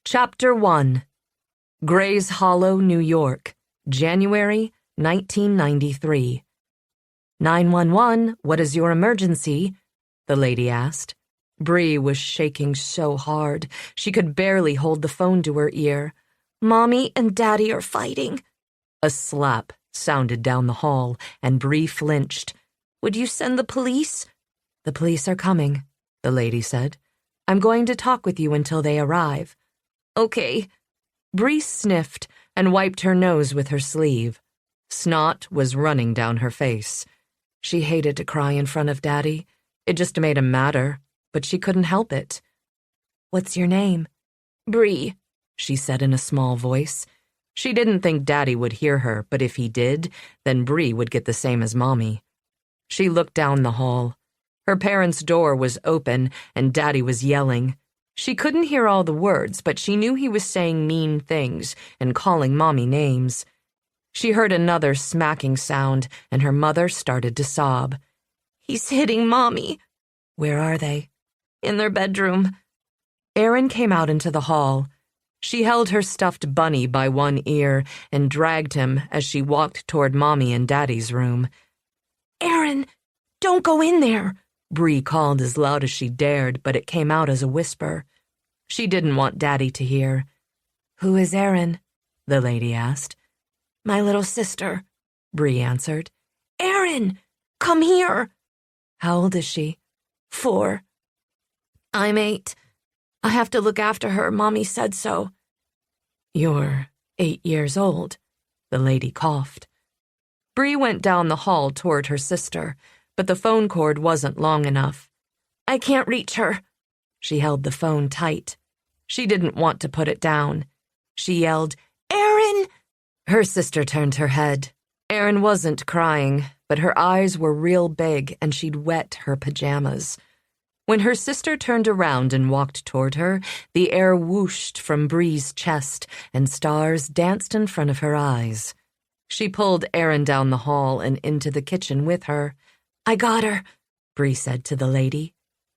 Chapter 1. Gray's Hollow, New York, January 1993. 911, what is your emergency? The lady asked. Bree was shaking so hard, she could barely hold the phone to her ear. Mommy and Daddy are fighting. A slap sounded down the hall, and Bree flinched. Would you send the police? The police are coming, the lady said. I'm going to talk with you until they arrive. Okay. Bree sniffed and wiped her nose with her sleeve. Snot was running down her face. She hated to cry in front of Daddy. It just made him madder, but she couldn't help it. What's your name? Bree, she said in a small voice. She didn't think Daddy would hear her, but if he did, then Bree would get the same as Mommy. She looked down the hall. Her parents' door was open, and Daddy was yelling. She couldn't hear all the words, but she knew he was saying mean things and calling Mommy names. She heard another smacking sound, and her mother started to sob. He's hitting Mommy. Where are they? In their bedroom. Erin came out into the hall. She held her stuffed bunny by one ear and dragged him as she walked toward Mommy and Daddy's room. Erin, don't go in there, Bree called as loud as she dared, but it came out as a whisper. She didn't want Daddy to hear. Who is Erin? The lady asked. My little sister, Bree answered. Erin, come here. How old is she? 4. I'm 8. I have to look after her. Mommy said so. You're 8 years old, the lady coughed. Bree went down the hall toward her sister, but the phone cord wasn't long enough. I can't reach her. She held the phone tight. She didn't want to put it down. She yelled, Erin! Her sister turned her head. Erin wasn't crying, but her eyes were real big and she'd wet her pajamas. When her sister turned around and walked toward her, the air whooshed from Bree's chest and stars danced in front of her eyes. She pulled Erin down the hall and into the kitchen with her. I got her, Bree said to the lady.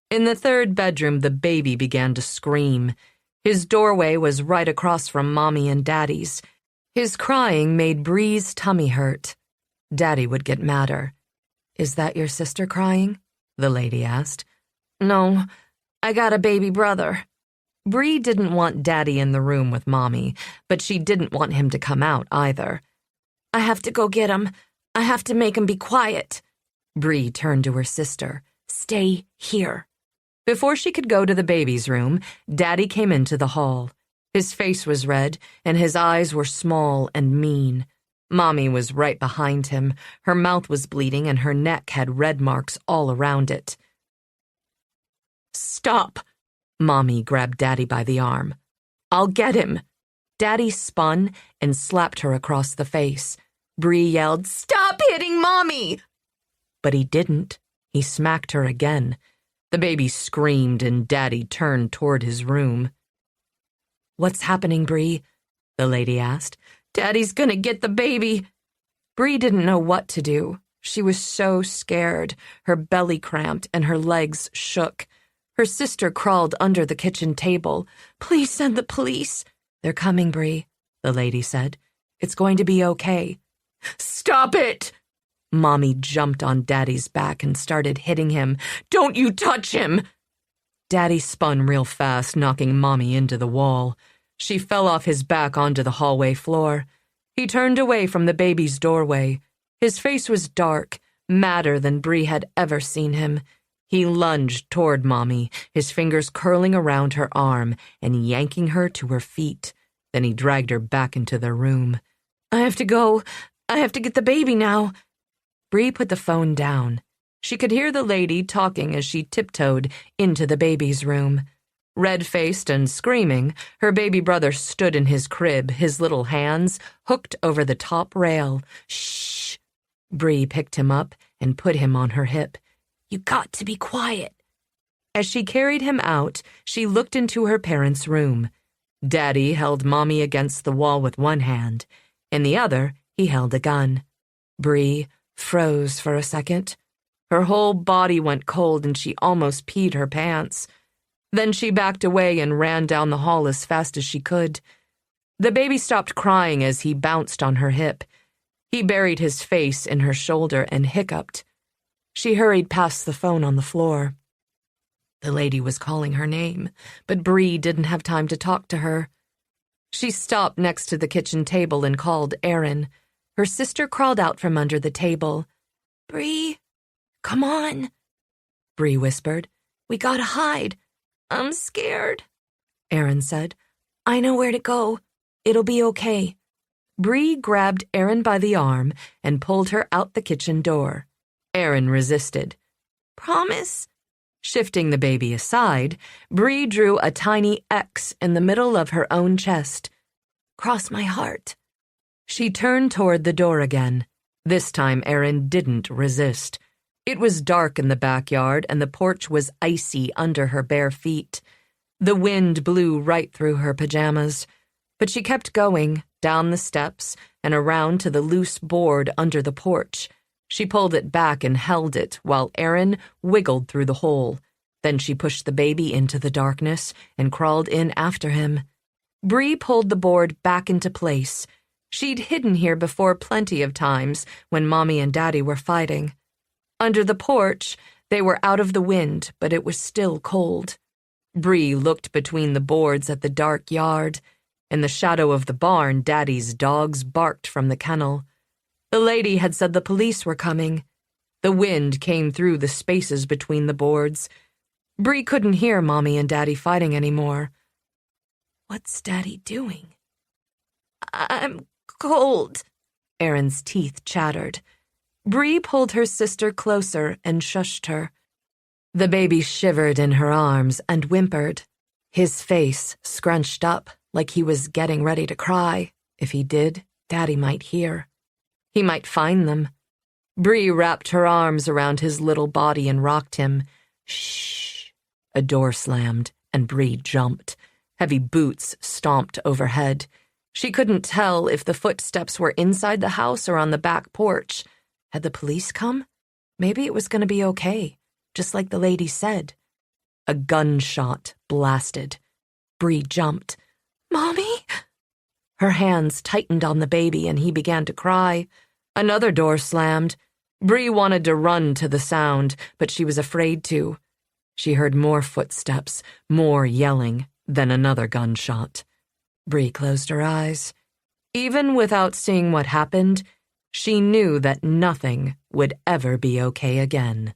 In the third bedroom, the baby began to scream. His doorway was right across from Mommy and Daddy's. His crying made Bree's tummy hurt. Daddy would get madder. Is that your sister crying? The lady asked. No, I got a baby brother. Bree didn't want Daddy in the room with Mommy, but she didn't want him to come out either. I have to go get him. I have to make him be quiet. Bree turned to her sister. Stay here. Before she could go to the baby's room, Daddy came into the hall. His face was red, and his eyes were small and mean. Mommy was right behind him. Her mouth was bleeding, and her neck had red marks all around it. Stop! Mommy grabbed Daddy by the arm. I'll get him. Daddy spun and slapped her across the face. Bree yelled, Stop hitting Mommy! But he didn't. He smacked her again. The baby screamed and Daddy turned toward his room. What's happening, Bree? The lady asked. Daddy's gonna get the baby. Bree didn't know what to do. She was so scared. Her belly cramped and her legs shook. Her sister crawled under the kitchen table. Please send the police. They're coming, Bree, the lady said. It's going to be okay. Stop it! Mommy jumped on Daddy's back and started hitting him. Don't you touch him! Daddy spun real fast, knocking Mommy into the wall. She fell off his back onto the hallway floor. He turned away from the baby's doorway. His face was dark, madder than Bree had ever seen him. He lunged toward Mommy, his fingers curling around her arm and yanking her to her feet. Then he dragged her back into the room. I have to go. I have to get the baby now. Bree put the phone down. She could hear the lady talking as she tiptoed into the baby's room. Red-faced and screaming, her baby brother stood in his crib, his little hands hooked over the top rail. Shh! Bree picked him up and put him on her hip. You got to be quiet. As she carried him out, she looked into her parents' room. Daddy held Mommy against the wall with one hand. In the other, he held a gun. Bree froze for a second. Her whole body went cold and she almost peed her pants. Then she backed away and ran down the hall as fast as she could. The baby stopped crying as he bounced on her hip. He buried his face in her shoulder and hiccuped. She hurried past the phone on the floor. The lady was calling her name, but Bree didn't have time to talk to her. She stopped next to the kitchen table and called Erin. Her sister crawled out from under the table. "Bree, come on," Bree whispered. "We gotta hide." "I'm scared," Erin said. "I know where to go. It'll be okay." Bree grabbed Erin by the arm and pulled her out the kitchen door. Erin resisted. "Promise?" Shifting the baby aside, Bree drew a tiny X in the middle of her own chest. "Cross my heart." She turned toward the door again. This time Erin didn't resist. It was dark in the backyard and the porch was icy under her bare feet. The wind blew right through her pajamas. But she kept going, down the steps and around to the loose board under the porch. She pulled it back and held it while Erin wiggled through the hole. Then she pushed the baby into the darkness and crawled in after him. Bree pulled the board back into place. She'd hidden here before plenty of times when Mommy and Daddy were fighting. Under the porch, they were out of the wind, but it was still cold. Bree looked between the boards at the dark yard. In the shadow of the barn, Daddy's dogs barked from the kennel. The lady had said the police were coming. The wind came through the spaces between the boards. Bree couldn't hear Mommy and Daddy fighting anymore. "What's Daddy doing?" "I'm cold," Erin's teeth chattered. Bree pulled her sister closer and shushed her. The baby shivered in her arms and whimpered. His face scrunched up like he was getting ready to cry. If he did, Daddy might hear. He might find them. Bree wrapped her arms around his little body and rocked him. Shh. A door slammed, and Bree jumped. Heavy boots stomped overhead. She couldn't tell if the footsteps were inside the house or on the back porch. Had the police come? Maybe it was going to be okay, just like the lady said. A gunshot blasted. Bree jumped. "Mommy?" Her hands tightened on the baby and he began to cry. Another door slammed. Bree wanted to run to the sound, but she was afraid to. She heard more footsteps, more yelling, then another gunshot. Bree closed her eyes. Even without seeing what happened, she knew that nothing would ever be okay again.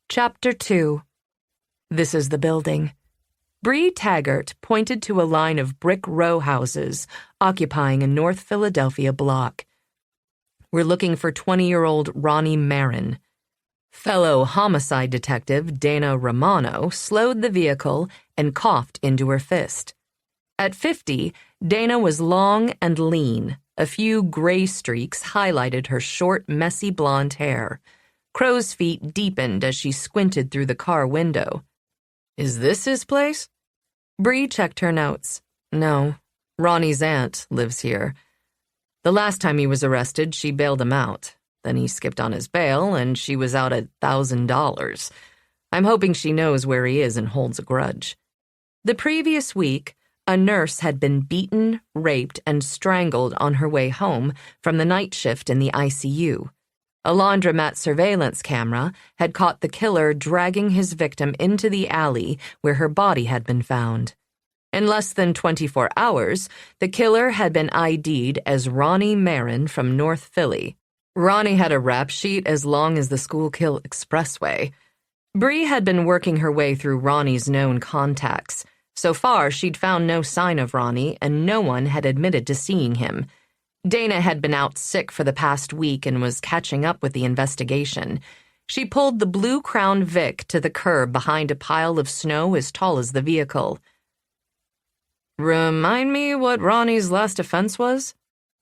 Chapter 2. This is the building. Bree Taggart pointed to a line of brick row houses occupying a North Philadelphia block. "We're looking for 20-year-old Ronnie Marin." Fellow homicide detective Dana Romano slowed the vehicle and coughed into her fist. At 50, Dana was long and lean. A few gray streaks highlighted her short, messy blonde hair. Crow's feet deepened as she squinted through the car window. "Is this his place?" Bree checked her notes. "No, Ronnie's aunt lives here. The last time he was arrested, she bailed him out. Then he skipped on his bail, and she was out $1,000. I'm hoping she knows where he is and holds a grudge." The previous week, a nurse had been beaten, raped, and strangled on her way home from the night shift in the ICU. A laundromat surveillance camera had caught the killer dragging his victim into the alley where her body had been found. In less than 24 hours, the killer had been ID'd as Ronnie Marin from North Philly. Ronnie had a rap sheet as long as the Schuylkill Expressway. Bree had been working her way through Ronnie's known contacts. So far, she'd found no sign of Ronnie, and no one had admitted to seeing him. Dana had been out sick for the past week and was catching up with the investigation. She pulled the blue Crown Vic to the curb behind a pile of snow as tall as the vehicle. "Remind me what Ronnie's last offense was?"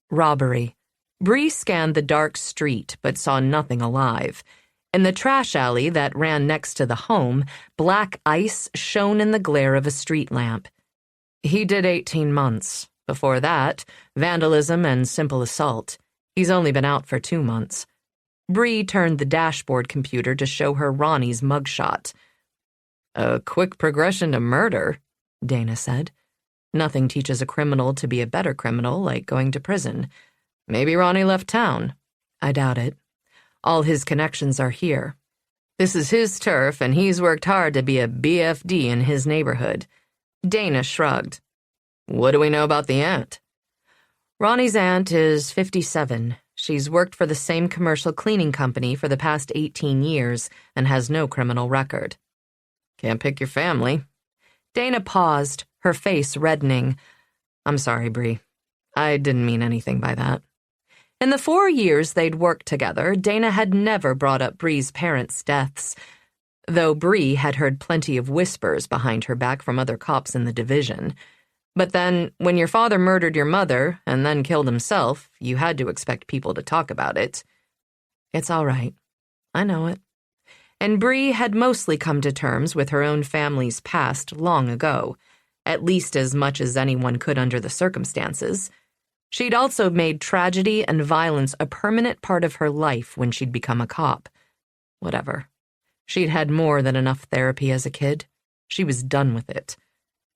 "Robbery." Bree scanned the dark street but saw nothing alive. In the trash alley that ran next to the home, black ice shone in the glare of a street lamp. "He did 18 months. Before that, vandalism and simple assault. He's only been out for 2 months." Bree turned the dashboard computer to show her Ronnie's mugshot. "A quick progression to murder," Dana said. "Nothing teaches a criminal to be a better criminal like going to prison. Maybe Ronnie left town." "I doubt it. All his connections are here. This is his turf, and he's worked hard to be a BFD in his neighborhood." Dana shrugged. "What do we know about the aunt?" "Ronnie's aunt is 57. She's worked for the same commercial cleaning company for the past 18 years and has no criminal record." "Can't pick your family." Dana paused, her face reddening. "I'm sorry, Bree. I didn't mean anything by that." In the 4 years they'd worked together, Dana had never brought up Bree's parents' deaths, though Bree had heard plenty of whispers behind her back from other cops in the division. But then, when your father murdered your mother and then killed himself, you had to expect people to talk about it. "It's all right. I know it." And Bree had mostly come to terms with her own family's past long ago, at least as much as anyone could under the circumstances. She'd also made tragedy and violence a permanent part of her life when she'd become a cop. Whatever. She'd had more than enough therapy as a kid. She was done with it.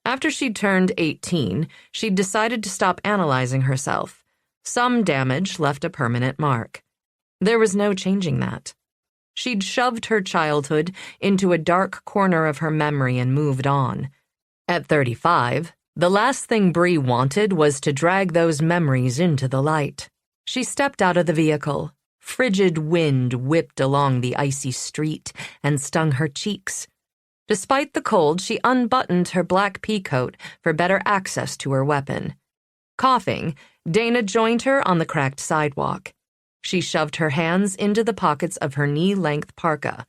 After she'd turned 18, she'd decided to stop analyzing herself. Some damage left a permanent mark. There was no changing that. She'd shoved her childhood into a dark corner of her memory and moved on. At 35, the last thing Bree wanted was to drag those memories into the light. She stepped out of the vehicle. Frigid wind whipped along the icy street and stung her cheeks. Despite the cold, she unbuttoned her black peacoat for better access to her weapon. Coughing, Dana joined her on the cracked sidewalk. She shoved her hands into the pockets of her knee-length parka.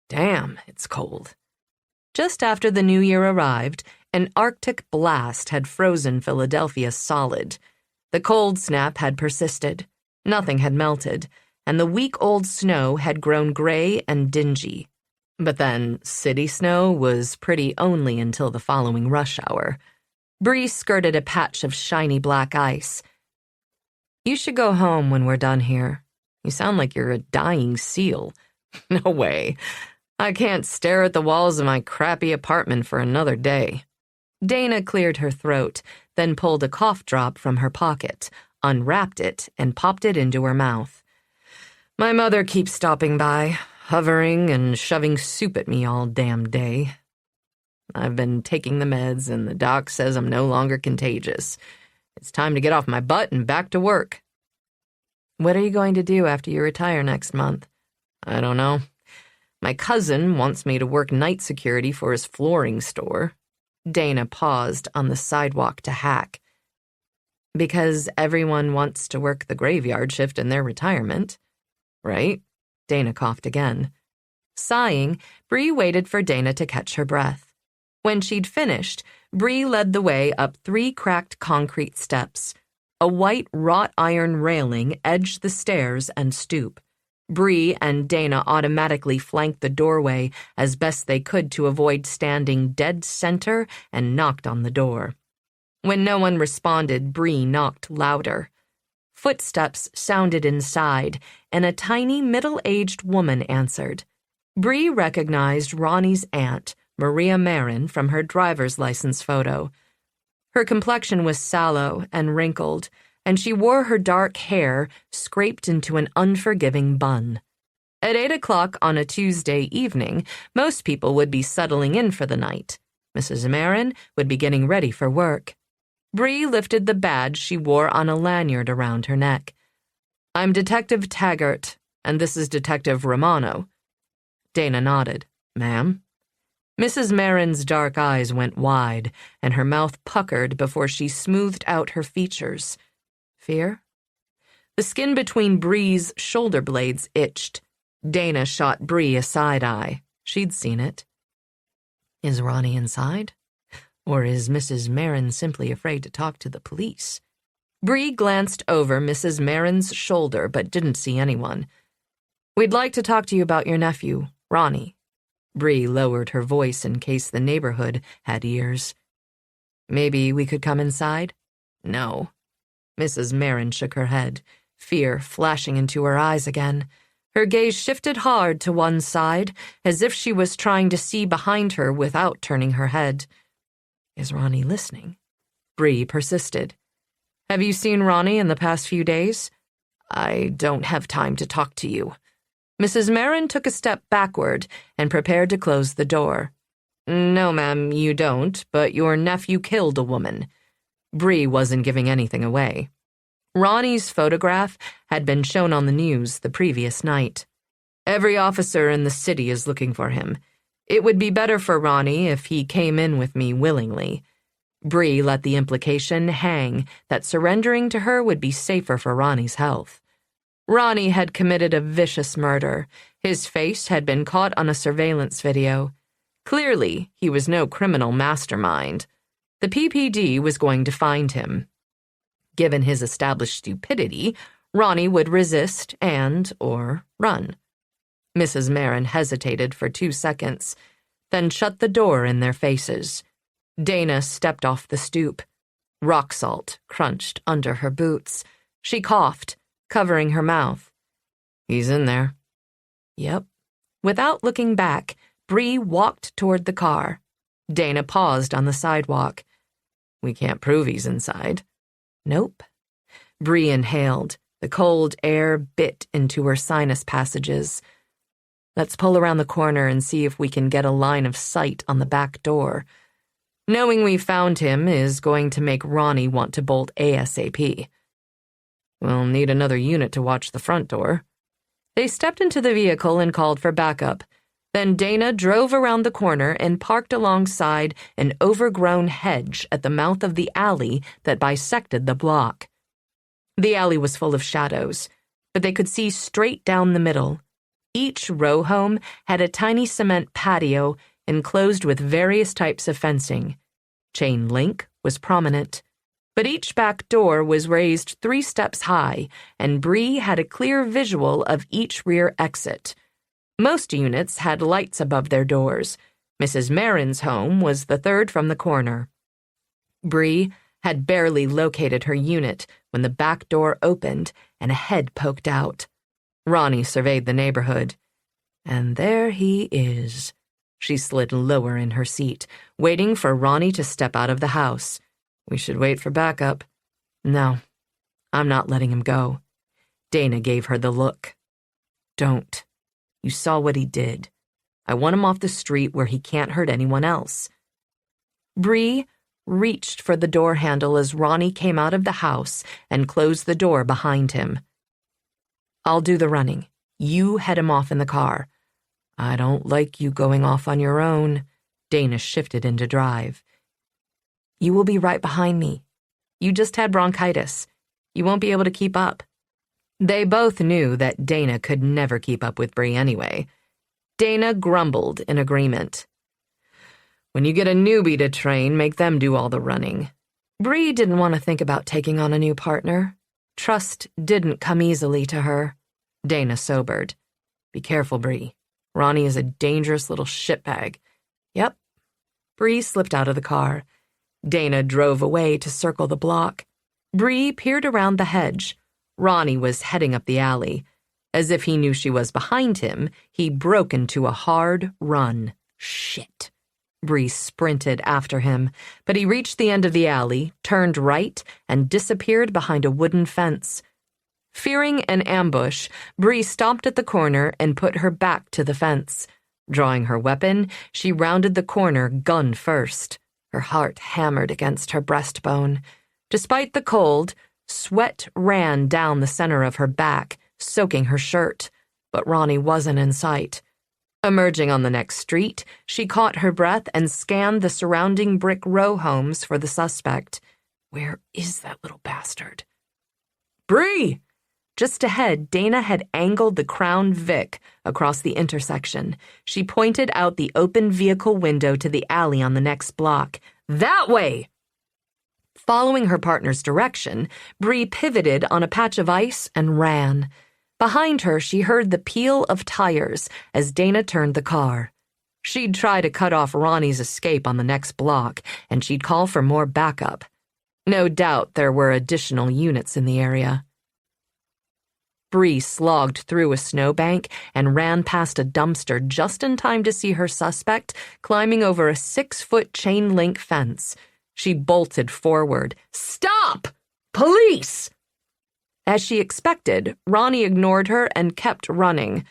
Damn, it's cold. Just after the new year arrived, an Arctic blast had frozen Philadelphia solid. The cold snap had persisted. Nothing had melted, and the week-old snow had grown gray and dingy. But then, city snow was pretty only until the following rush hour. Bree skirted a patch of shiny black ice. "You should go home when we're done here. You sound like you're a dying seal." "No way. I can't stare at the walls of my crappy apartment for another day." Dana cleared her throat, then pulled a cough drop from her pocket, unwrapped it, and popped it into her mouth. "My mother keeps stopping by, hovering and shoving soup at me all damn day. I've been taking the meds, and the doc says I'm no longer contagious. It's time to get off my butt and back to work." "What are you going to do after you retire next month?" "I don't know. My cousin wants me to work night security for his flooring store." Dana paused on the sidewalk to hack. "Because everyone wants to work the graveyard shift in their retirement." "Right?" Dana coughed again. Sighing, Bree waited for Dana to catch her breath. When she'd finished, Bree led the way up 3 cracked concrete steps. A white wrought iron railing edged the stairs and stoop. Bree and Dana automatically flanked the doorway as best they could to avoid standing dead center and knocked on the door. When no one responded, Bree knocked louder. Footsteps sounded inside, and a tiny middle-aged woman answered. Bree recognized Ronnie's aunt, Maria Marin, from her driver's license photo. Her complexion was sallow and wrinkled, and she wore her dark hair scraped into an unforgiving bun. At 8 o'clock on a Tuesday evening, most people would be settling in for the night. Mrs. Marin would be getting ready for work. Bree lifted the badge she wore on a lanyard around her neck. "I'm Detective Taggart, and this is Detective Romano." Dana nodded. "Ma'am?" Mrs. Marin's dark eyes went wide, and her mouth puckered before she smoothed out her features. Fear? The skin between Bree's shoulder blades itched. Dana shot Bree a side eye. She'd seen it. Is Ronnie inside? Or is Mrs. Marin simply afraid to talk to the police? Bree glanced over Mrs. Marin's shoulder but didn't see anyone. "We'd like to talk to you about your nephew, Ronnie." Bree lowered her voice in case the neighborhood had ears. "Maybe we could come inside?" "No." Mrs. Marin shook her head, fear flashing into her eyes again. Her gaze shifted hard to one side, as if she was trying to see behind her without turning her head. Is Ronnie listening? Bree persisted. Have you seen Ronnie in the past few days? I don't have time to talk to you. Mrs. Marin took a step backward and prepared to close the door. No, ma'am, you don't, but your nephew killed a woman. Bree wasn't giving anything away. Ronnie's photograph had been shown on the news the previous night. Every officer in the city is looking for him. It would be better for Ronnie if he came in with me willingly. Bree let the implication hang that surrendering to her would be safer for Ronnie's health. Ronnie had committed a vicious murder. His face had been caught on a surveillance video. Clearly, he was no criminal mastermind. The PPD was going to find him. Given his established stupidity, Ronnie would resist or run. Mrs. Marin hesitated for 2 seconds, then shut the door in their faces. Dana stepped off the stoop. Rock salt crunched under her boots. She coughed, covering her mouth. He's in there. Yep. Without looking back, Bree walked toward the car. Dana paused on the sidewalk. We can't prove he's inside. Nope. Bree inhaled. The cold air bit into her sinus passages. Let's pull around the corner and see if we can get a line of sight on the back door. Knowing we found him is going to make Ronnie want to bolt ASAP. We'll need another unit to watch the front door. They stepped into the vehicle and called for backup. Then Dana drove around the corner and parked alongside an overgrown hedge at the mouth of the alley that bisected the block. The alley was full of shadows, but they could see straight down the middle. Each row home had a tiny cement patio enclosed with various types of fencing. Chain link was prominent, but each back door was raised 3 steps high, and Bree had a clear visual of each rear exit. Most units had lights above their doors. Mrs. Marin's home was the third from the corner. Bree had barely located her unit when the back door opened and a head poked out. Ronnie surveyed the neighborhood. And there he is. She slid lower in her seat, waiting for Ronnie to step out of the house. We should wait for backup. No, I'm not letting him go. Dana gave her the look. Don't. You saw what he did. I want him off the street where he can't hurt anyone else. Bree reached for the door handle as Ronnie came out of the house and closed the door behind him. I'll do the running. You head him off in the car. I don't like you going off on your own. Dana shifted into drive. You will be right behind me. You just had bronchitis. You won't be able to keep up. They both knew that Dana could never keep up with Bree anyway. Dana grumbled in agreement. When you get a newbie to train, make them do all the running. Bree didn't want to think about taking on a new partner. Trust didn't come easily to her. Dana sobered. Be careful, Bree. Ronnie is a dangerous little shitbag. Yep. Bree slipped out of the car. Dana drove away to circle the block. Bree peered around the hedge. Ronnie was heading up the alley. As if he knew she was behind him, he broke into a hard run. Shit. Bree sprinted after him, but he reached the end of the alley, turned right, and disappeared behind a wooden fence. Fearing an ambush, Bree stopped at the corner and put her back to the fence. Drawing her weapon, she rounded the corner gun first. Her heart hammered against her breastbone. Despite the cold, sweat ran down the center of her back, soaking her shirt, but Ronnie wasn't in sight. Emerging on the next street, she caught her breath and scanned the surrounding brick row homes for the suspect. Where is that little bastard? Bree! Just ahead, Dana had angled the Crown Vic across the intersection. She pointed out the open vehicle window to the alley on the next block. That way! Following her partner's direction, Bree pivoted on a patch of ice and ran. Behind her, she heard the peal of tires as Dana turned the car. She'd try to cut off Ronnie's escape on the next block, and she'd call for more backup. No doubt there were additional units in the area. Bree slogged through a snowbank and ran past a dumpster just in time to see her suspect climbing over a 6-foot chain-link fence. She bolted forward. "Stop! Police!" As she expected, Ronnie ignored her and kept running.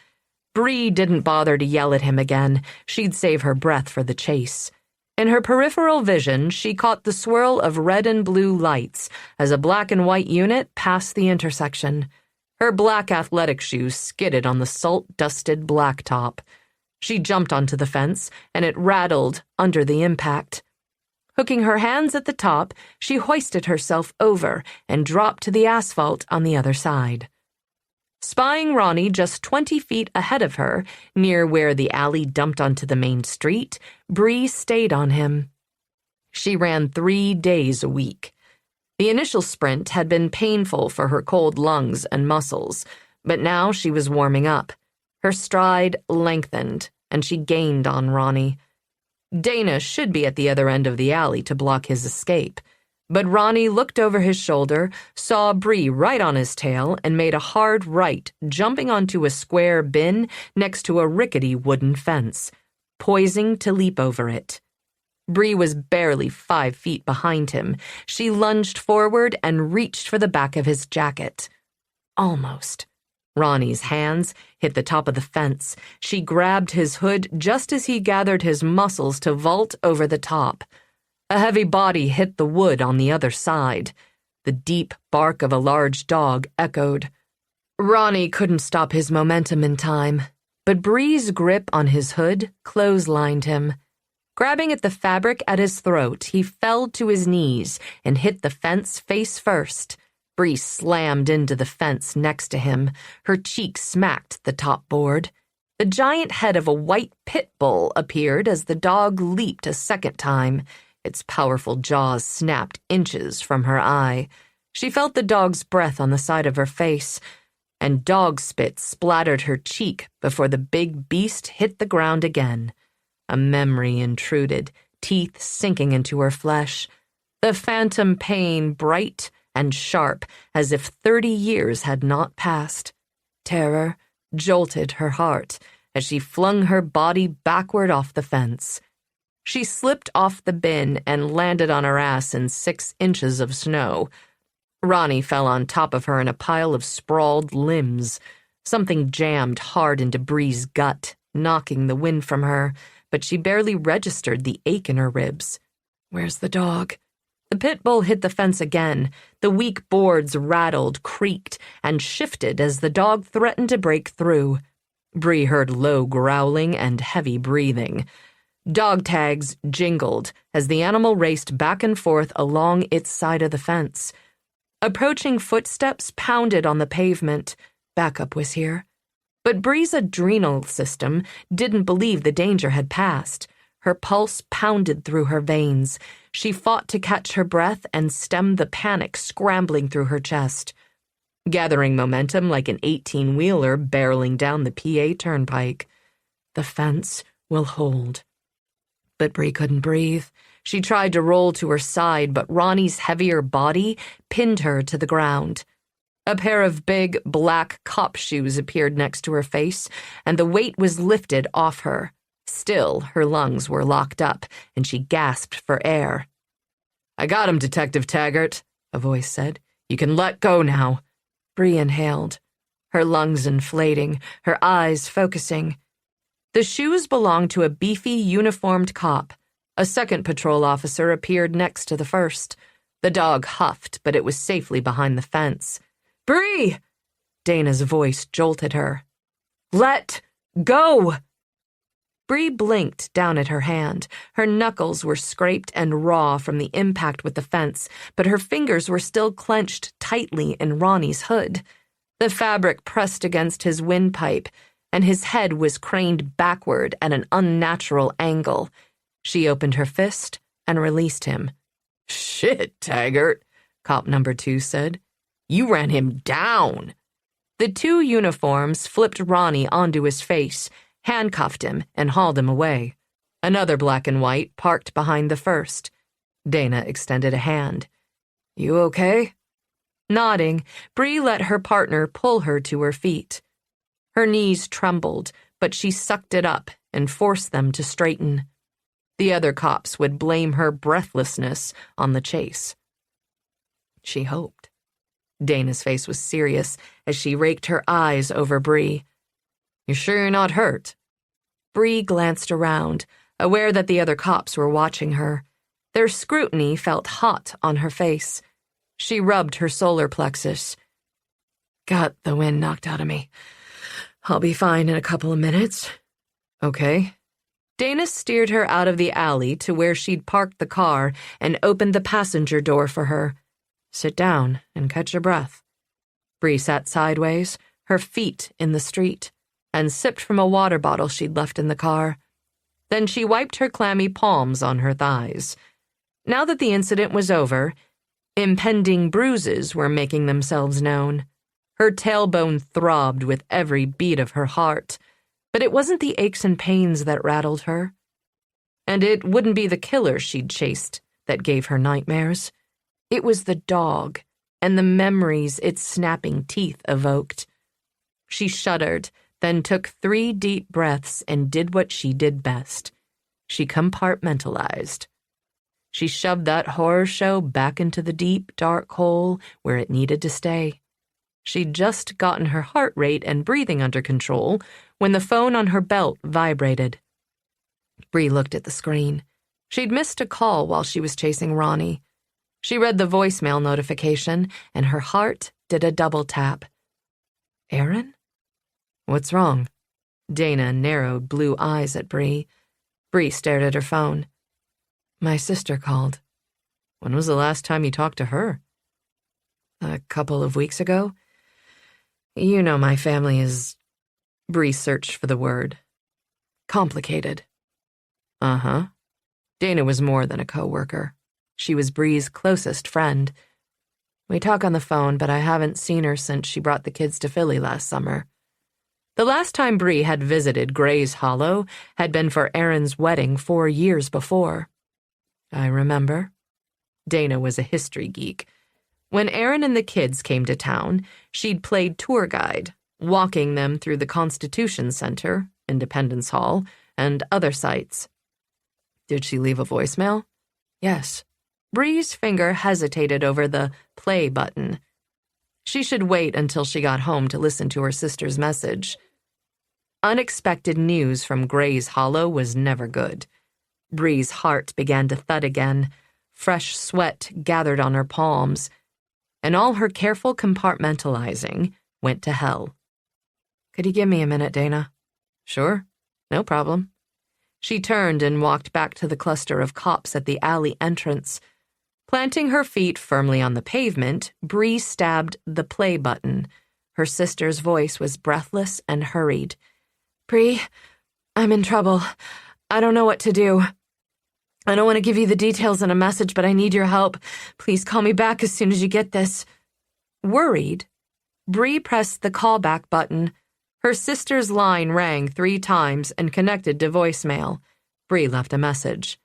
Bree didn't bother to yell at him again. She'd save her breath for the chase. In her peripheral vision, she caught the swirl of red and blue lights as a black and white unit passed the intersection. Her black athletic shoes skidded on the salt-dusted blacktop. She jumped onto the fence, and it rattled under the impact. Hooking her hands at the top, she hoisted herself over and dropped to the asphalt on the other side. Spying Ronnie just 20 feet ahead of her, near where the alley dumped onto the main street, Bree stayed on him. She ran 3 days a week. The initial sprint had been painful for her cold lungs and muscles, but now she was warming up. Her stride lengthened, and she gained on Ronnie. Dana should be at the other end of the alley to block his escape, but Ronnie looked over his shoulder, saw Bree right on his tail, and made a hard right, jumping onto a square bin next to a rickety wooden fence, poising to leap over it. Bree was barely 5 feet behind him. She lunged forward and reached for the back of his jacket. Almost. Ronnie's hands hit the top of the fence. She grabbed his hood just as he gathered his muscles to vault over the top. A heavy body hit the wood on the other side. The deep bark of a large dog echoed. Ronnie couldn't stop his momentum in time, but Bree's grip on his hood clotheslined him. Grabbing at the fabric at his throat, he fell to his knees and hit the fence face first. Bree slammed into the fence next to him. Her cheek smacked the top board. The giant head of a white pit bull appeared as the dog leaped a second time. Its powerful jaws snapped inches from her eye. She felt the dog's breath on the side of her face, and dog spit splattered her cheek before the big beast hit the ground again. A memory intruded, teeth sinking into her flesh. The phantom pain bright and sharp, as if 30 years had not passed. Terror jolted her heart as she flung her body backward off the fence. She slipped off the bin and landed on her ass in 6 inches of snow. Ronnie fell on top of her in a pile of sprawled limbs. Something jammed hard into Bree's gut, knocking the wind from her, but she barely registered the ache in her ribs. Where's the dog? The pit bull hit the fence again. The weak boards rattled, creaked, and shifted as the dog threatened to break through. Bree heard low growling and heavy breathing. Dog tags jingled as the animal raced back and forth along its side of the fence. Approaching footsteps pounded on the pavement. Backup was here. But Bree's adrenal system didn't believe the danger had passed. Her pulse pounded through her veins. She fought to catch her breath and stem the panic scrambling through her chest. Gathering momentum like an 18-wheeler barreling down the PA turnpike. The fence will hold. But Bree couldn't breathe. She tried to roll to her side, but Ronnie's heavier body pinned her to the ground. A pair of big, black cop shoes appeared next to her face, and the weight was lifted off her. Still, her lungs were locked up, and she gasped for air. "I got him, Detective Taggart," a voice said. "You can let go now." Bree inhaled, her lungs inflating, her eyes focusing. The shoes belonged to a beefy, uniformed cop. A second patrol officer appeared next to the first. The dog huffed, but it was safely behind the fence. "Bree!" Dana's voice jolted her. "Let go!" Bree blinked down at her hand. Her knuckles were scraped and raw from the impact with the fence, but her fingers were still clenched tightly in Ronnie's hood. The fabric pressed against his windpipe, and his head was craned backward at an unnatural angle. She opened her fist and released him. "Shit, Taggart," cop number 2 said. "You ran him down." The 2 uniforms flipped Ronnie onto his face, handcuffed him, and hauled him away. Another black and white parked behind the first. Dana extended a hand. "You okay?" Nodding, Bree let her partner pull her to her feet. Her knees trembled, but she sucked it up and forced them to straighten. The other cops would blame her breathlessness on the chase. She hoped. Dana's face was serious as she raked her eyes over Bree. "You sure you're not hurt?" Bree glanced around, aware that the other cops were watching her. Their scrutiny felt hot on her face. She rubbed her solar plexus. "Got the wind knocked out of me. I'll be fine in a couple of minutes." "Okay." Dana steered her out of the alley to where she'd parked the car and opened the passenger door for her. "Sit down and catch your breath." Bree sat sideways, her feet in the street, and sipped from a water bottle she'd left in the car. Then she wiped her clammy palms on her thighs. Now that the incident was over, impending bruises were making themselves known. Her tailbone throbbed with every beat of her heart, but it wasn't the aches and pains that rattled her. And it wouldn't be the killer she'd chased that gave her nightmares. It was the dog and the memories its snapping teeth evoked. She shuddered, then took 3 deep breaths and did what she did best. She compartmentalized. She shoved that horror show back into the deep, dark hole where it needed to stay. She'd just gotten her heart rate and breathing under control when the phone on her belt vibrated. Bree looked at the screen. She'd missed a call while she was chasing Ronnie. She read the voicemail notification, and her heart did a double tap. "Aaron?" "What's wrong?" Dana narrowed blue eyes at Bree. Bree stared at her phone. "My sister called." "When was the last time you talked to her?" "A couple of weeks ago. You know my family is..." Bree searched for the word. "Complicated." "Uh-huh." Dana was more than a coworker. She was Bree's closest friend. "We talk on the phone, but I haven't seen her since she brought the kids to Philly last summer." The last time Bree had visited Gray's Hollow had been for Aaron's wedding 4 years before. "I remember." Dana was a history geek. When Aaron and the kids came to town, she'd played tour guide, walking them through the Constitution Center, Independence Hall, and other sites. "Did she leave a voicemail?" "Yes." Bree's finger hesitated over the play button. She should wait until she got home to listen to her sister's message. Unexpected news from Gray's Hollow was never good. Bree's heart began to thud again. Fresh sweat gathered on her palms, and all her careful compartmentalizing went to hell. "Could you give me a minute, Dana?" "Sure, no problem." She turned and walked back to the cluster of cops at the alley entrance. Planting her feet firmly on the pavement, Bree stabbed the play button. Her sister's voice was breathless and hurried. "Bree, I'm in trouble. I don't know what to do. I don't want to give you the details in a message, but I need your help. Please call me back as soon as you get this." Worried, Bree pressed the callback button. Her sister's line rang 3 times and connected to voicemail. Bree left a message.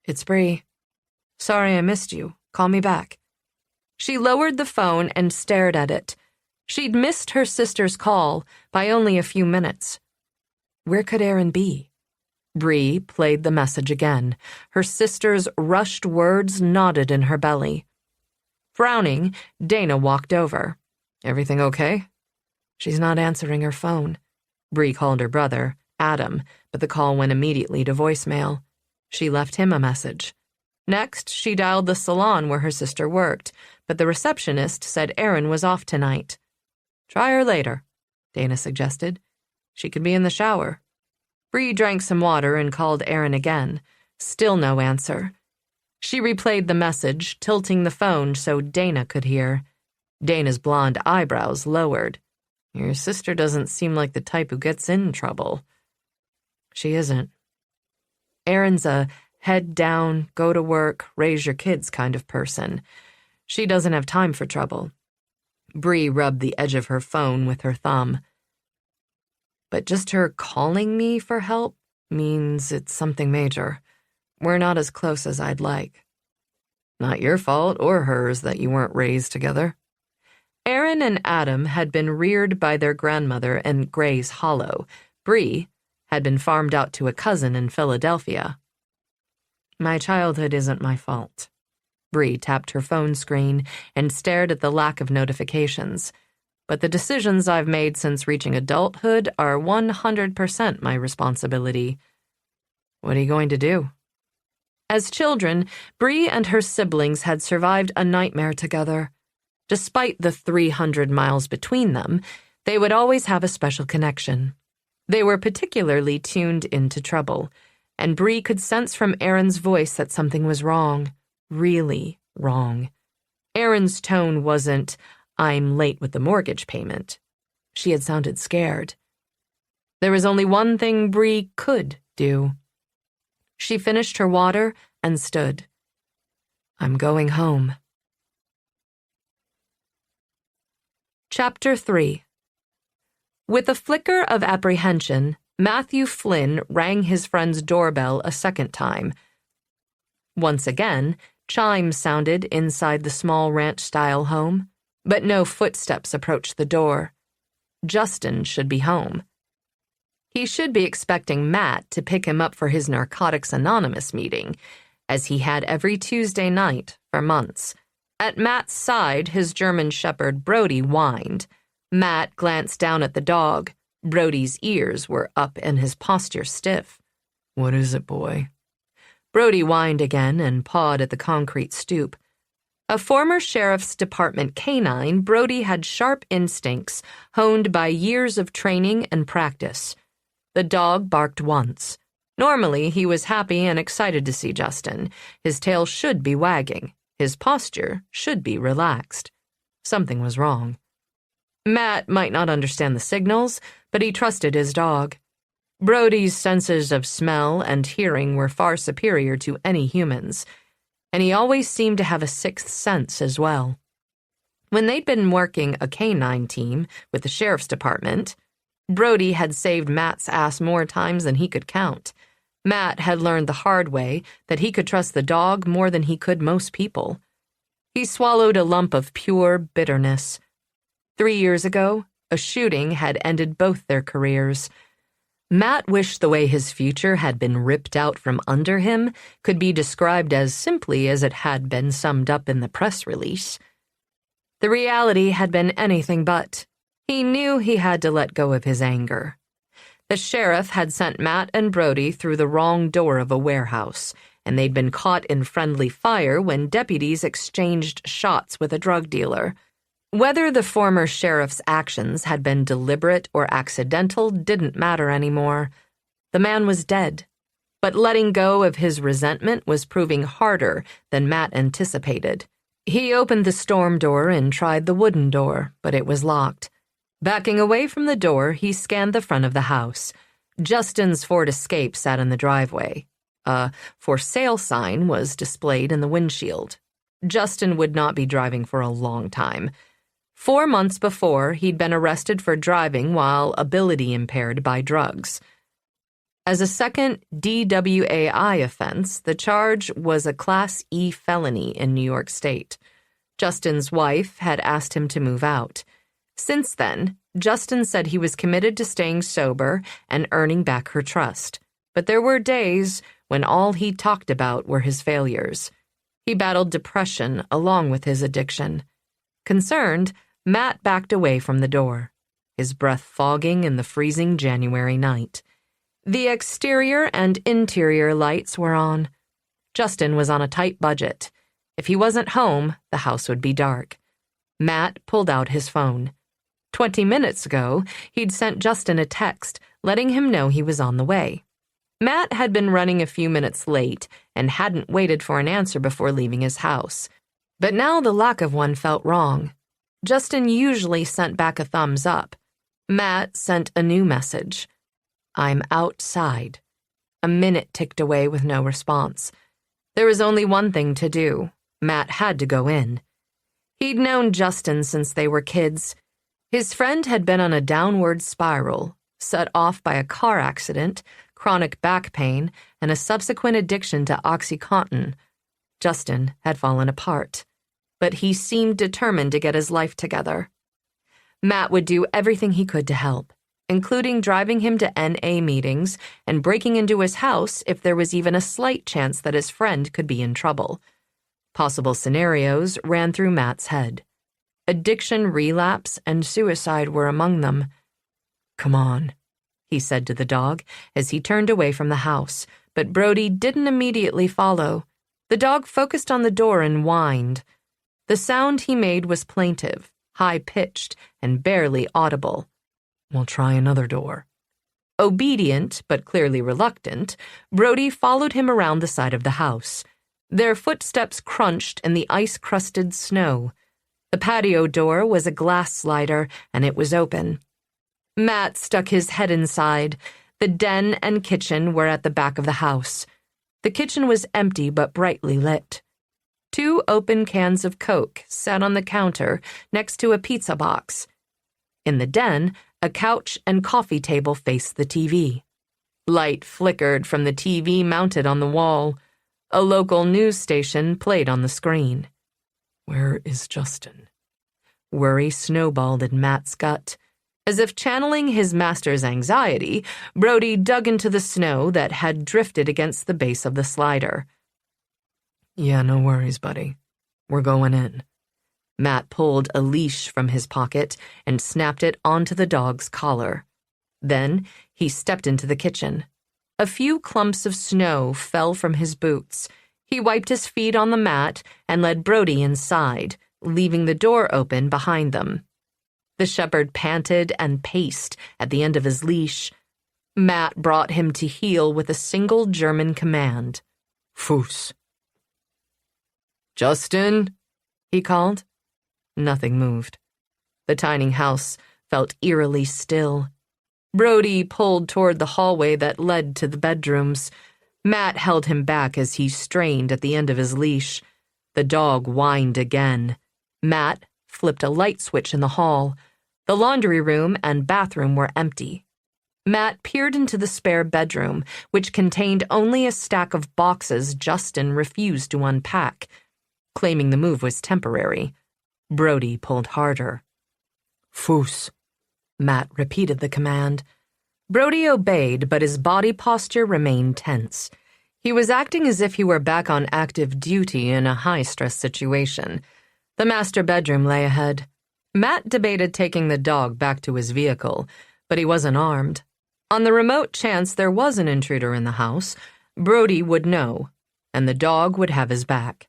"It's Bree. Sorry I missed you. Call me back." She lowered the phone and stared at it. She'd missed her sister's call by only a few minutes. Where could Aaron be? Bree played the message again. Her sister's rushed words knotted in her belly. Frowning, Dana walked over. "Everything okay?" "She's not answering her phone." Bree called her brother, Adam, but the call went immediately to voicemail. She left him a message. Next, she dialed the salon where her sister worked, but the receptionist said Aaron was off tonight. "Try her later," Dana suggested. "She could be in the shower." Bree drank some water and called Aaron again. Still no answer. She replayed the message, tilting the phone so Dana could hear. Dana's blonde eyebrows lowered. "Your sister doesn't seem like the type who gets in trouble." "She isn't. Aaron's a head down, go to work, raise your kids kind of person. She doesn't have time for trouble." Bree rubbed the edge of her phone with her thumb. "But just her calling me for help means it's something major. We're not as close as I'd like." "Not your fault or hers that you weren't raised together." Aaron and Adam had been reared by their grandmother in Gray's Hollow. Bree had been farmed out to a cousin in Philadelphia. My childhood isn't my fault. Bree tapped her phone screen and stared at the lack of notifications. But the decisions I've made since reaching adulthood are 100% my responsibility. What are you going to do? As children, Bree and her siblings had survived a nightmare together. Despite the 300 miles between them, they would always have a special connection. They were particularly tuned into trouble, and Bree could sense from Aaron's voice that something was wrong, really wrong. Aaron's tone wasn't, "I'm late with the mortgage payment." She had sounded scared. There was only one thing Bree could do. She finished her water and stood. "I'm going home." Chapter 3. With a flicker of apprehension, Matthew Flynn rang his friend's doorbell a second time. Once again, chimes sounded inside the small ranch-style home, but no footsteps approached the door. Justin should be home. He should be expecting Matt to pick him up for his Narcotics Anonymous meeting, as he had every Tuesday night for months. At Matt's side, his German shepherd Brody whined. Matt glanced down at the dog. Brody's ears were up and his posture stiff. "What is it, boy?" Brody whined again and pawed at the concrete stoop. A former sheriff's department canine, Brody had sharp instincts honed by years of training and practice. The dog barked once. Normally, he was happy and excited to see Justin. His tail should be wagging. His posture should be relaxed. Something was wrong. Matt might not understand the signals, but he trusted his dog. Brody's senses of smell and hearing were far superior to any human's, and he always seemed to have a sixth sense as well. When they'd been working a canine team with the sheriff's department, Brody had saved Matt's ass more times than he could count. Matt had learned the hard way that he could trust the dog more than he could most people. He swallowed a lump of pure bitterness. 3 years ago, a shooting had ended both their careers. Matt wished the way his future had been ripped out from under him could be described as simply as it had been summed up in the press release. The reality had been anything but. He knew he had to let go of his anger. The sheriff had sent Matt and Brody through the wrong door of a warehouse, and they'd been caught in friendly fire when deputies exchanged shots with a drug dealer. Whether the former sheriff's actions had been deliberate or accidental didn't matter anymore. The man was dead, but letting go of his resentment was proving harder than Matt anticipated. He opened the storm door and tried the wooden door, but it was locked. Backing away from the door, he scanned the front of the house. Justin's Ford Escape sat in the driveway. A "for sale" sign was displayed in the windshield. Justin would not be driving for a long time. 4 months before, he'd been arrested for driving while ability impaired by drugs. As a second DWAI offense, the charge was a Class E felony in New York State. Justin's wife had asked him to move out. Since then, Justin said he was committed to staying sober and earning back her trust. But there were days when all he talked about were his failures. He battled depression along with his addiction. Concerned, Matt backed away from the door, his breath fogging in the freezing January night. The exterior and interior lights were on. Justin was on a tight budget. If he wasn't home, the house would be dark. Matt pulled out his phone. 20 minutes ago, he'd sent Justin a text letting him know he was on the way. Matt had been running a few minutes late and hadn't waited for an answer before leaving his house. But now the lack of one felt wrong. Justin usually sent back a thumbs up. Matt sent a new message. "I'm outside." A minute ticked away with no response. There was only one thing to do. Matt had to go in. He'd known Justin since they were kids. His friend had been on a downward spiral, set off by a car accident, chronic back pain, and a subsequent addiction to OxyContin. Justin had fallen apart, but he seemed determined to get his life together. Matt would do everything he could to help, including driving him to NA meetings and breaking into his house if there was even a slight chance that his friend could be in trouble. Possible scenarios ran through Matt's head. Addiction relapse and suicide were among them. "Come on," he said to the dog as he turned away from the house, but Brody didn't immediately follow. The dog focused on the door and whined. The sound he made was plaintive, high-pitched, and barely audible. "We'll try another door." Obedient, but clearly reluctant, Brody followed him around the side of the house. Their footsteps crunched in the ice-crusted snow. The patio door was a glass slider, and it was open. Matt stuck his head inside. The den and kitchen were at the back of the house. The kitchen was empty but brightly lit. 2 open cans of Coke sat on the counter next to a pizza box. In the den, a couch and coffee table faced the TV. Light flickered from the TV mounted on the wall. A local news station played on the screen. Where is Justin? Worry snowballed in Matt's gut. As if channeling his master's anxiety, Brody dug into the snow that had drifted against the base of the slider. "Yeah, no worries, buddy. We're going in." Matt pulled a leash from his pocket and snapped it onto the dog's collar. Then he stepped into the kitchen. A few clumps of snow fell from his boots. He wiped his feet on the mat and led Brody inside, leaving the door open behind them. The shepherd panted and paced at the end of his leash. Matt brought him to heel with a single German command. "Fuß." "Justin," he called. Nothing moved. The tiny house felt eerily still. Brody pulled toward the hallway that led to the bedrooms. Matt held him back as he strained at the end of his leash. The dog whined again. Matt flipped a light switch in the hall. The laundry room and bathroom were empty. Matt peered into the spare bedroom, which contained only a stack of boxes Justin refused to unpack. Claiming the move was temporary, Brody pulled harder. "Fuß." Matt repeated the command. Brody obeyed, but his body posture remained tense. He was acting as if he were back on active duty in a high-stress situation. The master bedroom lay ahead. Matt debated taking the dog back to his vehicle, but he wasn't armed. On the remote chance there was an intruder in the house, Brody would know, and the dog would have his back.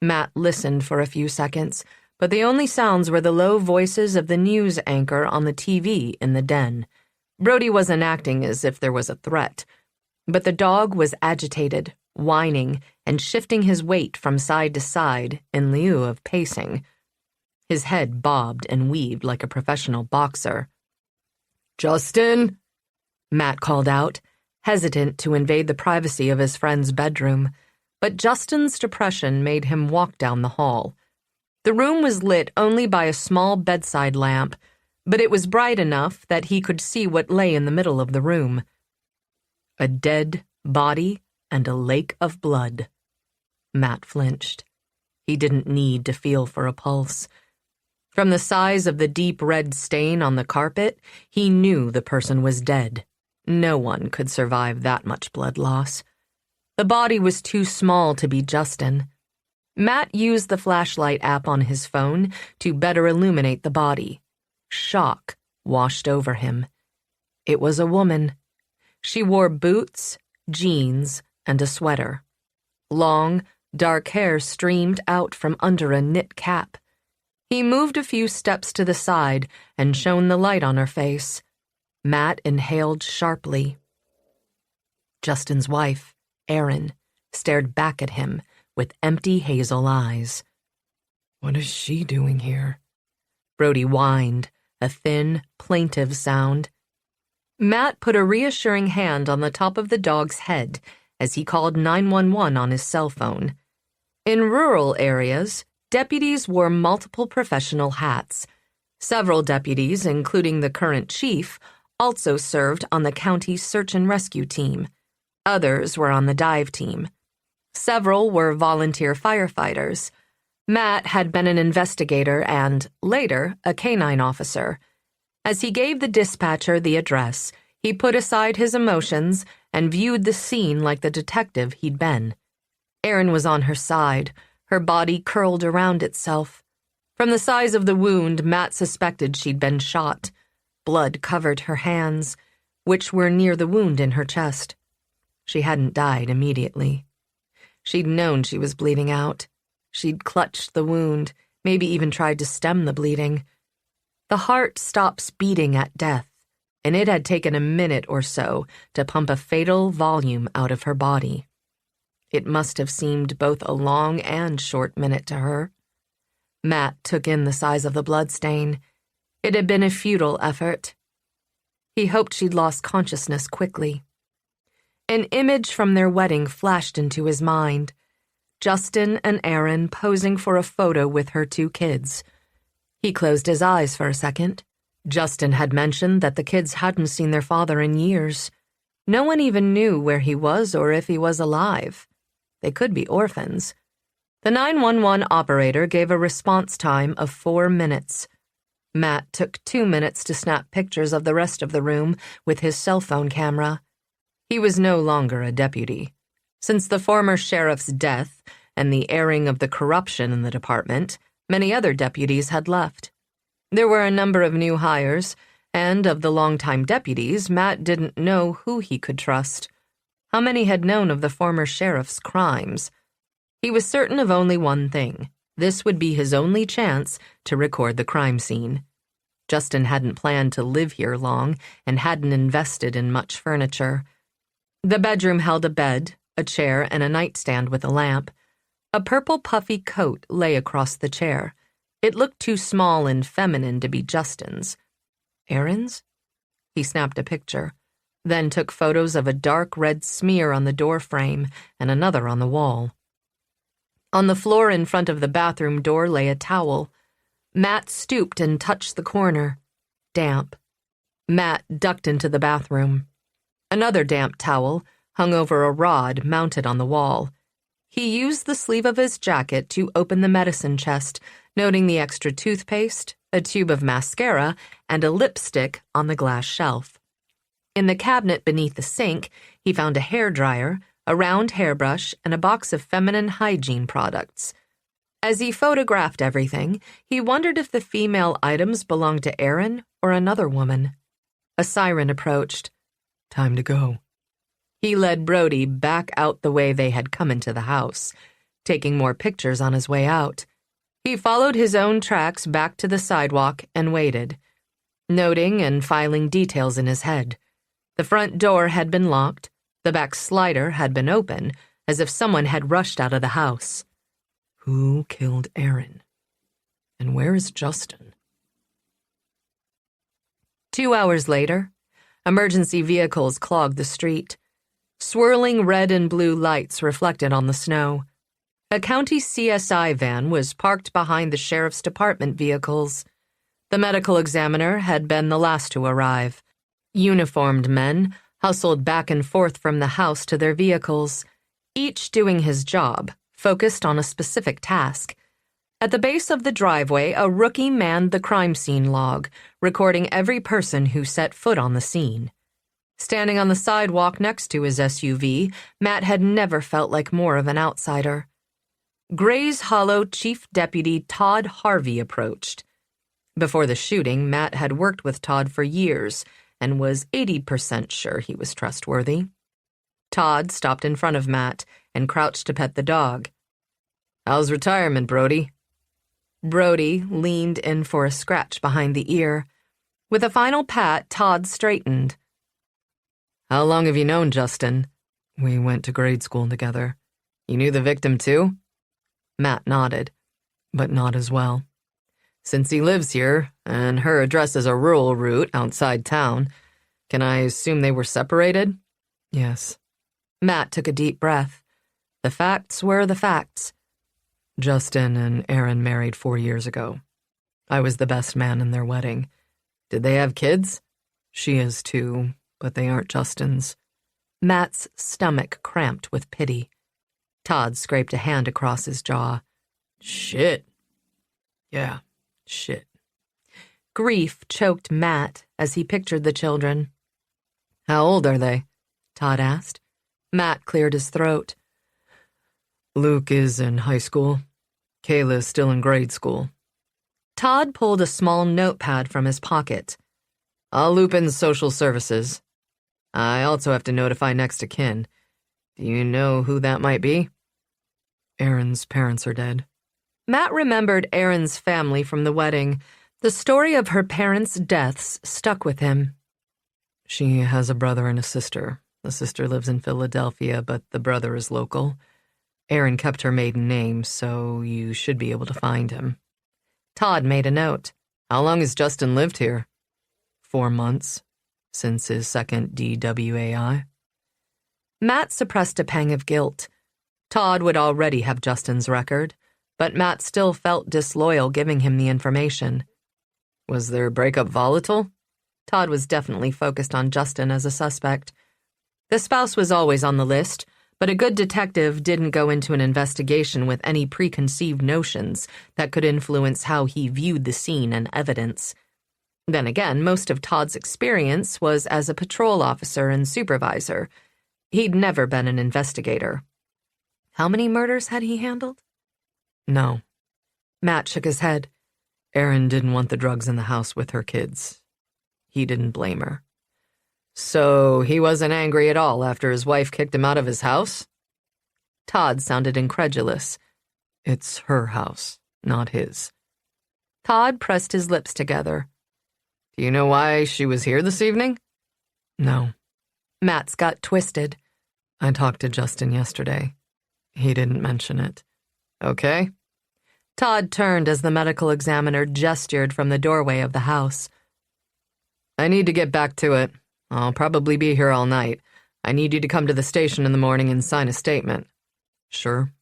Matt listened for a few seconds, but the only sounds were the low voices of the news anchor on the TV in the den. Brody wasn't acting as if there was a threat, but the dog was agitated, whining, and shifting his weight from side to side in lieu of pacing. His head bobbed and weaved like a professional boxer. "Justin?" Matt called out, hesitant to invade the privacy of his friend's bedroom, but Justin's depression made him walk down the hall. The room was lit only by a small bedside lamp, but it was bright enough that he could see what lay in the middle of the room. A dead body and a lake of blood. Matt flinched. He didn't need to feel for a pulse. From the size of the deep red stain on the carpet, he knew the person was dead. No one could survive that much blood loss. The body was too small to be Justin. Matt used the flashlight app on his phone to better illuminate the body. Shock washed over him. It was a woman. She wore boots, jeans, and a sweater. Long, dark hair streamed out from under a knit cap. He moved a few steps to the side and shone the light on her face. Matt inhaled sharply. Justin's wife, Erin, stared back at him with empty hazel eyes. "What is she doing here?" Brody whined, a thin, plaintive sound. Matt put a reassuring hand on the top of the dog's head as he called 911 on his cell phone. In rural areas, deputies wore multiple professional hats. Several deputies, including the current chief, also served on the county's search and rescue team. Others were on the dive team. Several were volunteer firefighters. Matt had been an investigator and, later, a canine officer. As he gave the dispatcher the address, he put aside his emotions and viewed the scene like the detective he'd been. Erin was on her side, her body curled around itself. From the size of the wound, Matt suspected she'd been shot. Blood covered her hands, which were near the wound in her chest. She hadn't died immediately. She'd known she was bleeding out. She'd clutched the wound, maybe even tried to stem the bleeding. The heart stops beating at death, and it had taken a minute or so to pump a fatal volume out of her body. It must have seemed both a long and short minute to her. Matt took in the size of the bloodstain. It had been a futile effort. He hoped she'd lost consciousness quickly. An image from their wedding flashed into his mind. Justin and Erin posing for a photo with her 2 kids. He closed his eyes for a second. Justin had mentioned that the kids hadn't seen their father in years. No one even knew where he was or if he was alive. They could be orphans. The 911 operator gave a response time of 4 minutes. Matt took 2 minutes to snap pictures of the rest of the room with his cell phone camera. He was no longer a deputy. Since the former sheriff's death and the airing of the corruption in the department, many other deputies had left. There were a number of new hires, and of the longtime deputies, Matt didn't know who he could trust. How many had known of the former sheriff's crimes? He was certain of only one thing. This would be his only chance to record the crime scene. Justin hadn't planned to live here long and hadn't invested in much furniture. The bedroom held a bed, a chair, and a nightstand with a lamp. A purple puffy coat lay across the chair. It looked too small and feminine to be Justin's. Erin's? He snapped a picture, then took photos of a dark red smear on the door frame and another on the wall. On the floor in front of the bathroom door lay a towel. Matt stooped and touched the corner. Damp. Matt ducked into the bathroom. Another damp towel hung over a rod mounted on the wall. He used the sleeve of his jacket to open the medicine chest, noting the extra toothpaste, a tube of mascara, and a lipstick on the glass shelf. In the cabinet beneath the sink, he found a hairdryer, a round hairbrush, and a box of feminine hygiene products. As he photographed everything, he wondered if the female items belonged to Erin or another woman. A siren approached. Time to go. He led Brody back out the way they had come into the house, taking more pictures on his way out. He followed his own tracks back to the sidewalk and waited, noting and filing details in his head. The front door had been locked. The back slider had been open, as if someone had rushed out of the house. Who killed Erin? And where is Justin? 2 hours later, emergency vehicles clogged the street. Swirling red and blue lights reflected on the snow. A county CSI van was parked behind the sheriff's department vehicles. The medical examiner had been the last to arrive. Uniformed men hustled back and forth from the house to their vehicles, each doing his job, focused on a specific task. At the base of the driveway, a rookie manned the crime scene log, recording every person who set foot on the scene. Standing on the sidewalk next to his SUV, Matt had never felt like more of an outsider. Gray's Hollow Chief Deputy Todd Harvey approached. Before the shooting, Matt had worked with Todd for years and was 80% sure he was trustworthy. Todd stopped in front of Matt and crouched to pet the dog. How's retirement, Brody? Brody leaned in for a scratch behind the ear. With a final pat, Todd straightened. How long have you known Justin? We went to grade school together. You knew the victim too? Matt nodded, but not as well. Since he lives here, and her address is a rural route outside town, can I assume they were separated? Yes. Matt took a deep breath. The facts were the facts. Justin and Erin married 4 years ago. I was the best man in their wedding. Did they have kids? She is too, but they aren't Justin's. Matt's stomach cramped with pity. Todd scraped a hand across his jaw. Shit. Yeah, shit. Grief choked Matt as he pictured the children. "How old are they?" Todd asked. Matt cleared his throat. "Luke is in high school. Kayla's still in grade school." Todd pulled a small notepad from his pocket. "I'll loop in social services. I also have to notify next of kin. Do you know who that might be?" "Erin's parents are dead." Matt remembered Erin's family from the wedding. The story of her parents' deaths stuck with him. "She has a brother and a sister. The sister lives in Philadelphia, but the brother is local. Erin kept her maiden name, so you should be able to find him." Todd made a note. "How long has Justin lived here?" 4 months, since his second DWAI. Matt suppressed a pang of guilt. Todd would already have Justin's record, but Matt still felt disloyal giving him the information. "Was their breakup volatile?" Todd was definitely focused on Justin as a suspect. The spouse was always on the list, but a good detective didn't go into an investigation with any preconceived notions that could influence how he viewed the scene and evidence. Then again, most of Todd's experience was as a patrol officer and supervisor. He'd never been an investigator. How many murders had he handled? "No." Matt shook his head. "Erin didn't want the drugs in the house with her kids. He didn't blame her." "So he wasn't angry at all after his wife kicked him out of his house?" Todd sounded incredulous. "It's her house, not his." Todd pressed his lips together. "Do you know why she was here this evening?" "No." Matt's gut twisted. "I talked to Justin yesterday. He didn't mention it." "Okay." Todd turned as the medical examiner gestured from the doorway of the house. "I need to get back to it. I'll probably be here all night. I need you to come to the station in the morning and sign a statement." "Sure."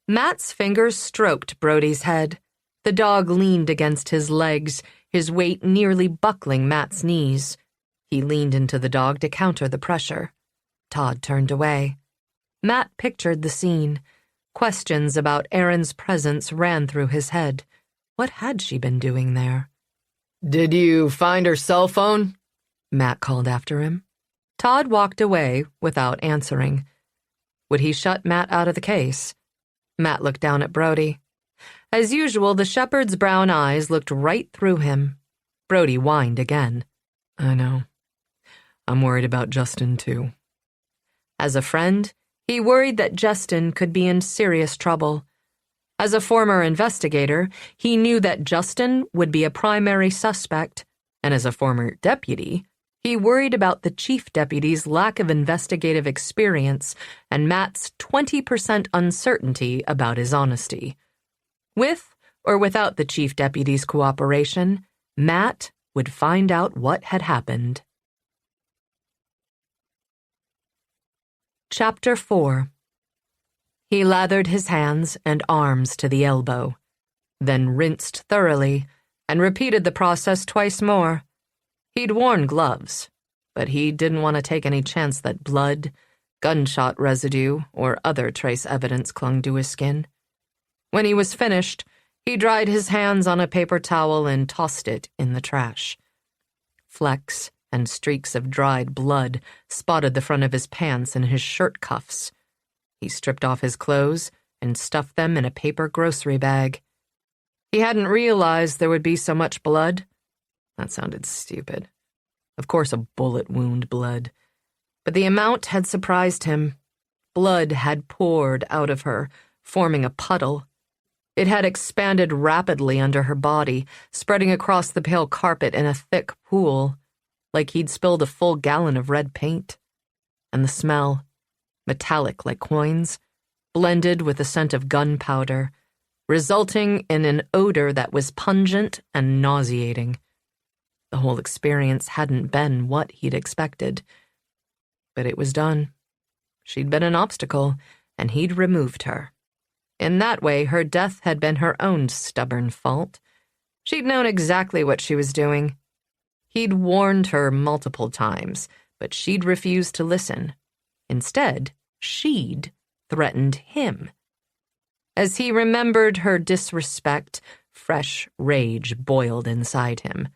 Matt's fingers stroked Brody's head. The dog leaned against his legs, his weight nearly buckling Matt's knees. He leaned into the dog to counter the pressure. Todd turned away. Matt pictured the scene. Questions about Erin's presence ran through his head. What had she been doing there? "Did you find her cell phone?" Matt called after him. Todd walked away without answering. Would he shut Matt out of the case? Matt looked down at Brody. As usual, the shepherd's brown eyes looked right through him. Brody whined again. "I know. I'm worried about Justin, too." As a friend, he worried that Justin could be in serious trouble. As a former investigator, he knew that Justin would be a primary suspect, and as a former deputy, he worried about the chief deputy's lack of investigative experience and Matt's 20% uncertainty about his honesty. With or without the chief deputy's cooperation, Matt would find out what had happened. Chapter 4. He lathered his hands and arms to the elbow, then rinsed thoroughly and repeated the process twice more. He'd worn gloves, but he didn't want to take any chance that blood, gunshot residue, or other trace evidence clung to his skin. When he was finished, he dried his hands on a paper towel and tossed it in the trash. Flecks and streaks of dried blood spotted the front of his pants and his shirt cuffs. He stripped off his clothes and stuffed them in a paper grocery bag. He hadn't realized there would be so much blood. That sounded stupid. Of course, a bullet wound blood. But the amount had surprised him. Blood had poured out of her, forming a puddle. It had expanded rapidly under her body, spreading across the pale carpet in a thick pool, like he'd spilled a full gallon of red paint. And the smell, metallic like coins, blended with the scent of gunpowder, resulting in an odor that was pungent and nauseating. The whole experience hadn't been what he'd expected. But it was done. She'd been an obstacle, and he'd removed her. In that way, her death had been her own stubborn fault. She'd known exactly what she was doing. He'd warned her multiple times, but she'd refused to listen. Instead, she'd threatened him. As he remembered her disrespect, fresh rage boiled inside him.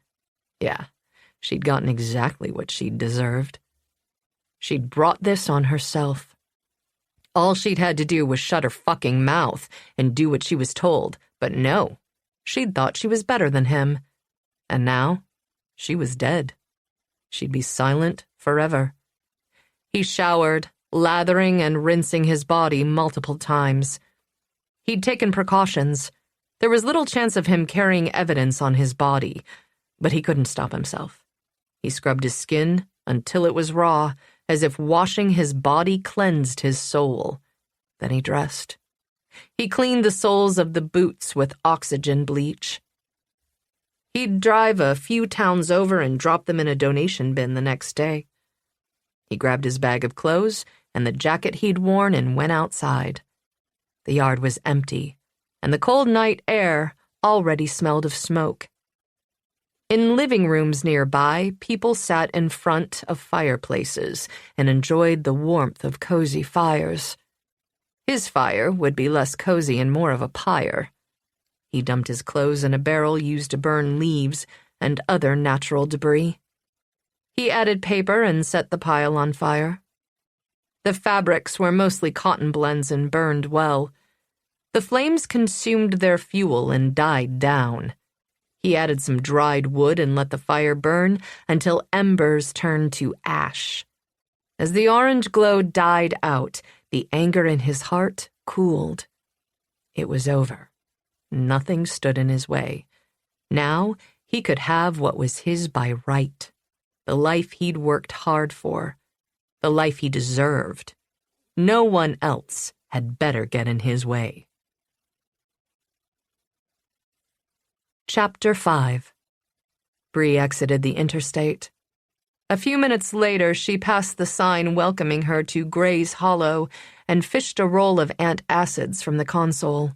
Yeah, she'd gotten exactly what she'd deserved. She'd brought this on herself. All she'd had to do was shut her fucking mouth and do what she was told, but no, she'd thought she was better than him. And now, she was dead. She'd be silent forever. He showered, lathering and rinsing his body multiple times. He'd taken precautions. There was little chance of him carrying evidence on his body, but he couldn't stop himself. He scrubbed his skin until it was raw, as if washing his body cleansed his soul. Then he dressed. He cleaned the soles of the boots with oxygen bleach. He'd drive a few towns over and drop them in a donation bin the next day. He grabbed his bag of clothes and the jacket he'd worn and went outside. The yard was empty, and the cold night air already smelled of smoke. In living rooms nearby, people sat in front of fireplaces and enjoyed the warmth of cozy fires. His fire would be less cozy and more of a pyre. He dumped his clothes in a barrel used to burn leaves and other natural debris. He added paper and set the pile on fire. The fabrics were mostly cotton blends and burned well. The flames consumed their fuel and died down. He added some dried wood and let the fire burn until embers turned to ash. As the orange glow died out, the anger in his heart cooled. It was over. Nothing stood in his way. Now he could have what was his by right. The life he'd worked hard for. The life he deserved. No one else had better get in his way. Chapter 5. Bree exited the interstate. A few minutes later, she passed the sign welcoming her to Gray's Hollow and fished a roll of antacids from the console.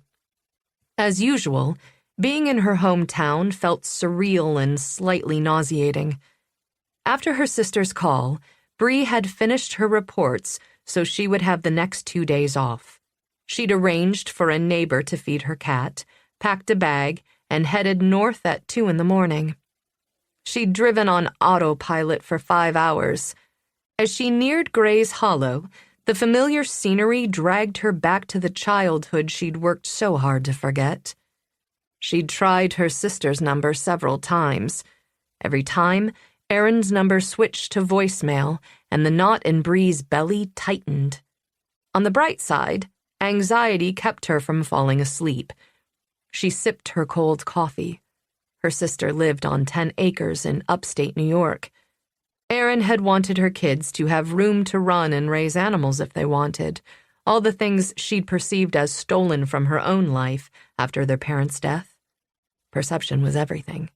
As usual, being in her hometown felt surreal and slightly nauseating. After her sister's call, Bree had finished her reports so she would have the next 2 days off. She'd arranged for a neighbor to feed her cat, packed a bag, and headed north at 2 a.m. She'd driven on autopilot for 5 hours. As she neared Gray's Hollow, the familiar scenery dragged her back to the childhood she'd worked so hard to forget. She'd tried her sister's number several times. Every time, Erin's number switched to voicemail, and the knot in Bree's belly tightened. On the bright side, anxiety kept her from falling asleep. She sipped her cold coffee. Her sister lived on 10 acres in upstate New York. Erin had wanted her kids to have room to run and raise animals if they wanted, all the things she'd perceived as stolen from her own life after their parents' death. Perception was everything.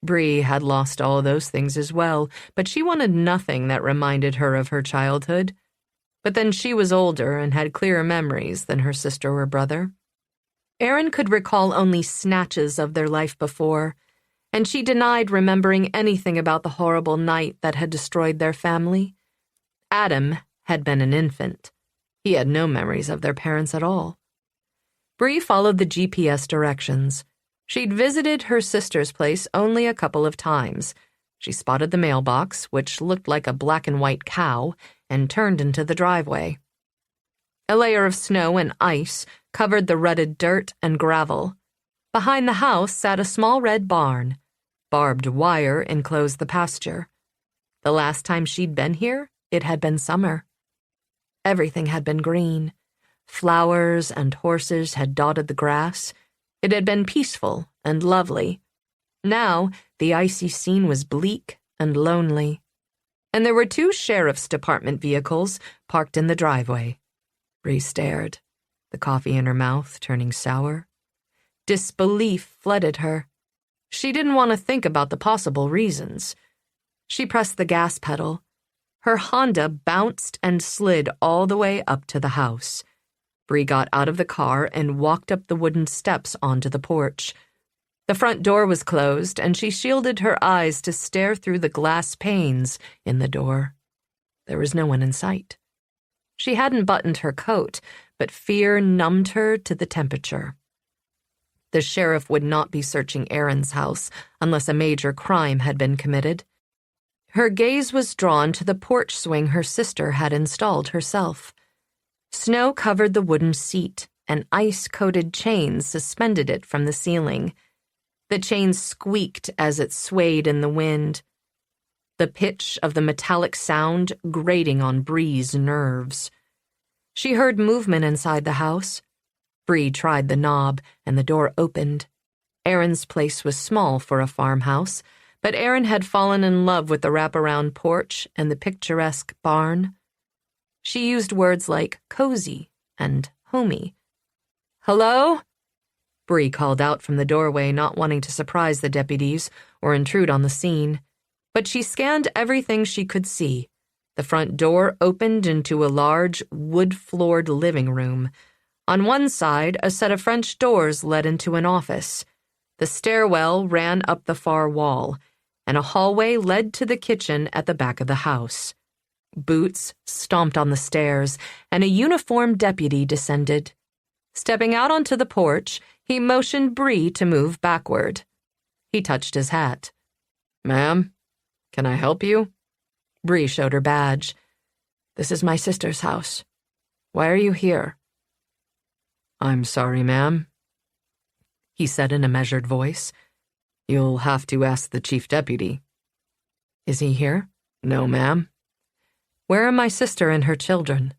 Bree had lost all those things as well, but she wanted nothing that reminded her of her childhood. But then she was older and had clearer memories than her sister or brother. Erin could recall only snatches of their life before, and she denied remembering anything about the horrible night that had destroyed their family. Adam had been an infant. He had no memories of their parents at all. Bree followed the GPS directions. She'd visited her sister's place only a couple of times. She spotted the mailbox, which looked like a black and white cow, and turned into the driveway. A layer of snow and ice covered the rutted dirt and gravel. Behind the house sat a small red barn. Barbed wire enclosed the pasture. The last time she'd been here, it had been summer. Everything had been green. Flowers and horses had dotted the grass. It had been peaceful and lovely. Now, the icy scene was bleak and lonely. And there were 2 sheriff's department vehicles parked in the driveway. Bree stared, the coffee in her mouth turning sour. Disbelief flooded her. She didn't want to think about the possible reasons. She pressed the gas pedal. Her Honda bounced and slid all the way up to the house. Bree got out of the car and walked up the wooden steps onto the porch. The front door was closed, and she shielded her eyes to stare through the glass panes in the door. There was no one in sight. She hadn't buttoned her coat, but fear numbed her to the temperature. The sheriff would not be searching Erin's house unless a major crime had been committed. Her gaze was drawn to the porch swing her sister had installed herself. Snow covered the wooden seat, and ice-coated chains suspended it from the ceiling. The chains squeaked as it swayed in the wind, the pitch of the metallic sound grating on Bree's nerves. She heard movement inside the house. Bree tried the knob, and the door opened. Erin's place was small for a farmhouse, but Erin had fallen in love with the wraparound porch and the picturesque barn. She used words like cozy and homey. "Hello?" Bree called out from the doorway, not wanting to surprise the deputies or intrude on the scene. But she scanned everything she could see. The front door opened into a large, wood-floored living room. On one side, a set of French doors led into an office. The stairwell ran up the far wall, and a hallway led to the kitchen at the back of the house. Boots stomped on the stairs, and a uniformed deputy descended. Stepping out onto the porch, he motioned Bree to move backward. He touched his hat. "Ma'am, can I help you?" Bree showed her badge. "This is my sister's house. Why are you here?" "I'm sorry, ma'am," he said in a measured voice. "You'll have to ask the chief deputy." "Is he here?" "No, ma'am." "Where are my sister and her children?"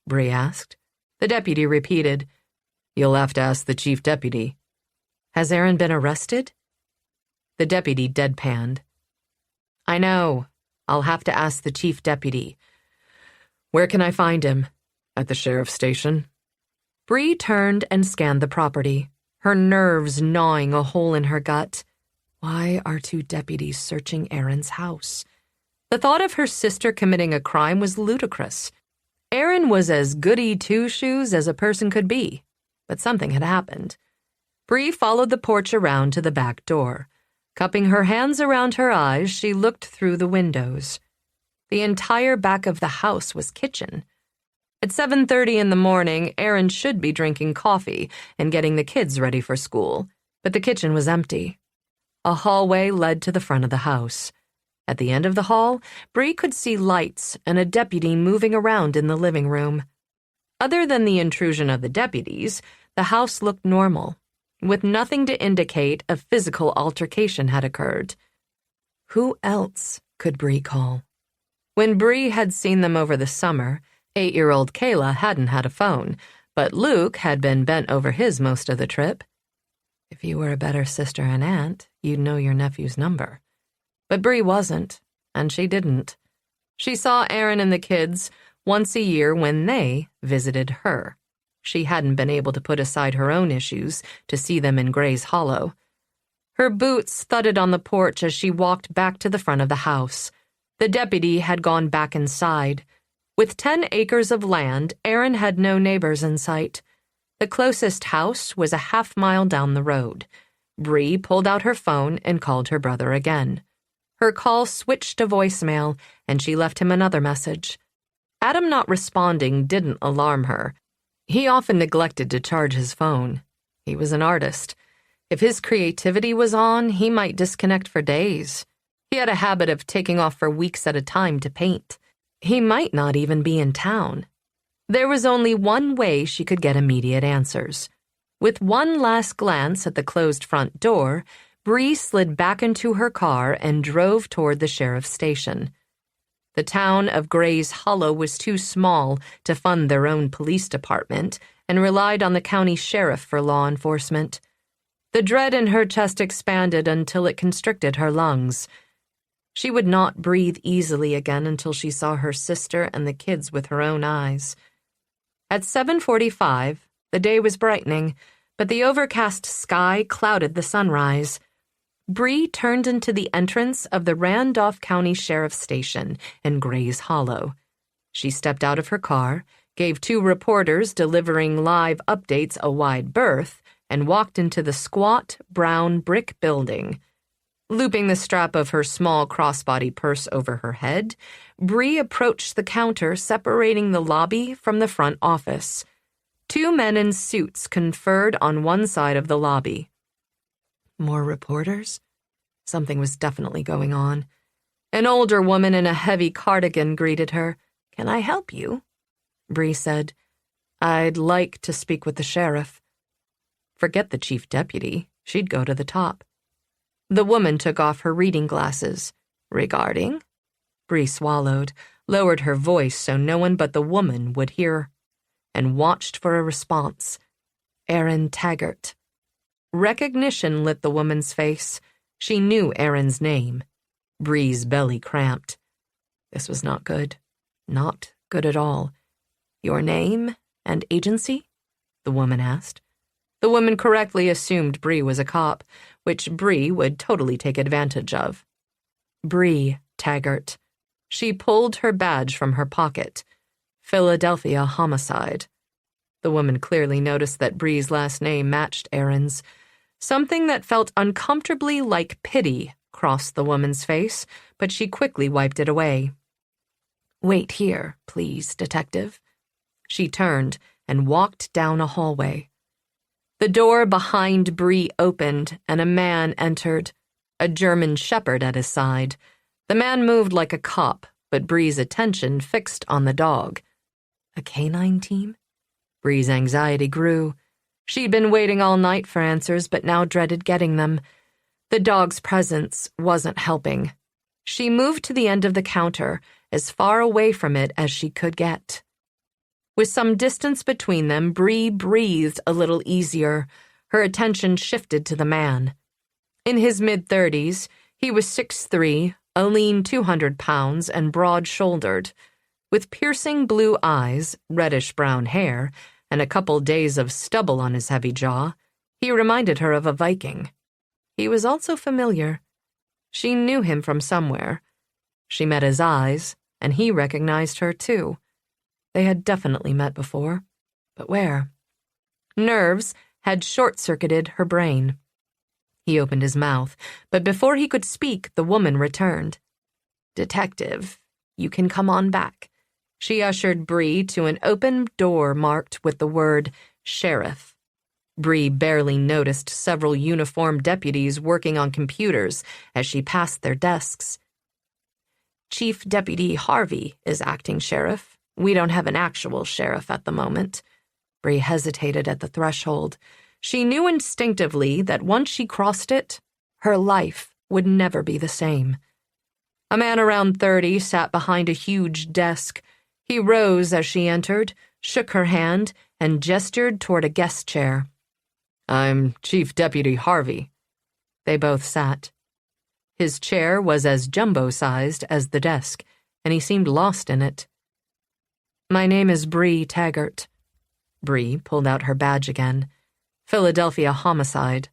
Bree asked. The deputy repeated, "You'll have to ask the chief deputy." "Has Erin been arrested?" The deputy deadpanned. "I know. I'll have to ask the chief deputy. Where can I find him?" "At the sheriff's station." Bree turned and scanned the property, her nerves gnawing a hole in her gut. Why are two deputies searching Erin's house? The thought of her sister committing a crime was ludicrous. Erin was as goody two-shoes as a person could be, but something had happened. Bree followed the porch around to the back door. Cupping her hands around her eyes, she looked through the windows. The entire back of the house was kitchen. At 7:30 in the morning, Erin should be drinking coffee and getting the kids ready for school, but the kitchen was empty. A hallway led to the front of the house. At the end of the hall, Bree could see lights and a deputy moving around in the living room. Other than the intrusion of the deputies, the house looked normal, with nothing to indicate a physical altercation had occurred. Who else could Bree call? When Bree had seen them over the summer, 8-year-old Kayla hadn't had a phone, but Luke had been bent over his most of the trip. If you were a better sister and aunt, you'd know your nephew's number. But Bree wasn't, and she didn't. She saw Erin and the kids once a year when they visited her. She hadn't been able to put aside her own issues to see them in Gray's Hollow. Her boots thudded on the porch as she walked back to the front of the house. The deputy had gone back inside. With 10 acres of land, Erin had no neighbors in sight. The closest house was a half-mile down the road. Bree pulled out her phone and called her brother again. Her call switched to voicemail, and she left him another message. Adam not responding didn't alarm her. He often neglected to charge his phone. He was an artist. If his creativity was on, he might disconnect for days. He had a habit of taking off for weeks at a time to paint. He might not even be in town. There was only one way she could get immediate answers. With one last glance at the closed front door, Bree slid back into her car and drove toward the sheriff's station. The town of Gray's Hollow was too small to fund their own police department and relied on the county sheriff for law enforcement. The dread in her chest expanded until it constricted her lungs. She would not breathe easily again until she saw her sister and the kids with her own eyes. At 7:45, the day was brightening, but the overcast sky clouded the sunrise. Bree turned into the entrance of the Randolph County Sheriff's Station in Gray's Hollow. She stepped out of her car, gave 2 reporters delivering live updates a wide berth, and walked into the squat, brown brick building. Looping the strap of her small crossbody purse over her head, Bree approached the counter separating the lobby from the front office. Two men in suits conferred on one side of the lobby. More reporters? Something was definitely going on. An older woman in a heavy cardigan greeted her. "Can I help you?" Bree said. "I'd like to speak with the sheriff." Forget the chief deputy. She'd go to the top. The woman took off her reading glasses. "Regarding?" Bree swallowed, lowered her voice so no one but the woman would hear, and watched for a response. Aaron Taggart. Recognition lit the woman's face. She knew Aaron's name. Bree's belly cramped. This was not good. Not good at all. "Your name and agency?" the woman asked. The woman correctly assumed Bree was a cop, which Bree would totally take advantage of. Bree Taggart. She pulled her badge from her pocket. Philadelphia homicide. The woman clearly noticed that Bree's last name matched Aaron's. Something that felt uncomfortably like pity crossed the woman's face, but she quickly wiped it away. "Wait here, please, detective." She turned and walked down a hallway. The door behind Bree opened, and a man entered, a German shepherd at his side. The man moved like a cop, but Bree's attention fixed on the dog. A canine team? Bree's anxiety grew. She'd been waiting all night for answers, but now dreaded getting them. The dog's presence wasn't helping. She moved to the end of the counter, as far away from it as she could get. With some distance between them, Bree breathed a little easier. Her attention shifted to the man. In his mid-30s, he was 6'3", a lean 200 pounds, and broad-shouldered. With piercing blue eyes, reddish-brown hair, and a couple days of stubble on his heavy jaw, he reminded her of a Viking. He was also familiar. She knew him from somewhere. She met his eyes, and he recognized her too. They had definitely met before, but where? Nerves had short-circuited her brain. He opened his mouth, but before he could speak, the woman returned. "Detective, you can come on back." She ushered Bree to an open door marked with the word sheriff. Bree barely noticed several uniformed deputies working on computers as she passed their desks. "Chief Deputy Harvey is acting sheriff. We don't have an actual sheriff at the moment." Bree hesitated at the threshold. She knew instinctively that once she crossed it, her life would never be the same. A man around 30 sat behind a huge desk. He rose as she entered, shook her hand, and gestured toward a guest chair. "I'm Chief Deputy Harvey." They both sat. His chair was as jumbo-sized as the desk, and he seemed lost in it. "My name is Bree Taggart." Bree pulled out her badge again. Philadelphia homicide.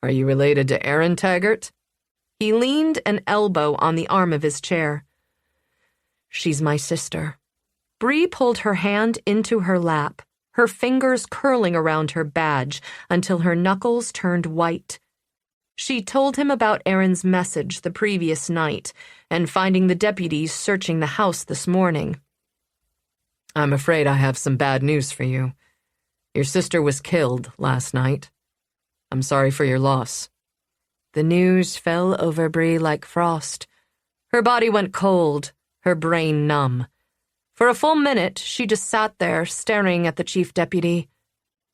"Are you related to Aaron Taggart?" He leaned an elbow on the arm of his chair. "She's my sister." Bree pulled her hand into her lap, her fingers curling around her badge until her knuckles turned white. She told him about Aaron's message the previous night and finding the deputies searching the house this morning. "I'm afraid I have some bad news for you. Your sister was killed last night. I'm sorry for your loss." The news fell over Bree like frost. Her body went cold, her brain numb. For a full minute, she just sat there, staring at the chief deputy.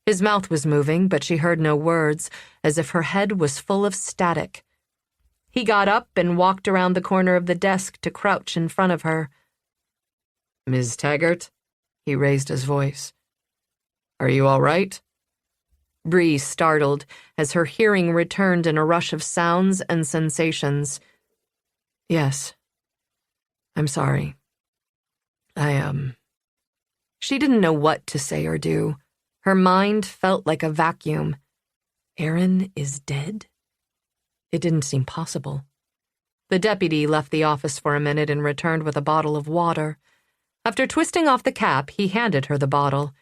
His mouth was moving, but she heard no words, as if her head was full of static. He got up and walked around the corner of the desk to crouch in front of her. "Ms. Taggart?" He raised his voice. "Are you all right?" Bree startled as her hearing returned in a rush of sounds and sensations. "Yes. I'm sorry. She didn't know what to say or do. Her mind felt like a vacuum. Aaron is dead? It didn't seem possible. The deputy left the office for a minute and returned with a bottle of water. After twisting off the cap, he handed her the bottle.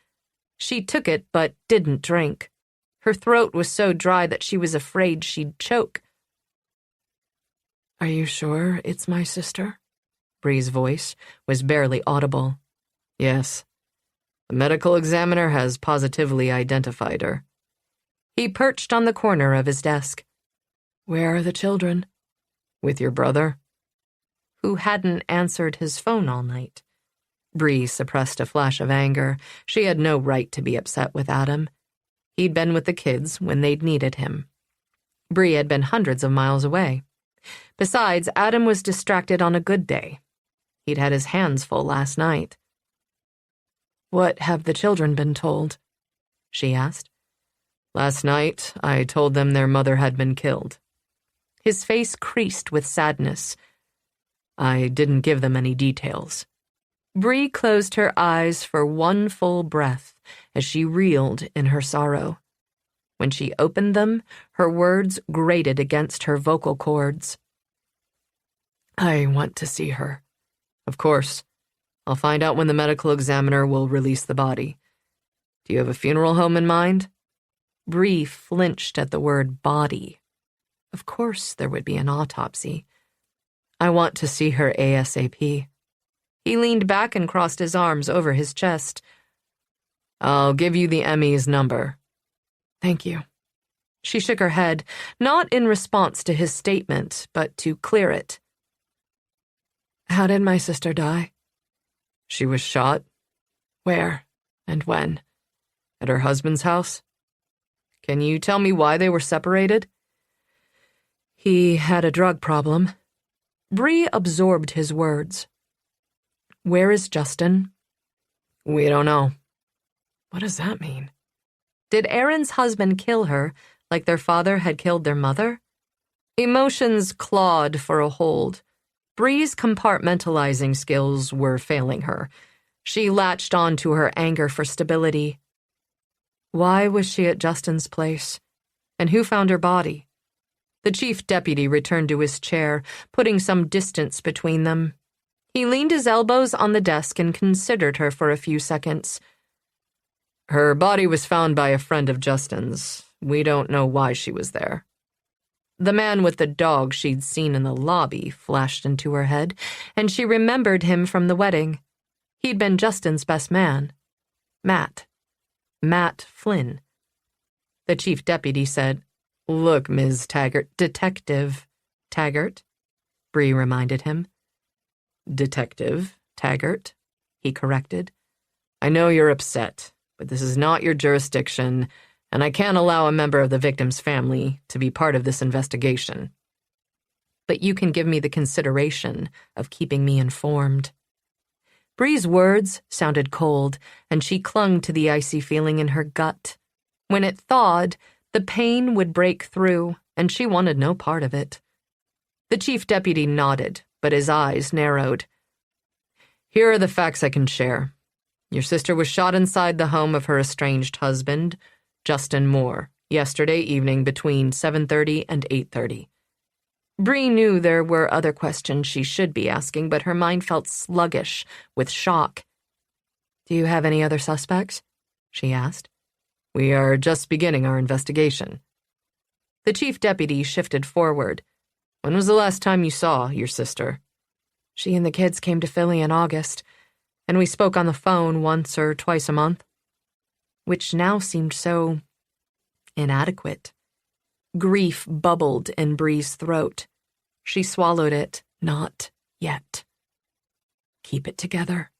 She took it but didn't drink. Her throat was so dry that she was afraid she'd choke. "Are you sure it's my sister?" Bree's voice was barely audible. "Yes. The medical examiner has positively identified her. He perched on the corner of his desk. Where are the children? With your brother? Who hadn't answered his phone all night. Bree suppressed a flash of anger. She had no right to be upset with Adam. He'd been with the kids when they'd needed him. Bree had been hundreds of miles away. Besides, Adam was distracted on a good day. He'd had his hands full last night. What have the children been told? She asked. Last night, I told them their mother had been killed. His face creased with sadness. I didn't give them any details. Bree closed her eyes for one full breath as she reeled in her sorrow. When she opened them, her words grated against her vocal cords. I want to see her. Of course. I'll find out when the medical examiner will release the body. Do you have a funeral home in mind? Bree flinched at the word body. Of course there would be an autopsy. I want to see her ASAP. He leaned back and crossed his arms over his chest. I'll give you the ME's number. Thank you. She shook her head, not in response to his statement, but to clear it. How did my sister die? She was shot. Where and when? At her husband's house. Can you tell me why they were separated? He had a drug problem. Bree absorbed his words. Where is Justin? We don't know. What does that mean? Did Aaron's husband kill her like their father had killed their mother? Emotions clawed for a hold. Bree's compartmentalizing skills were failing her. She latched on to her anger for stability. Why was she at Justin's place? And who found her body? The chief deputy returned to his chair, putting some distance between them. He leaned his elbows on the desk and considered her for a few seconds. Her body was found by a friend of Justin's. We don't know why she was there. The man with the dog she'd seen in the lobby flashed into her head, and she remembered him from the wedding. He'd been Justin's best man. Matt Flynn. The chief deputy said, Look, Ms. Taggart. Detective Taggart, Bree reminded him. Detective Taggart, he corrected. I know you're upset, but this is not your jurisdiction, and I can't allow a member of the victim's family to be part of this investigation. But you can give me the consideration of keeping me informed. Bree's words sounded cold, and she clung to the icy feeling in her gut. When it thawed, the pain would break through, and she wanted no part of it. The chief deputy nodded, but his eyes narrowed. Here are the facts I can share. Your sister was shot inside the home of her estranged husband, Justin Moore, yesterday evening between 7:30 and 8:30. Bree knew there were other questions she should be asking, but her mind felt sluggish with shock. Do you have any other suspects? She asked. We are just beginning our investigation. The chief deputy shifted forward. When was the last time you saw your sister? She and the kids came to Philly in August, and we spoke on the phone once or twice a month, which now seemed so inadequate. Grief bubbled in Bree's throat. She swallowed it. Not yet. Keep it together.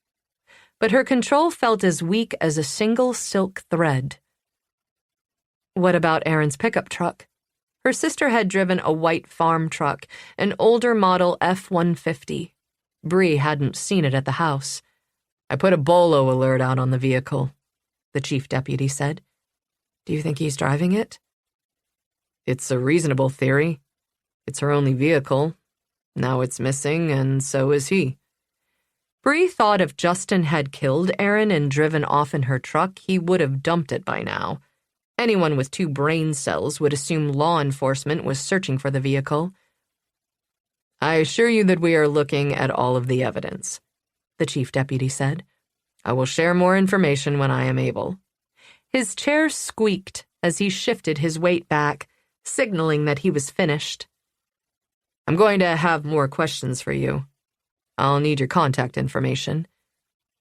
But her control felt as weak as a single silk thread. What about Aaron's pickup truck? Her sister had driven a white farm truck, an older model F-150. Bree hadn't seen it at the house. I put a BOLO alert out on the vehicle, the chief deputy said. Do you think he's driving it? It's a reasonable theory. It's her only vehicle. Now it's missing, and so is he. Bree thought if Justin had killed Aaron and driven off in her truck, he would have dumped it by now. Anyone with 2 brain cells would assume law enforcement was searching for the vehicle. I assure you that we are looking at all of the evidence, the chief deputy said. I will share more information when I am able. His chair squeaked as he shifted his weight back, signaling that he was finished. I'm going to have more questions for you. I'll need your contact information.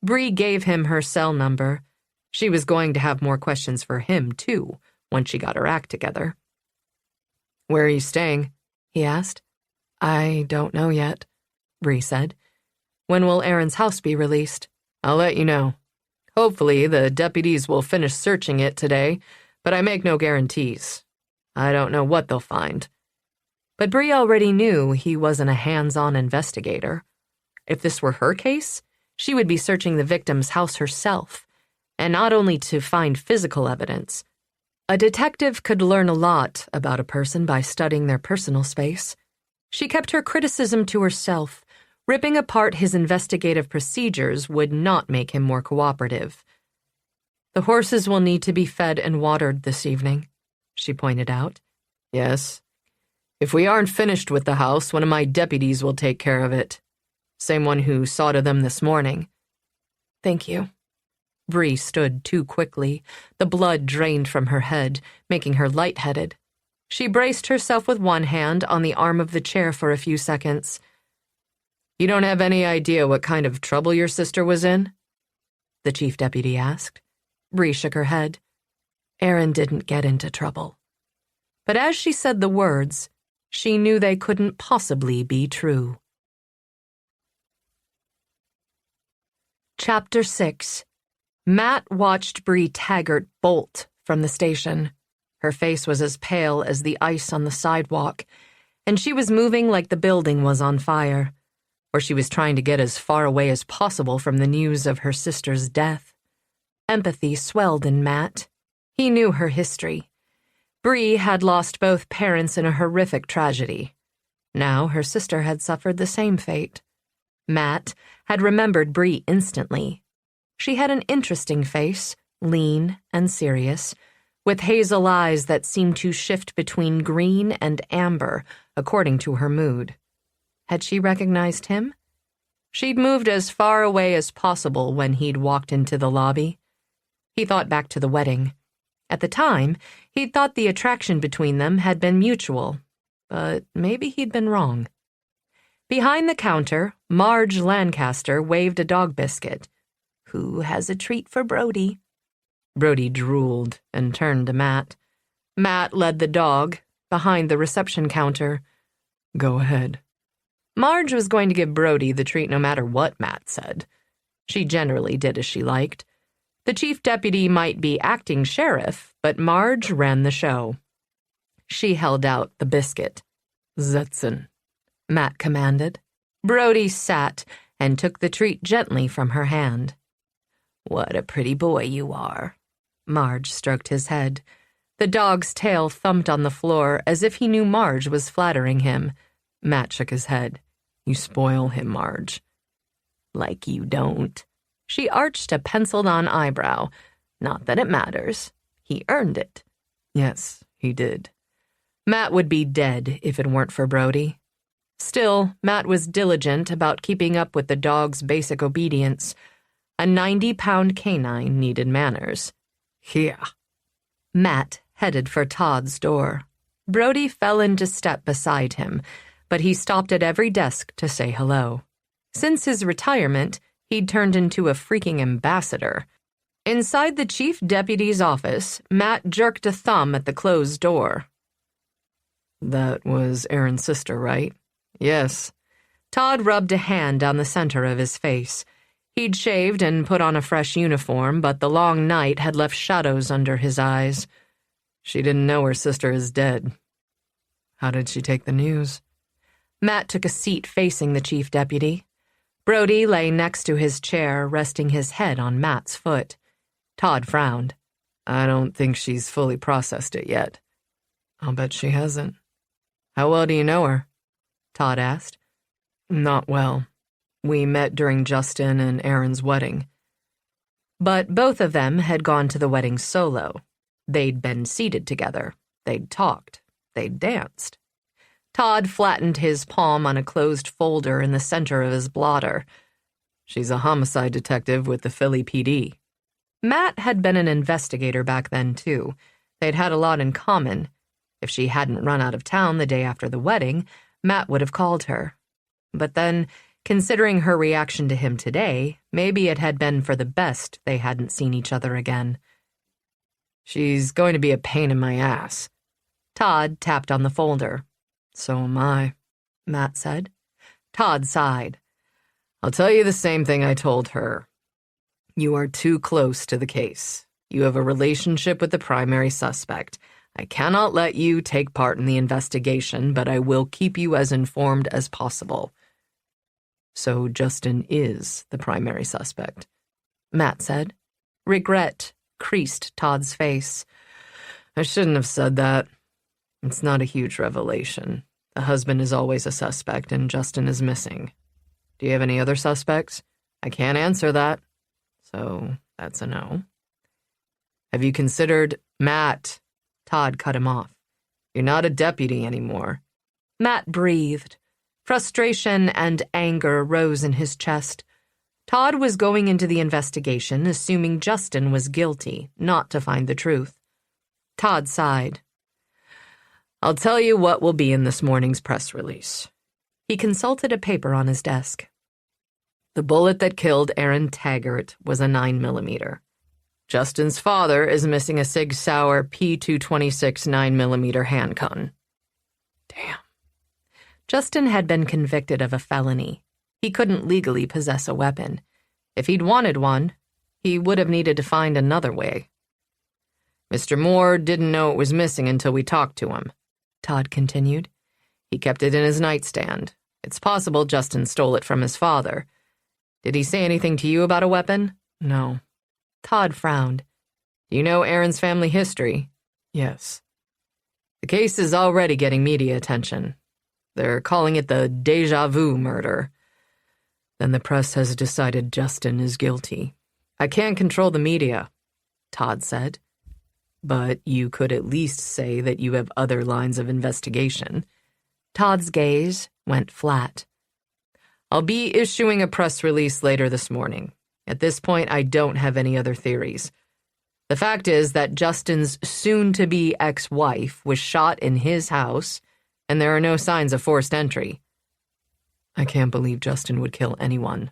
Bree gave him her cell number. She was going to have more questions for him, too, once she got her act together. "Where are you staying?" he asked. "I don't know yet," Bree said. "When will Aaron's house be released?" "I'll let you know. Hopefully the deputies will finish searching it today, but I make no guarantees. I don't know what they'll find." But Bree already knew he wasn't a hands-on investigator. If this were her case, she would be searching the victim's house herself, and not only to find physical evidence. A detective could learn a lot about a person by studying their personal space. She kept her criticism to herself. Ripping apart his investigative procedures would not make him more cooperative. "The horses will need to be fed and watered this evening," she pointed out. "Yes. If we aren't finished with the house, one of my deputies will take care of it. Same one who saw to them this morning." "Thank you." Bree stood too quickly. The blood drained from her head, making her lightheaded. She braced herself with one hand on the arm of the chair for a few seconds. "You don't have any idea what kind of trouble your sister was in?" the chief deputy asked. Bree shook her head. Aaron didn't get into trouble. But as she said the words, she knew they couldn't possibly be true. Chapter 6. Matt watched Bree Taggart bolt from the station. Her face was as pale as the ice on the sidewalk, and she was moving like the building was on fire, or she was trying to get as far away as possible from the news of her sister's death. Empathy swelled in Matt. He knew her history. Bree had lost both parents in a horrific tragedy. Now her sister had suffered the same fate. Matt had remembered Bree instantly. She had an interesting face, lean and serious, with hazel eyes that seemed to shift between green and amber according to her mood. Had she recognized him? She'd moved as far away as possible when he'd walked into the lobby. He thought back to the wedding. At the time, he'd thought the attraction between them had been mutual, but maybe he'd been wrong. Behind the counter, Marge Lancaster waved a dog biscuit. "Who has a treat for Brody?" Brody drooled and turned to Matt. Matt led the dog behind the reception counter. "Go ahead." Marge was going to give Brody the treat no matter what Matt said. She generally did as she liked. The chief deputy might be acting sheriff, but Marge ran the show. She held out the biscuit. "Zetzen," Matt commanded. Brody sat and took the treat gently from her hand. "What a pretty boy you are." Marge stroked his head. The dog's tail thumped on the floor as if he knew Marge was flattering him. Matt shook his head. "You spoil him, Marge." "Like you don't." She arched a penciled-on eyebrow. "Not that it matters. He earned it." "Yes, he did." Matt would be dead if it weren't for Brody. Still, Matt was diligent about keeping up with the dog's basic obedience. A 90-pound canine needed manners. "Here." Matt headed for Todd's door. Brody fell into step beside him, but he stopped at every desk to say hello. Since his retirement, he'd turned into a freaking ambassador. Inside the chief deputy's office, Matt jerked a thumb at the closed door. "That was Aaron's sister, right?" "Yes." Todd rubbed a hand down the center of his face. He'd shaved and put on a fresh uniform, but the long night had left shadows under his eyes. "She didn't know her sister is dead." "How did she take the news?" Matt took a seat facing the chief deputy. Brody lay next to his chair, resting his head on Matt's foot. Todd frowned. "I don't think she's fully processed it yet." "I'll bet she hasn't." "How well do you know her?" Todd asked. "Not well. We met during Justin and Aaron's wedding." But both of them had gone to the wedding solo. They'd been seated together. They'd talked. They'd danced. Todd flattened his palm on a closed folder in the center of his blotter. "She's a homicide detective with the Philly PD." Matt had been an investigator back then, too. They'd had a lot in common. If she hadn't run out of town the day after the wedding, Matt would have called her. But then Considering her reaction to him today, maybe it had been for the best they hadn't seen each other again. She's going to be a pain in my ass. Todd tapped on the folder. So am I, Matt said. Todd sighed. I'll tell you the same thing I told her. You are too close to the case. You have a relationship with the primary suspect. I cannot let you take part in the investigation, but I will keep you as informed as possible. So Justin is the primary suspect, Matt said. Regret creased Todd's face. I shouldn't have said that. It's not a huge revelation. The husband is always a suspect, and Justin is missing. Do you have any other suspects? I can't answer that. So that's a no. Have you considered Matt? Todd cut him off. You're not a deputy anymore. Matt breathed. Frustration and anger rose in his chest. Todd was going into the investigation assuming Justin was guilty, not to find the truth. Todd sighed. I'll tell you what will be in this morning's press release. He consulted a paper on his desk. The bullet that killed Aaron Taggart was a 9mm. Justin's father is missing a Sig Sauer P226 9mm handgun. Damn. Justin had been convicted of a felony. He couldn't legally possess a weapon. If he'd wanted one, he would have needed to find another way. Mr. Moore didn't know it was missing until we talked to him, Todd continued. He kept it in his nightstand. It's possible Justin stole it from his father. Did he say anything to you about a weapon? No. Todd frowned. Do you know Aaron's family history? Yes. The case is already getting media attention. They're calling it the déjà vu murder. Then the press has decided Justin is guilty. I can't control the media, Todd said. But you could at least say that you have other lines of investigation. Todd's gaze went flat. I'll be issuing a press release later this morning. At this point, I don't have any other theories. The fact is that Justin's soon-to-be ex-wife was shot in his house, and there are no signs of forced entry. I can't believe Justin would kill anyone,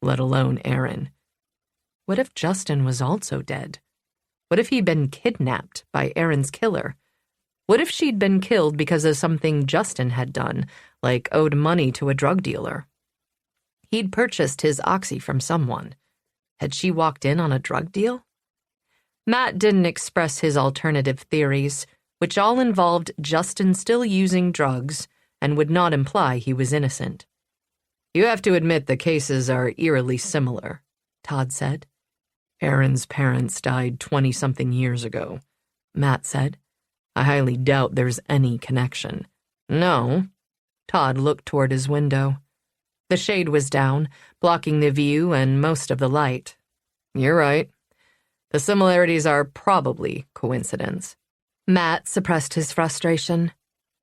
let alone Aaron. What if Justin was also dead? What if he'd been kidnapped by Aaron's killer? What if she'd been killed because of something Justin had done, like owed money to a drug dealer? He'd purchased his oxy from someone. Had she walked in on a drug deal? Matt didn't express his alternative theories, which all involved Justin still using drugs and would not imply he was innocent. You have to admit the cases are eerily similar, Todd said. Aaron's parents died 20-something years ago, Matt said. I highly doubt there's any connection. No. Todd looked toward his window. The shade was down, blocking the view and most of the light. You're right. The similarities are probably coincidence. Matt suppressed his frustration.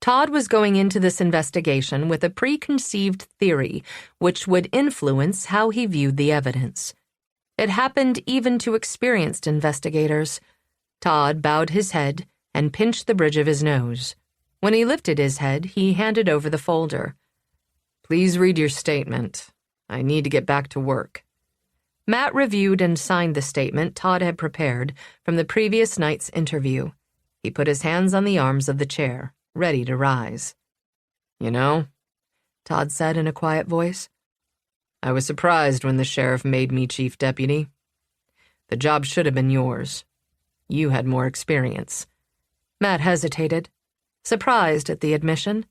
Todd was going into this investigation with a preconceived theory which would influence how he viewed the evidence. It happened even to experienced investigators. Todd bowed his head and pinched the bridge of his nose. When he lifted his head, he handed over the folder. Please read your statement. I need to get back to work. Matt reviewed and signed the statement Todd had prepared from the previous night's interview. He put his hands on the arms of the chair, ready to rise. You know, Todd said in a quiet voice, I was surprised when the sheriff made me chief deputy. The job should have been yours. You had more experience. Matt hesitated, surprised at the admission.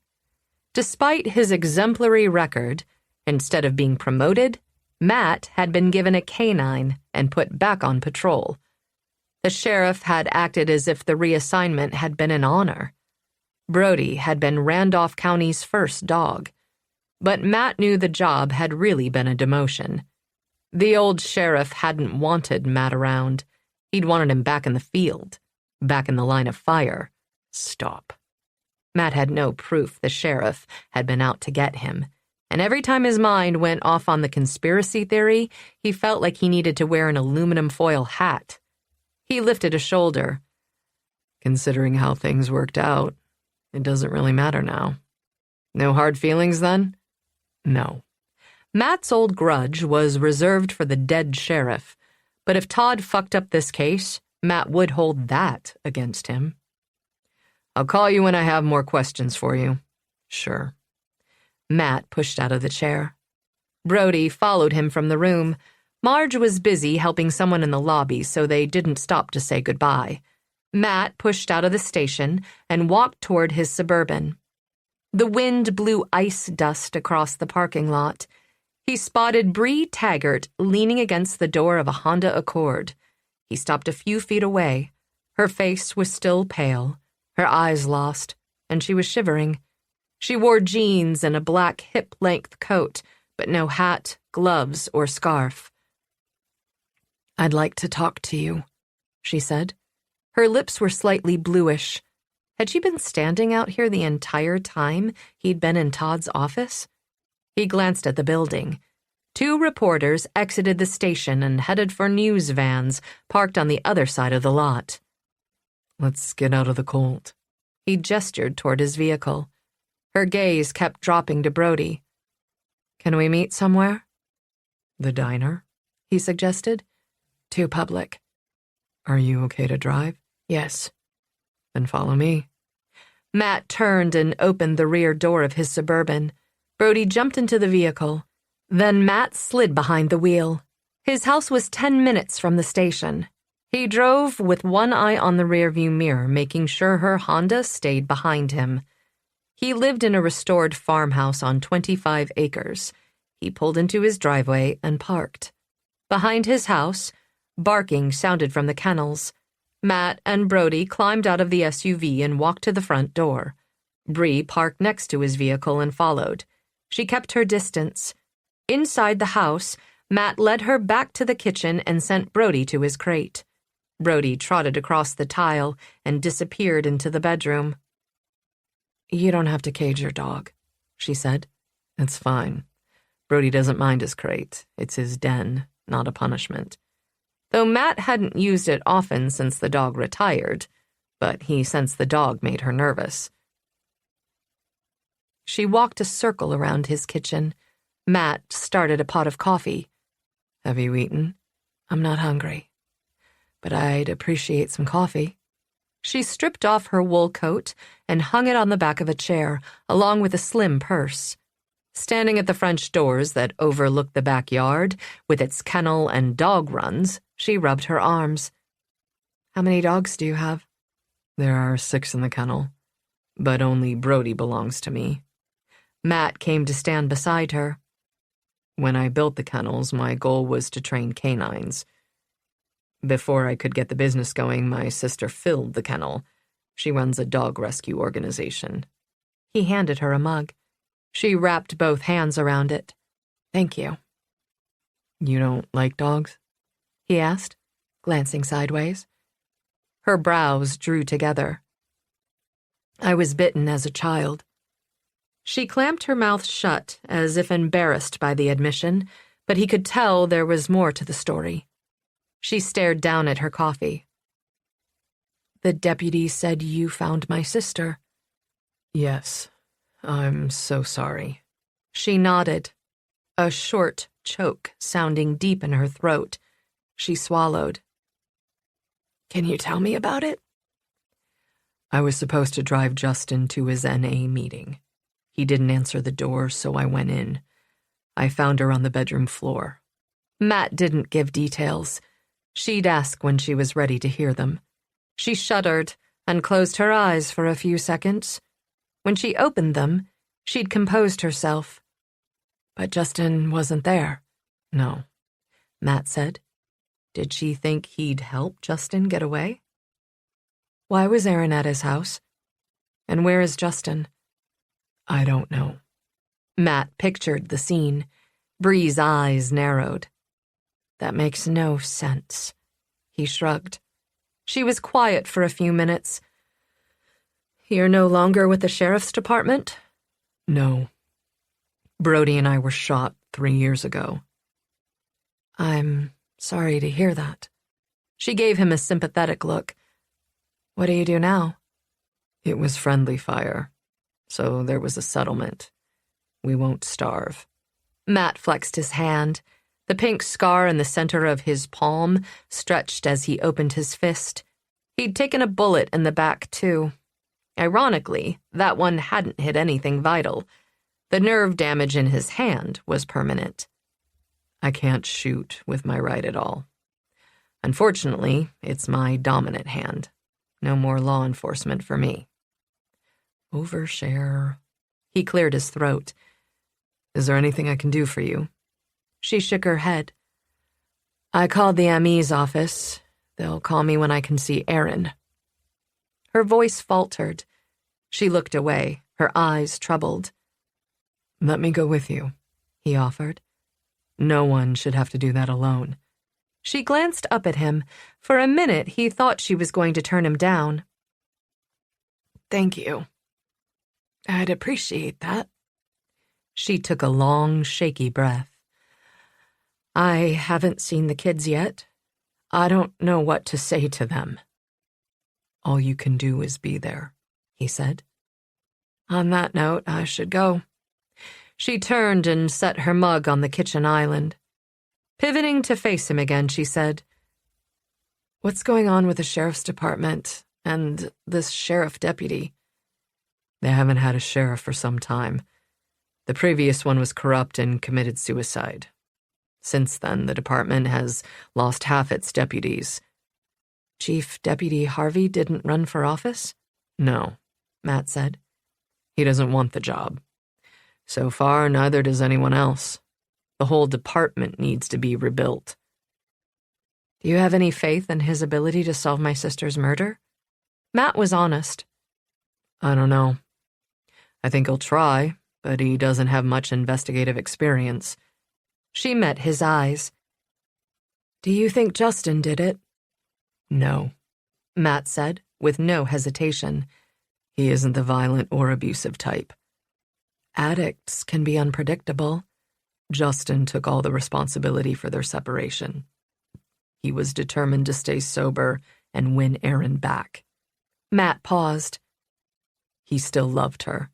Despite his exemplary record, instead of being promoted, Matt had been given a canine and put back on patrol. The sheriff had acted as if the reassignment had been an honor. Brody had been Randolph County's first dog. But Matt knew the job had really been a demotion. The old sheriff hadn't wanted Matt around. He'd wanted him back in the field, back in the line of fire. Stop. Matt had no proof the sheriff had been out to get him, and every time his mind went off on the conspiracy theory, he felt like he needed to wear an aluminum foil hat. He lifted a shoulder. Considering how things worked out, it doesn't really matter now. No hard feelings, then? No. Matt's old grudge was reserved for the dead sheriff, but if Todd fucked up this case, Matt would hold that against him. I'll call you when I have more questions for you. Sure. Matt pushed out of the chair. Brody followed him from the room. Marge was busy helping someone in the lobby, so they didn't stop to say goodbye. Matt pushed out of the station and walked toward his Suburban. The wind blew ice dust across the parking lot. He spotted Bree Taggart leaning against the door of a Honda Accord. He stopped a few feet away. Her face was still pale, her eyes lost, and she was shivering. She wore jeans and a black hip-length coat, but no hat, gloves, or scarf. "I'd like to talk to you," she said. Her lips were slightly bluish. Had she been standing out here the entire time he'd been in Todd's office? He glanced at the building. 2 reporters exited the station and headed for news vans parked on the other side of the lot. "Let's get out of the cold." He gestured toward his vehicle. Her gaze kept dropping to Brody. "Can we meet somewhere?" "The diner?" he suggested. "Too public." "Are you okay to drive?" "Yes." "Then follow me." Matt turned and opened the rear door of his Suburban. Brody jumped into the vehicle. Then Matt slid behind the wheel. His house was 10 minutes from the station. He drove with one eye on the rearview mirror, making sure her Honda stayed behind him. He lived in a restored farmhouse on 25 acres. He pulled into his driveway and parked. Behind his house, barking sounded from the kennels. Matt and Brody climbed out of the SUV and walked to the front door. Bree parked next to his vehicle and followed. She kept her distance. Inside the house, Matt led her back to the kitchen and sent Brody to his crate. Brody trotted across the tile and disappeared into the bedroom. "You don't have to cage your dog," she said. "It's fine. Brody doesn't mind his crate. It's his den, not a punishment." Though Matt hadn't used it often since the dog retired, but he sensed the dog made her nervous. She walked a circle around his kitchen. Matt started a pot of coffee. "Have you eaten?" "I'm not hungry, but I'd appreciate some coffee." She stripped off her wool coat and hung it on the back of a chair, along with a slim purse. Standing at the French doors that overlooked the backyard, with its kennel and dog runs, she rubbed her arms. "How many dogs do you have?" "There are 6 in the kennel, but only Brody belongs to me." Matt came to stand beside her. "When I built the kennels, my goal was to train canines. Before I could get the business going, my sister filled the kennel. She runs a dog rescue organization." He handed her a mug. She wrapped both hands around it. "Thank you." "You don't like dogs?" he asked, glancing sideways. Her brows drew together. "I was bitten as a child." She clamped her mouth shut, as if embarrassed by the admission, but he could tell there was more to the story. She stared down at her coffee. "The deputy said you found my sister." "Yes. I'm so sorry." She nodded, a short choke sounding deep in her throat. She swallowed. "Can you tell me about it?" "I was supposed to drive Justin to his NA meeting. He didn't answer the door, so I went in. I found her on the bedroom floor." Matt didn't give details. She'd ask when she was ready to hear them. She shuddered and closed her eyes for a few seconds. When she opened them, she'd composed herself. "But Justin wasn't there." "No," Matt said. Did she think he'd help Justin get away? "Why was Aaron at his house? And where is Justin?" "I don't know." Matt pictured the scene. Bree's eyes narrowed. "That makes no sense." He shrugged. She was quiet for a few minutes. "You're no longer with the sheriff's department?" "No. Brody and I were shot 3 years ago." "I'm sorry to hear that." She gave him a sympathetic look. "What do you do now?" "It was friendly fire, so there was a settlement. We won't starve." Matt flexed his hand. The pink scar in the center of his palm stretched as he opened his fist. He'd taken a bullet in the back, too. Ironically, that one hadn't hit anything vital. The nerve damage in his hand was permanent. I can't shoot with my right at all. Unfortunately, it's my dominant hand. No more law enforcement for me. Overshare. He cleared his throat. Is there anything I can do for you? She shook her head. I called the ME's office. They'll call me when I can see Aaron. Her voice faltered. She looked away, her eyes troubled. Let me go with you, he offered. No one should have to do that alone. She glanced up at him. For a minute, he thought she was going to turn him down. Thank you. I'd appreciate that. She took a long, shaky breath. I haven't seen the kids yet. I don't know what to say to them. All you can do is be there, he said. On that note, I should go. She turned and set her mug on the kitchen island. Pivoting to face him again, she said, What's going on with the sheriff's department and this sheriff deputy? They haven't had a sheriff for some time. The previous one was corrupt and committed suicide. Since then, the department has lost half its deputies. Chief Deputy Harvey didn't run for office? No, Matt said. He doesn't want the job. So far, neither does anyone else. The whole department needs to be rebuilt. Do you have any faith in his ability to solve my sister's murder? Matt was honest. I don't know. I think he'll try, but he doesn't have much investigative experience. She met his eyes. Do you think Justin did it? No, Matt said, with no hesitation. He isn't the violent or abusive type. Addicts can be unpredictable. Justin took all the responsibility for their separation. He was determined to stay sober and win Aaron back. Matt paused. He still loved her.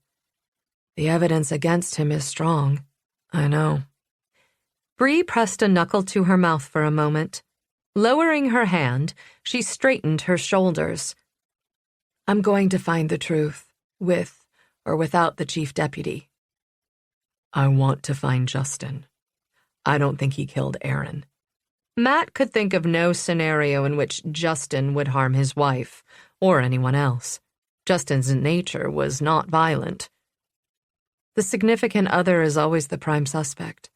The evidence against him is strong. I know. Bree pressed a knuckle to her mouth for a moment. Lowering her hand, she straightened her shoulders. I'm going to find the truth, with or without the chief deputy. I want to find Justin. I don't think he killed Aaron. Matt could think of no scenario in which Justin would harm his wife, or anyone else. Justin's nature was not violent. The significant other is always the prime suspect.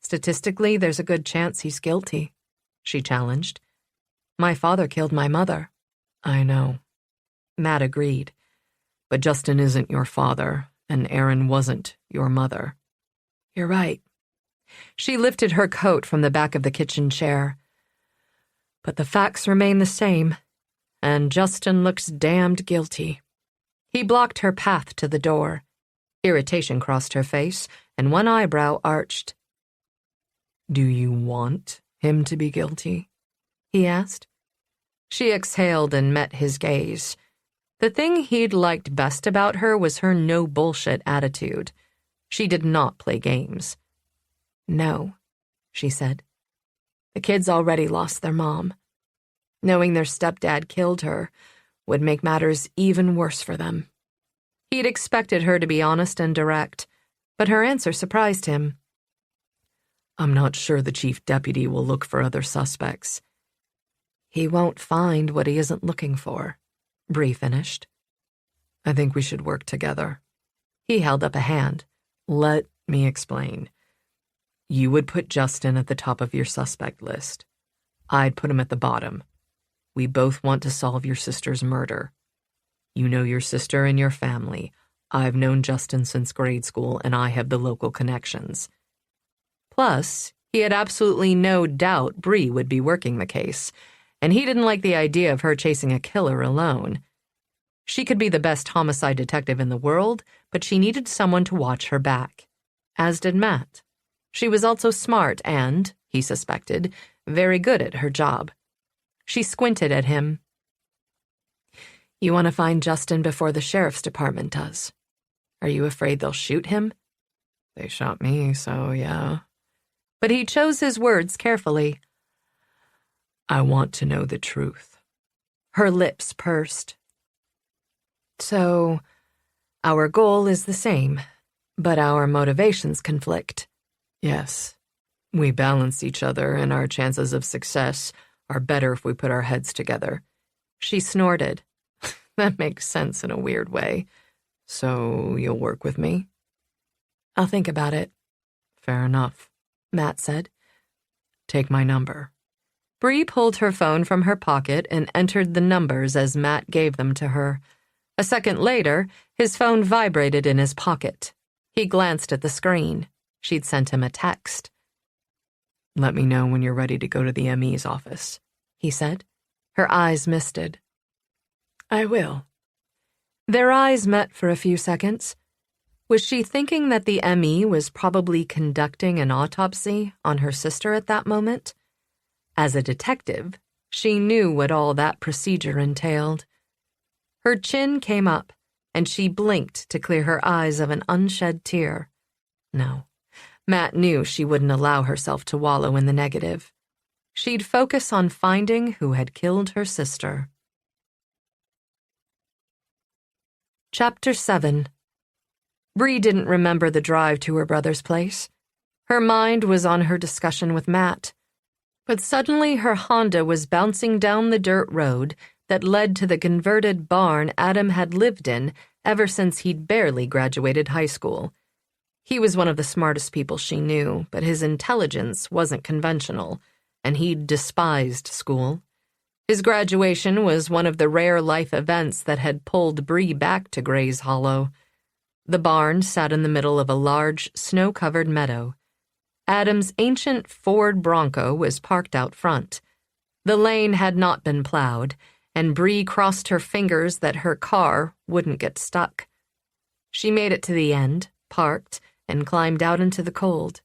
Statistically, there's a good chance he's guilty, she challenged. My father killed my mother. I know. Matt agreed. But Justin isn't your father, and Aaron wasn't your mother. You're right. She lifted her coat from the back of the kitchen chair. But the facts remain the same, and Justin looks damned guilty. He blocked her path to the door. Irritation crossed her face, and one eyebrow arched. Do you want him to be guilty? He asked. She exhaled and met his gaze. The thing he'd liked best about her was her no-bullshit attitude. She did not play games. No, she said. The kids already lost their mom. Knowing their stepdad killed her would make matters even worse for them. He'd expected her to be honest and direct, but her answer surprised him. I'm not sure the chief deputy will look for other suspects. He won't find what he isn't looking for, Bree finished. I think we should work together. He held up a hand. Let me explain. You would put Justin at the top of your suspect list. I'd put him at the bottom. We both want to solve your sister's murder. You know your sister and your family. I've known Justin since grade school, and I have the local connections. Plus, he had absolutely no doubt Bree would be working the case, and he didn't like the idea of her chasing a killer alone. She could be the best homicide detective in the world, but she needed someone to watch her back. As did Matt. She was also smart and, he suspected, very good at her job. She squinted at him. You want to find Justin before the sheriff's department does? Are you afraid they'll shoot him? They shot me, so yeah. But he chose his words carefully. I want to know the truth. Her lips pursed. So, our goal is the same, but our motivations conflict. Yes. We balance each other, and our chances of success are better if we put our heads together. She snorted. That makes sense in a weird way. So, you'll work with me? I'll think about it. Fair enough, Matt said. Take my number. Bree pulled her phone from her pocket and entered the numbers as Matt gave them to her. A second later, his phone vibrated in his pocket. He glanced at the screen. She'd sent him a text. Let me know when you're ready to go to the ME's office, he said. Her eyes misted. I will. Their eyes met for a few seconds. Was she thinking that the ME was probably conducting an autopsy on her sister at that moment? As a detective, she knew what all that procedure entailed. Her chin came up, and she blinked to clear her eyes of an unshed tear. No, Matt knew she wouldn't allow herself to wallow in the negative. She'd focus on finding who had killed her sister. Chapter 7. Bree didn't remember the drive to her brother's place. Her mind was on her discussion with Matt. But suddenly her Honda was bouncing down the dirt road that led to the converted barn Adam had lived in ever since he'd barely graduated high school. He was one of the smartest people she knew, but his intelligence wasn't conventional, and he'd despised school. His graduation was one of the rare life events that had pulled Bree back to Gray's Hollow. The barn sat in the middle of a large, snow-covered meadow. Adam's ancient Ford Bronco was parked out front. The lane had not been plowed, and Bree crossed her fingers that her car wouldn't get stuck. She made it to the end, parked, and climbed out into the cold.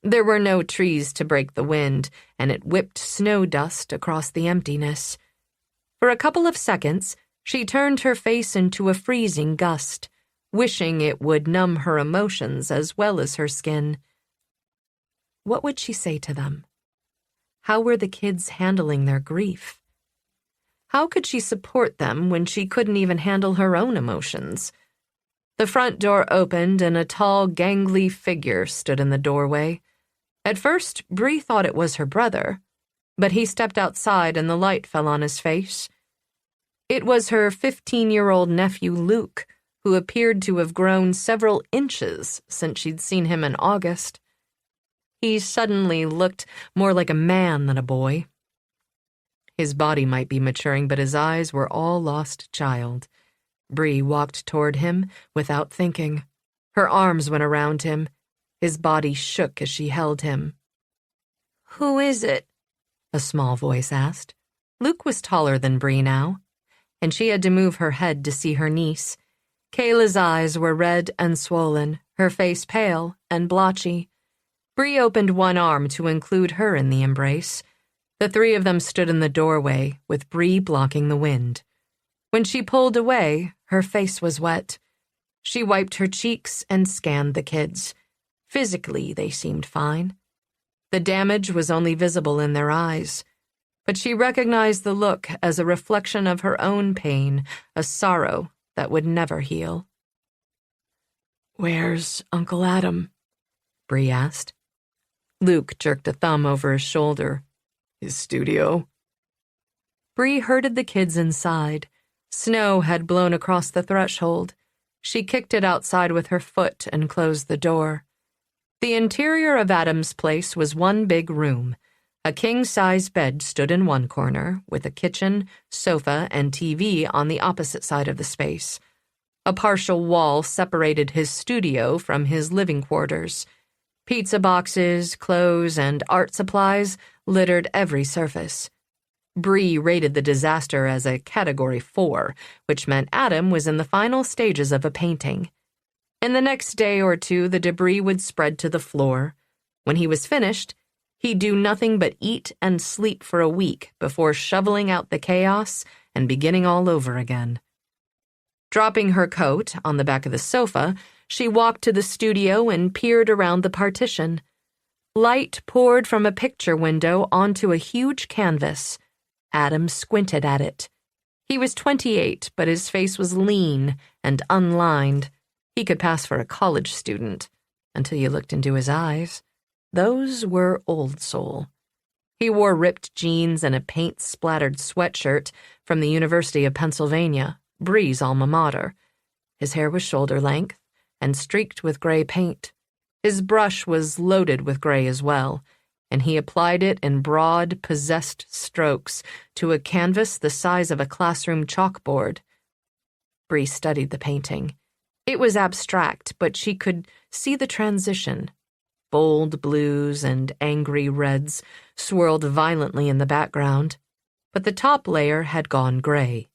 There were no trees to break the wind, and it whipped snow dust across the emptiness. For a couple of seconds, she turned her face into a freezing gust, wishing it would numb her emotions as well as her skin. What would she say to them? How were the kids handling their grief? How could she support them when she couldn't even handle her own emotions? The front door opened and a tall, gangly figure stood in the doorway. At first, Bree thought it was her brother, but he stepped outside and the light fell on his face. It was her 15-year-old nephew, Luke, who appeared to have grown several inches since she'd seen him in August. He suddenly looked more like a man than a boy. His body might be maturing, but his eyes were all lost child. Bree walked toward him without thinking. Her arms went around him. His body shook as she held him. "Who is it?" a small voice asked. Luke was taller than Bree now, and she had to move her head to see her niece. Kayla's eyes were red and swollen, her face pale and blotchy. Bree opened one arm to include her in the embrace. The three of them stood in the doorway, with Bree blocking the wind. When she pulled away, her face was wet. She wiped her cheeks and scanned the kids. Physically, they seemed fine. The damage was only visible in their eyes, but she recognized the look as a reflection of her own pain, a sorrow that would never heal. "Where's Uncle Adam?" Bree asked. Luke jerked a thumb over his shoulder. "His studio." Bree herded the kids inside. Snow had blown across the threshold. She kicked it outside with her foot and closed the door. The interior of Adam's place was one big room. A king-size bed stood in one corner, with a kitchen, sofa, and TV on the opposite side of the space. A partial wall separated his studio from his living quarters. Pizza boxes, clothes, and art supplies littered every surface. Bree rated the disaster as a Category 4, which meant Adam was in the final stages of a painting. In the next day or two, the debris would spread to the floor. When he was finished, he'd do nothing but eat and sleep for a week before shoveling out the chaos and beginning all over again. Dropping her coat on the back of the sofa, She walked to the studio and peered around the partition. Light poured from a picture window onto a huge canvas. Adam squinted at it. He was 28, but his face was lean and unlined. He could pass for a college student, until you looked into his eyes. Those were old soul. He wore ripped jeans and a paint-splattered sweatshirt from the University of Pennsylvania, Bree's alma mater. His hair was shoulder length and streaked with gray paint. His brush was loaded with gray as well, and he applied it in broad, possessed strokes to a canvas the size of a classroom chalkboard. Bree studied the painting. It was abstract, but she could see the transition. Bold blues and angry reds swirled violently in the background, but the top layer had gone gray.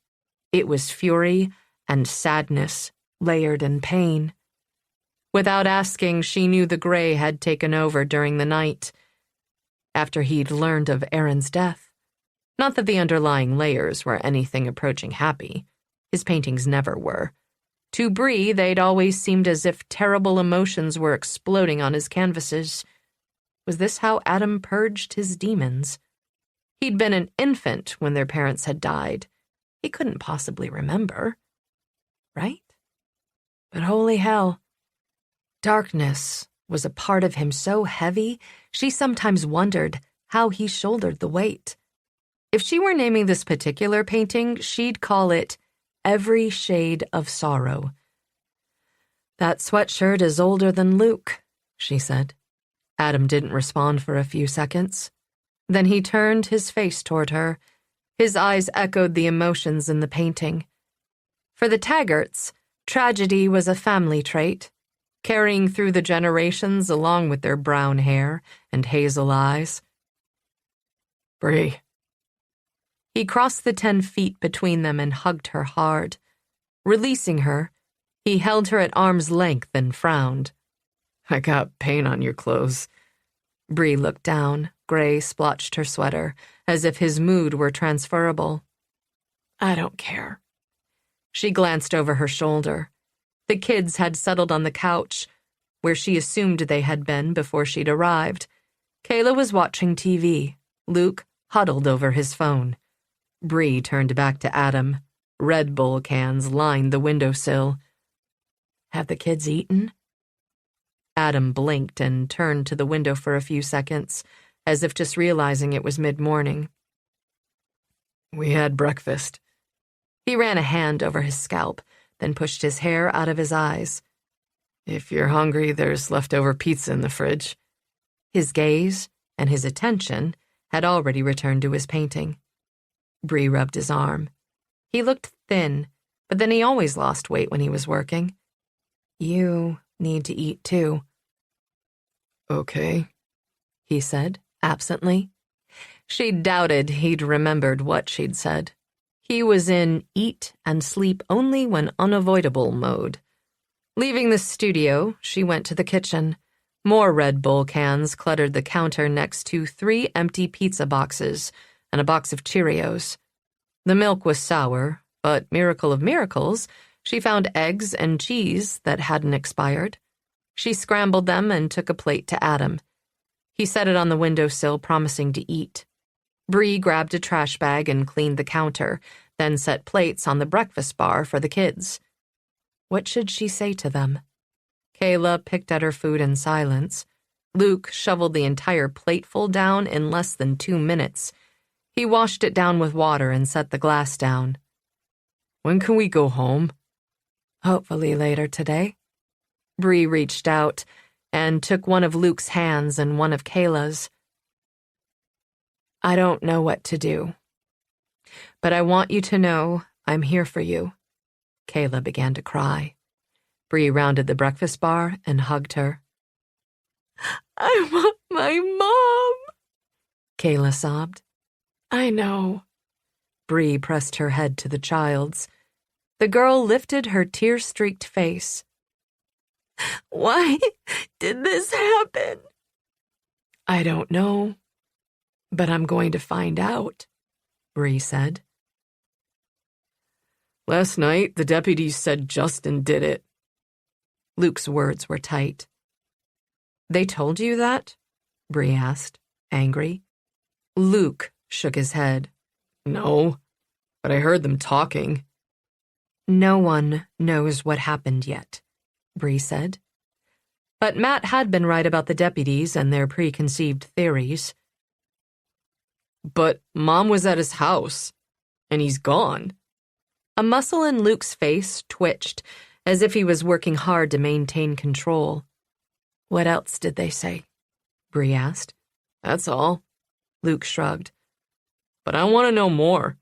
It was fury and sadness, layered in pain. Without asking, she knew the gray had taken over during the night, after he'd learned of Aaron's death. Not that the underlying layers were anything approaching happy. His paintings never were. To Bree, they'd always seemed as if terrible emotions were exploding on his canvases. Was this how Adam purged his demons? He'd been an infant when their parents had died. He couldn't possibly remember. Right? But holy hell. Darkness was a part of him so heavy, she sometimes wondered how he shouldered the weight. If she were naming this particular painting, she'd call it Every Shade of Sorrow. That sweatshirt is older than Luke, she said. Adam didn't respond for a few seconds. Then he turned his face toward her. His eyes echoed the emotions in the painting. For the Taggarts, tragedy was a family trait, carrying through the generations along with their brown hair and hazel eyes. Bree. He crossed the 10 feet between them and hugged her hard. Releasing her, he held her at arm's length and frowned. I got paint on your clothes. Bree looked down. Gray splotched her sweater, as if his mood were transferable. I don't care. She glanced over her shoulder. The kids had settled on the couch, where she assumed they had been before she'd arrived. Kayla was watching TV. Luke huddled over his phone. Bree turned back to Adam. Red Bull cans lined the windowsill. Have the kids eaten? Adam blinked and turned to the window for a few seconds, as if just realizing it was mid-morning. We had breakfast. He ran a hand over his scalp, then pushed his hair out of his eyes. If you're hungry, there's leftover pizza in the fridge. His gaze and his attention had already returned to his painting. Bree rubbed his arm. He looked thin, but then he always lost weight when he was working. You need to eat too. Okay, he said, absently. She doubted he'd remembered what she'd said. He was in eat and sleep only when unavoidable mode. Leaving the studio, she went to the kitchen. More Red Bull cans cluttered the counter next to 3 empty pizza boxes and a box of Cheerios. The milk was sour, but miracle of miracles, she found eggs and cheese that hadn't expired. She scrambled them and took a plate to Adam. He set it on the windowsill, promising to eat. Bree grabbed a trash bag and cleaned the counter, then set plates on the breakfast bar for the kids. What should she say to them? Kayla picked at her food in silence. Luke shoveled the entire plateful down in less than 2 minutes. He washed it down with water and set the glass down. When can we go home? Hopefully later today. Bree reached out and took one of Luke's hands and one of Kayla's. I don't know what to do, but I want you to know I'm here for you. Kayla began to cry. Bree rounded the breakfast bar and hugged her. I want my mom, Kayla sobbed. I know. Bree pressed her head to the child's. The girl lifted her tear-streaked face. Why did this happen? I don't know, but I'm going to find out, Bree said. Last night, the deputies said Justin did it. Luke's words were tight. They told you that? Bree asked, angry. Luke shook his head. No, but I heard them talking. No one knows what happened yet, Bree said. But Matt had been right about the deputies and their preconceived theories. But Mom was at his house, and he's gone. A muscle in Luke's face twitched, as if he was working hard to maintain control. What else did they say? Bree asked. That's all. Luke shrugged. But I want to know more.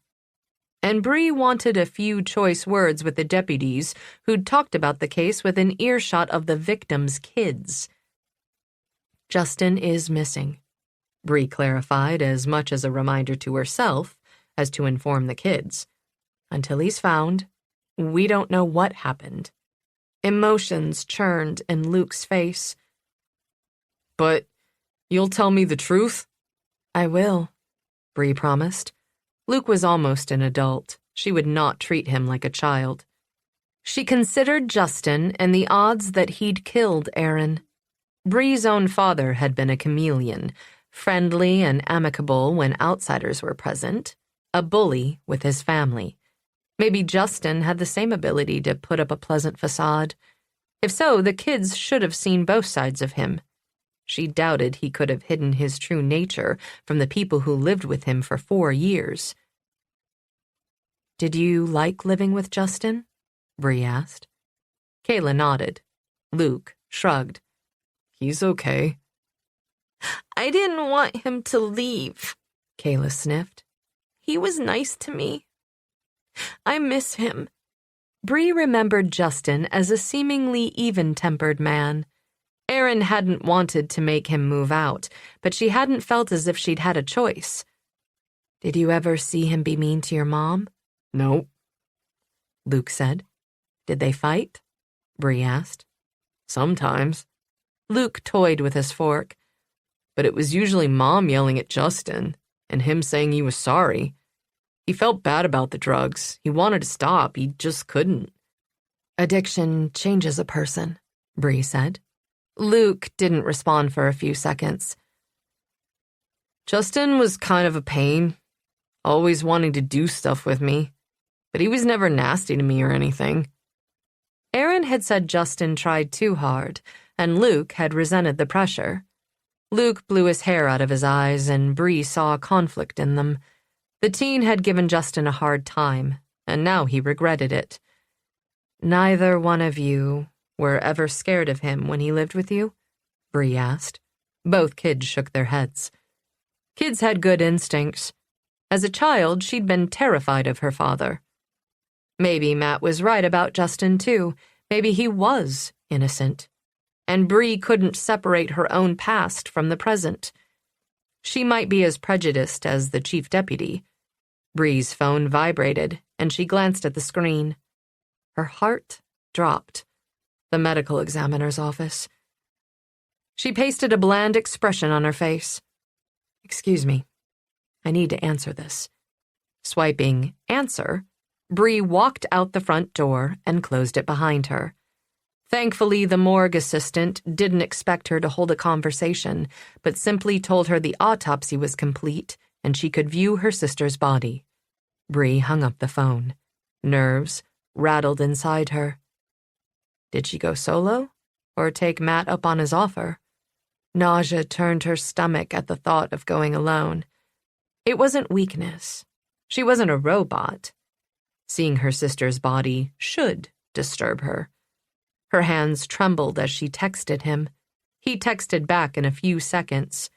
And Bree wanted a few choice words with the deputies who'd talked about the case within earshot of the victims' kids. Justin is missing, Bree clarified, as much as a reminder to herself as to inform the kids. Until he's found, we don't know what happened. Emotions churned in Luke's face. But you'll tell me the truth? I will, Bree promised. Luke was almost an adult. She would not treat him like a child. She considered Justin and the odds that he'd killed Aaron. Bree's own father had been a chameleon, friendly and amicable when outsiders were present, a bully with his family. Maybe Justin had the same ability to put up a pleasant facade. If so, the kids should have seen both sides of him. She doubted he could have hidden his true nature from the people who lived with him for 4 years. Did you like living with Justin? Bree asked. Kayla nodded. Luke shrugged. He's okay. I didn't want him to leave, Kayla sniffed. He was nice to me. I miss him. Bree remembered Justin as a seemingly even-tempered man. Aaron hadn't wanted to make him move out, but she hadn't felt as if she'd had a choice. Did you ever see him be mean to your mom? No, Luke said. Did they fight? Bree asked. Sometimes. Luke toyed with his fork. But it was usually Mom yelling at Justin, and him saying he was sorry. He felt bad about the drugs. He wanted to stop. He just couldn't. Addiction changes a person, Bree said. Luke didn't respond for a few seconds. Justin was kind of a pain, always wanting to do stuff with me, but he was never nasty to me or anything. Aaron had said Justin tried too hard, and Luke had resented the pressure. Luke blew his hair out of his eyes, and Bree saw conflict in them. The teen had given Justin a hard time, and now he regretted it. Neither one of you were ever scared of him when he lived with you? Bree asked. Both kids shook their heads. Kids had good instincts. As a child, she'd been terrified of her father. Maybe Matt was right about Justin, too. Maybe he was innocent. And Bree couldn't separate her own past from the present. She might be as prejudiced as the chief deputy. Bree's phone vibrated, and she glanced at the screen. Her heart dropped. The medical examiner's office. She pasted a bland expression on her face. Excuse me. I need to answer this. Swiping answer, Bree walked out the front door and closed it behind her. Thankfully, the morgue assistant didn't expect her to hold a conversation, but simply told her the autopsy was complete and she could view her sister's body. Bree hung up the phone. Nerves rattled inside her. Did she go solo, or take Matt up on his offer? Nausea turned her stomach at the thought of going alone. It wasn't weakness. She wasn't a robot. Seeing her sister's body should disturb her. Her hands trembled as she texted him. He texted back in a few seconds.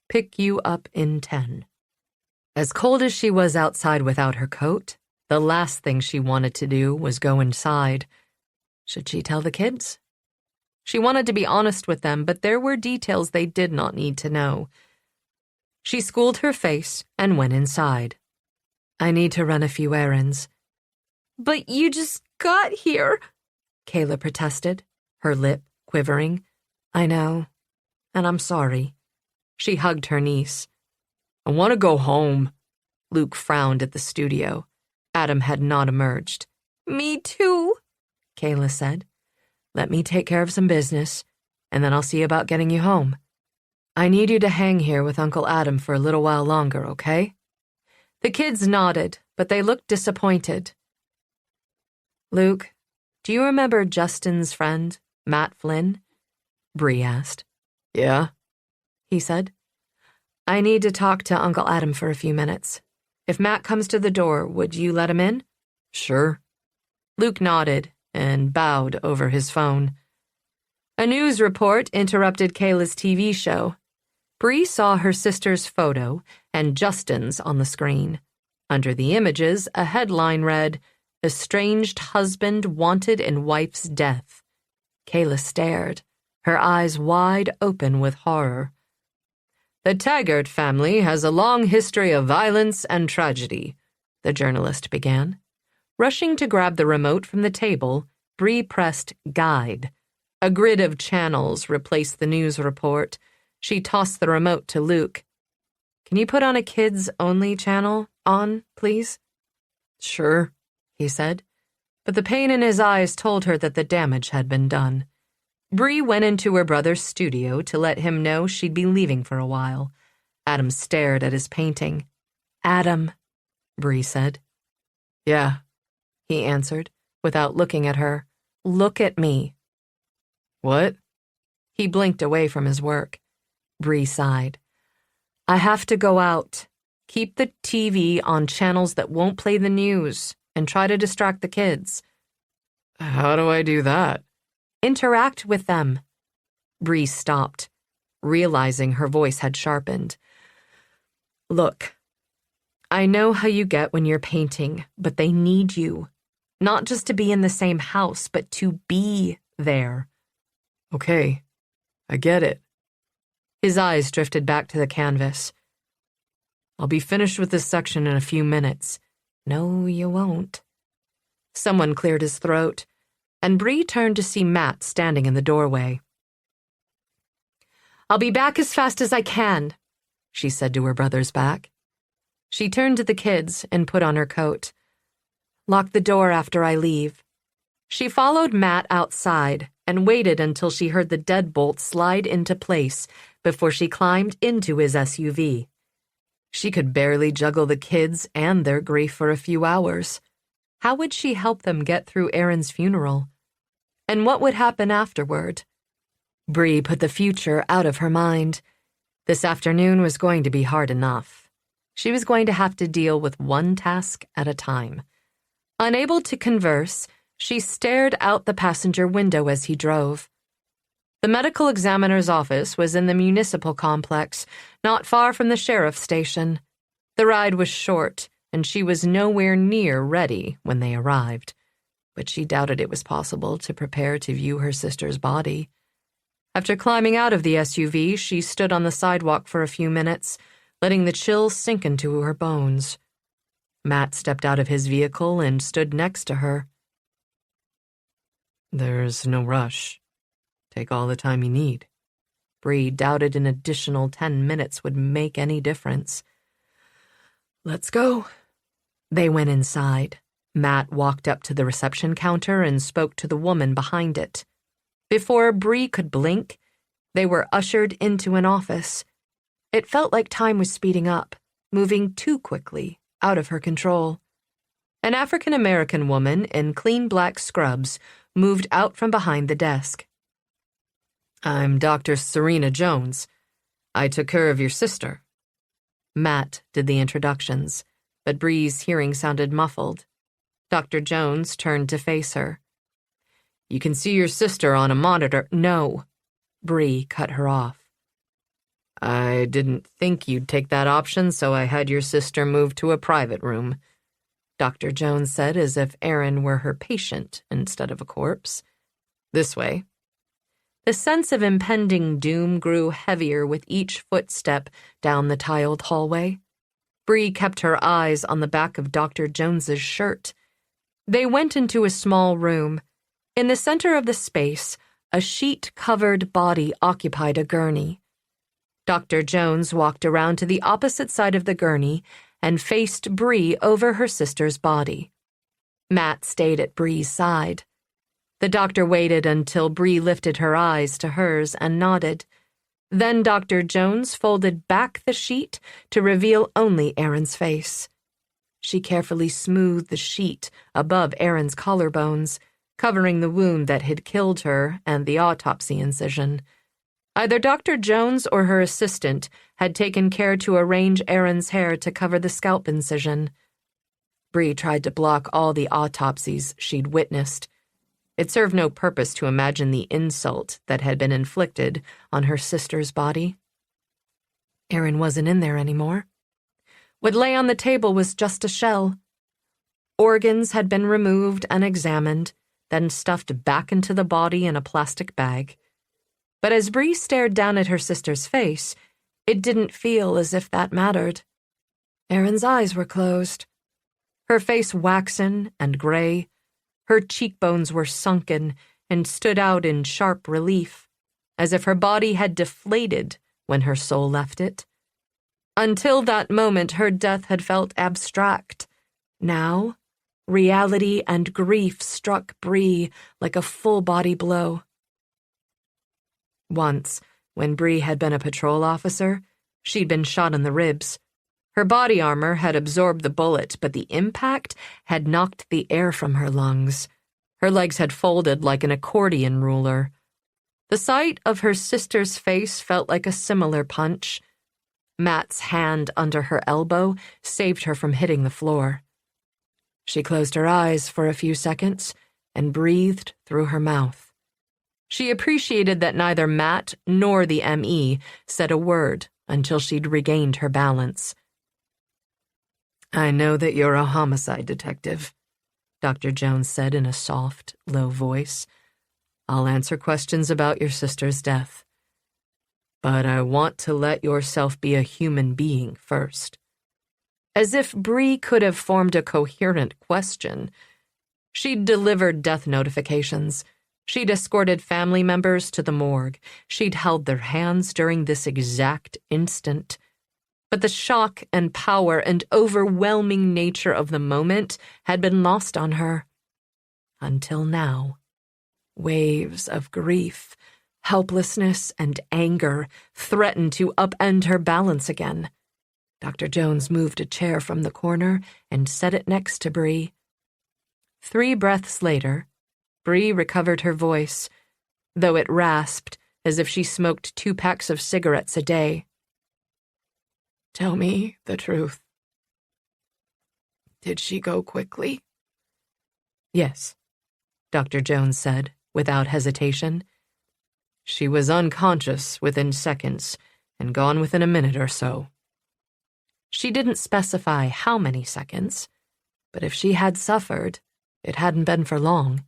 Pick you up in 10. As cold as she was outside without her coat, the last thing she wanted to do was go inside. Should she tell the kids? She wanted to be honest with them, but there were details they did not need to know. She schooled her face and went inside. I need to run a few errands. But you just got here, Kayla protested, her lip quivering. I know, and I'm sorry. She hugged her niece. I want to go home. Luke frowned at the studio. Adam had not emerged. Me too, Kayla said. Let me take care of some business, and then I'll see about getting you home. I need you to hang here with Uncle Adam for a little while longer, okay?" The kids nodded, but they looked disappointed. "Luke, do you remember Justin's friend, Matt Flynn?" Bree asked. "Yeah?" he said. "I need to talk to Uncle Adam for a few minutes. If Matt comes to the door, would you let him in?" "Sure." Luke nodded and bowed over his phone. A news report interrupted Kayla's TV show. Bree saw her sister's photo and Justin's on the screen. Under the images, a headline read, "Estranged husband wanted in wife's death." Kayla stared, her eyes wide open with horror. "The Taggart family has a long history of violence and tragedy," the journalist began. Rushing to grab the remote from the table, Bree pressed Guide. A grid of channels replaced the news report. She tossed the remote to Luke. "Can you put on a kids-only channel please?" "Sure," he said, but the pain in his eyes told her that the damage had been done. Bree went into her brother's studio to let him know she'd be leaving for a while. Adam stared at his painting. "Adam," Bree said. "Yeah," he answered, without looking at her. "Look at me." "What?" He blinked away from his work. Bree sighed. "I have to go out. Keep the TV on channels that won't play the news and try to distract the kids." "How do I do that?" "Interact with them." Bree stopped, realizing her voice had sharpened. "Look, I know how you get when you're painting, but they need you. Not just to be in the same house, but to be there." "Okay, I get it." His eyes drifted back to the canvas. "I'll be finished with this section in a few minutes." "No, you won't." Someone cleared his throat, and Bree turned to see Matt standing in the doorway. "I'll be back as fast as I can," she said to her brother's back. She turned to the kids and put on her coat. "Lock the door after I leave." She followed Matt outside and waited until she heard the deadbolt slide into place before she climbed into his SUV. She could barely juggle the kids and their grief for a few hours. How would she help them get through Aaron's funeral? And what would happen afterward? Bree put the future out of her mind. This afternoon was going to be hard enough. She was going to have to deal with one task at a time. Unable to converse, she stared out the passenger window as he drove. The medical examiner's office was in the municipal complex, not far from the sheriff's station. The ride was short, and she was nowhere near ready when they arrived. But she doubted it was possible to prepare to view her sister's body. After climbing out of the SUV, she stood on the sidewalk for a few minutes, letting the chill sink into her bones. Matt stepped out of his vehicle and stood next to her. "There's no rush. Take all the time you need." Bree doubted an additional 10 minutes would make any difference. "Let's go." They went inside. Matt walked up to the reception counter and spoke to the woman behind it. Before Bree could blink, they were ushered into an office. It felt like time was speeding up, moving too quickly, out of her control. An African-American woman in clean black scrubs moved out from behind the desk. "I'm Dr. Serena Jones. I took care of your sister." Matt did the introductions, but Bree's hearing sounded muffled. Dr. Jones turned to face her. "You can see your sister on a monitor." "No," Bree cut her off. "I didn't think you'd take that option, so I had your sister moved to a private room," Dr. Jones said, as if Aaron were her patient instead of a corpse. "This way." The sense of impending doom grew heavier with each footstep down the tiled hallway. Bree kept her eyes on the back of Dr. Jones's shirt. They went into a small room. In the center of the space, a sheet-covered body occupied a gurney. Dr. Jones walked around to the opposite side of the gurney and faced Bree over her sister's body. Matt stayed at Bree's side. The doctor waited until Bree lifted her eyes to hers and nodded. Then Dr. Jones folded back the sheet to reveal only Aaron's face. She carefully smoothed the sheet above Aaron's collarbones, covering the wound that had killed her and the autopsy incision. Either Dr. Jones or her assistant had taken care to arrange Aaron's hair to cover the scalp incision. Bree tried to block all the autopsies she'd witnessed. It served no purpose to imagine the insult that had been inflicted on her sister's body. Aaron wasn't in there anymore. What lay on the table was just a shell. Organs had been removed and examined, then stuffed back into the body in a plastic bag. But as Bree stared down at her sister's face, it didn't feel as if that mattered. Erin's eyes were closed. Her face waxen and gray. Her cheekbones were sunken and stood out in sharp relief, as if her body had deflated when her soul left it. Until that moment, her death had felt abstract. Now, reality and grief struck Bree like a full-body blow. Once, when Bree had been a patrol officer, she'd been shot in the ribs. Her body armor had absorbed the bullet, but the impact had knocked the air from her lungs. Her legs had folded like an accordion ruler. The sight of her sister's face felt like a similar punch. Matt's hand under her elbow saved her from hitting the floor. She closed her eyes for a few seconds and breathed through her mouth. She appreciated that neither Matt nor the ME said a word until she'd regained her balance. "I know that you're a homicide detective," Dr. Jones said in a soft, low voice. "I'll answer questions about your sister's death. But I want to let yourself be a human being first." As if Bree could have formed a coherent question. She'd delivered death notifications. She'd escorted family members to the morgue. She'd held their hands during this exact instant. But the shock and power and overwhelming nature of the moment had been lost on her. Until now. Waves of grief, helplessness, and anger threatened to upend her balance again. Dr. Jones moved a chair from the corner and set it next to Bree. 3 breaths later, Bree recovered her voice, though it rasped as if she smoked 2 packs of cigarettes a day. "Tell me the truth. Did she go quickly?" "Yes," Dr. Jones said, without hesitation. "She was unconscious within seconds and gone within a minute or so." She didn't specify how many seconds, but if she had suffered, it hadn't been for long.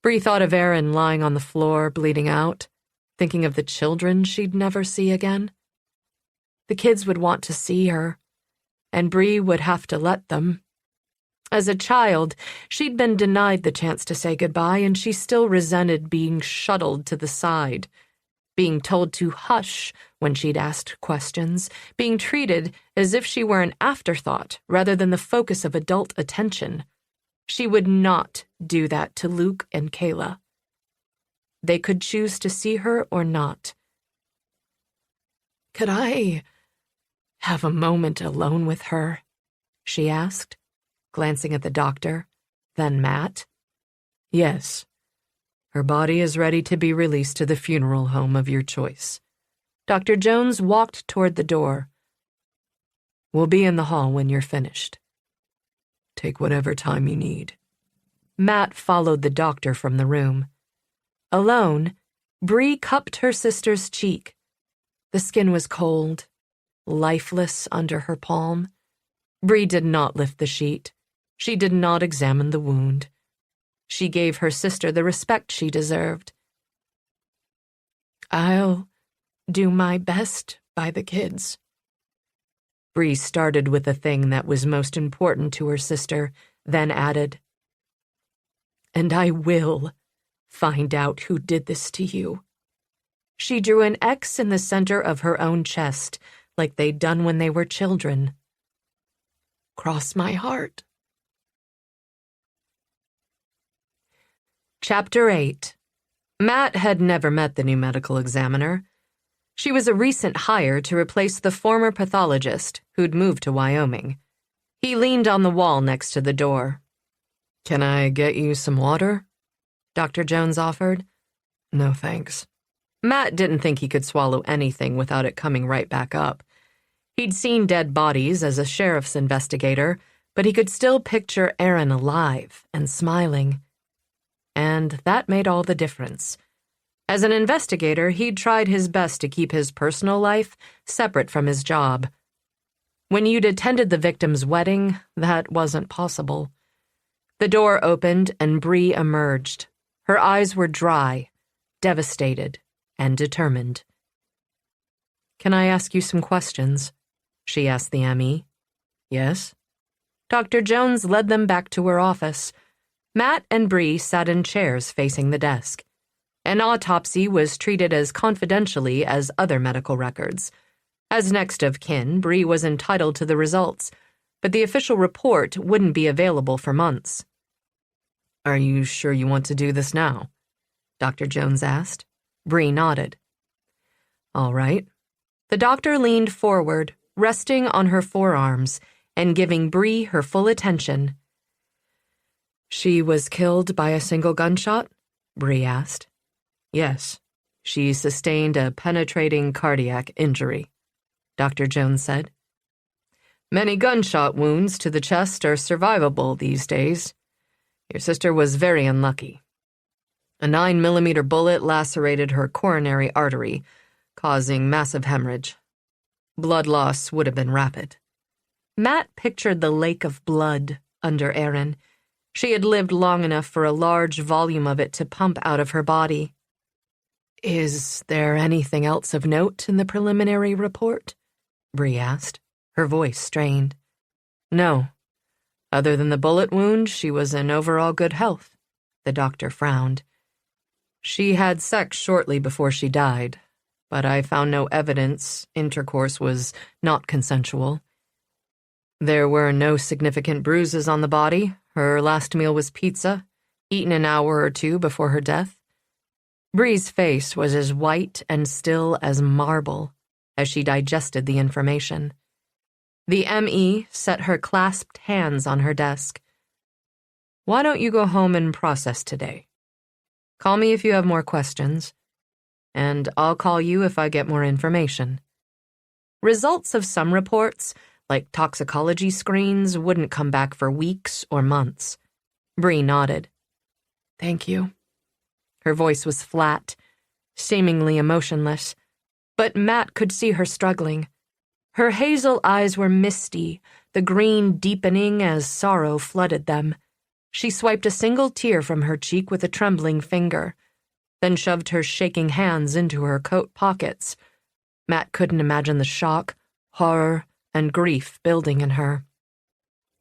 Bree thought of Erin lying on the floor, bleeding out, thinking of the children she'd never see again. The kids would want to see her, and Bree would have to let them. As a child, she'd been denied the chance to say goodbye, and she still resented being shuttled to the side, being told to hush when she'd asked questions, being treated as if she were an afterthought rather than the focus of adult attention. She would not do that to Luke and Kayla. They could choose to see her or not. "Could I have a moment alone with her?" she asked, glancing at the doctor, then Matt. "Yes. Her body is ready to be released to the funeral home of your choice." Dr. Jones walked toward the door. "We'll be in the hall when you're finished. Take whatever time you need." Matt followed the doctor from the room. Alone, Bree cupped her sister's cheek. The skin was cold, lifeless under her palm. Bree did not lift the sheet. She did not examine the wound. She gave her sister the respect she deserved. "I'll do my best by the kids." Bree started with the thing that was most important to her sister, then added, "And I will find out who did this to you." She drew an X in the center of her own chest, like they'd done when they were children. "Cross my heart." Chapter 8. Matt had never met the new medical examiner. She was a recent hire to replace the former pathologist who'd moved to Wyoming. He leaned on the wall next to the door. "Can I get you some water?" Dr. Jones offered. "No, thanks." Matt didn't think he could swallow anything without it coming right back up. He'd seen dead bodies as a sheriff's investigator, but he could still picture Aaron alive and smiling. And that made all the difference. As an investigator, he'd tried his best to keep his personal life separate from his job. When you'd attended the victim's wedding, that wasn't possible. The door opened and Bree emerged. Her eyes were dry, devastated, and determined. "Can I ask you some questions?" she asked the ME. "Yes?" Dr. Jones led them back to her office. Matt and Bree sat in chairs facing the desk. An autopsy was treated as confidentially as other medical records. As next of kin, Bree was entitled to the results, but the official report wouldn't be available for months. "Are you sure you want to do this now?" Dr. Jones asked. Bree nodded. "All right." The doctor leaned forward, resting on her forearms and giving Bree her full attention. "She was killed by a single gunshot?" Bree asked. "Yes, she sustained a penetrating cardiac injury," Dr. Jones said. "Many gunshot wounds to the chest are survivable these days. Your sister was very unlucky. A 9mm bullet lacerated her coronary artery, causing massive hemorrhage. Blood loss would have been rapid." Matt pictured the lake of blood under Aaron. She had lived long enough for a large volume of it to pump out of her body. "Is there anything else of note in the preliminary report?" Bree asked, her voice strained. "No. Other than the bullet wound, she was in overall good health," the doctor frowned. "She had sex shortly before she died, but I found no evidence intercourse was not consensual. There were no significant bruises on the body. Her last meal was pizza, eaten an hour or two before her death." Bree's face was as white and still as marble as she digested the information. The ME set her clasped hands on her desk. "Why don't you go home and process today? Call me if you have more questions, and I'll call you if I get more information." Results of some reports, like toxicology screens, wouldn't come back for weeks or months. Bree nodded. "Thank you." Her voice was flat, seemingly emotionless, but Matt could see her struggling. Her hazel eyes were misty, the green deepening as sorrow flooded them. She swiped a single tear from her cheek with a trembling finger, then shoved her shaking hands into her coat pockets. Matt couldn't imagine the shock, horror, and grief building in her.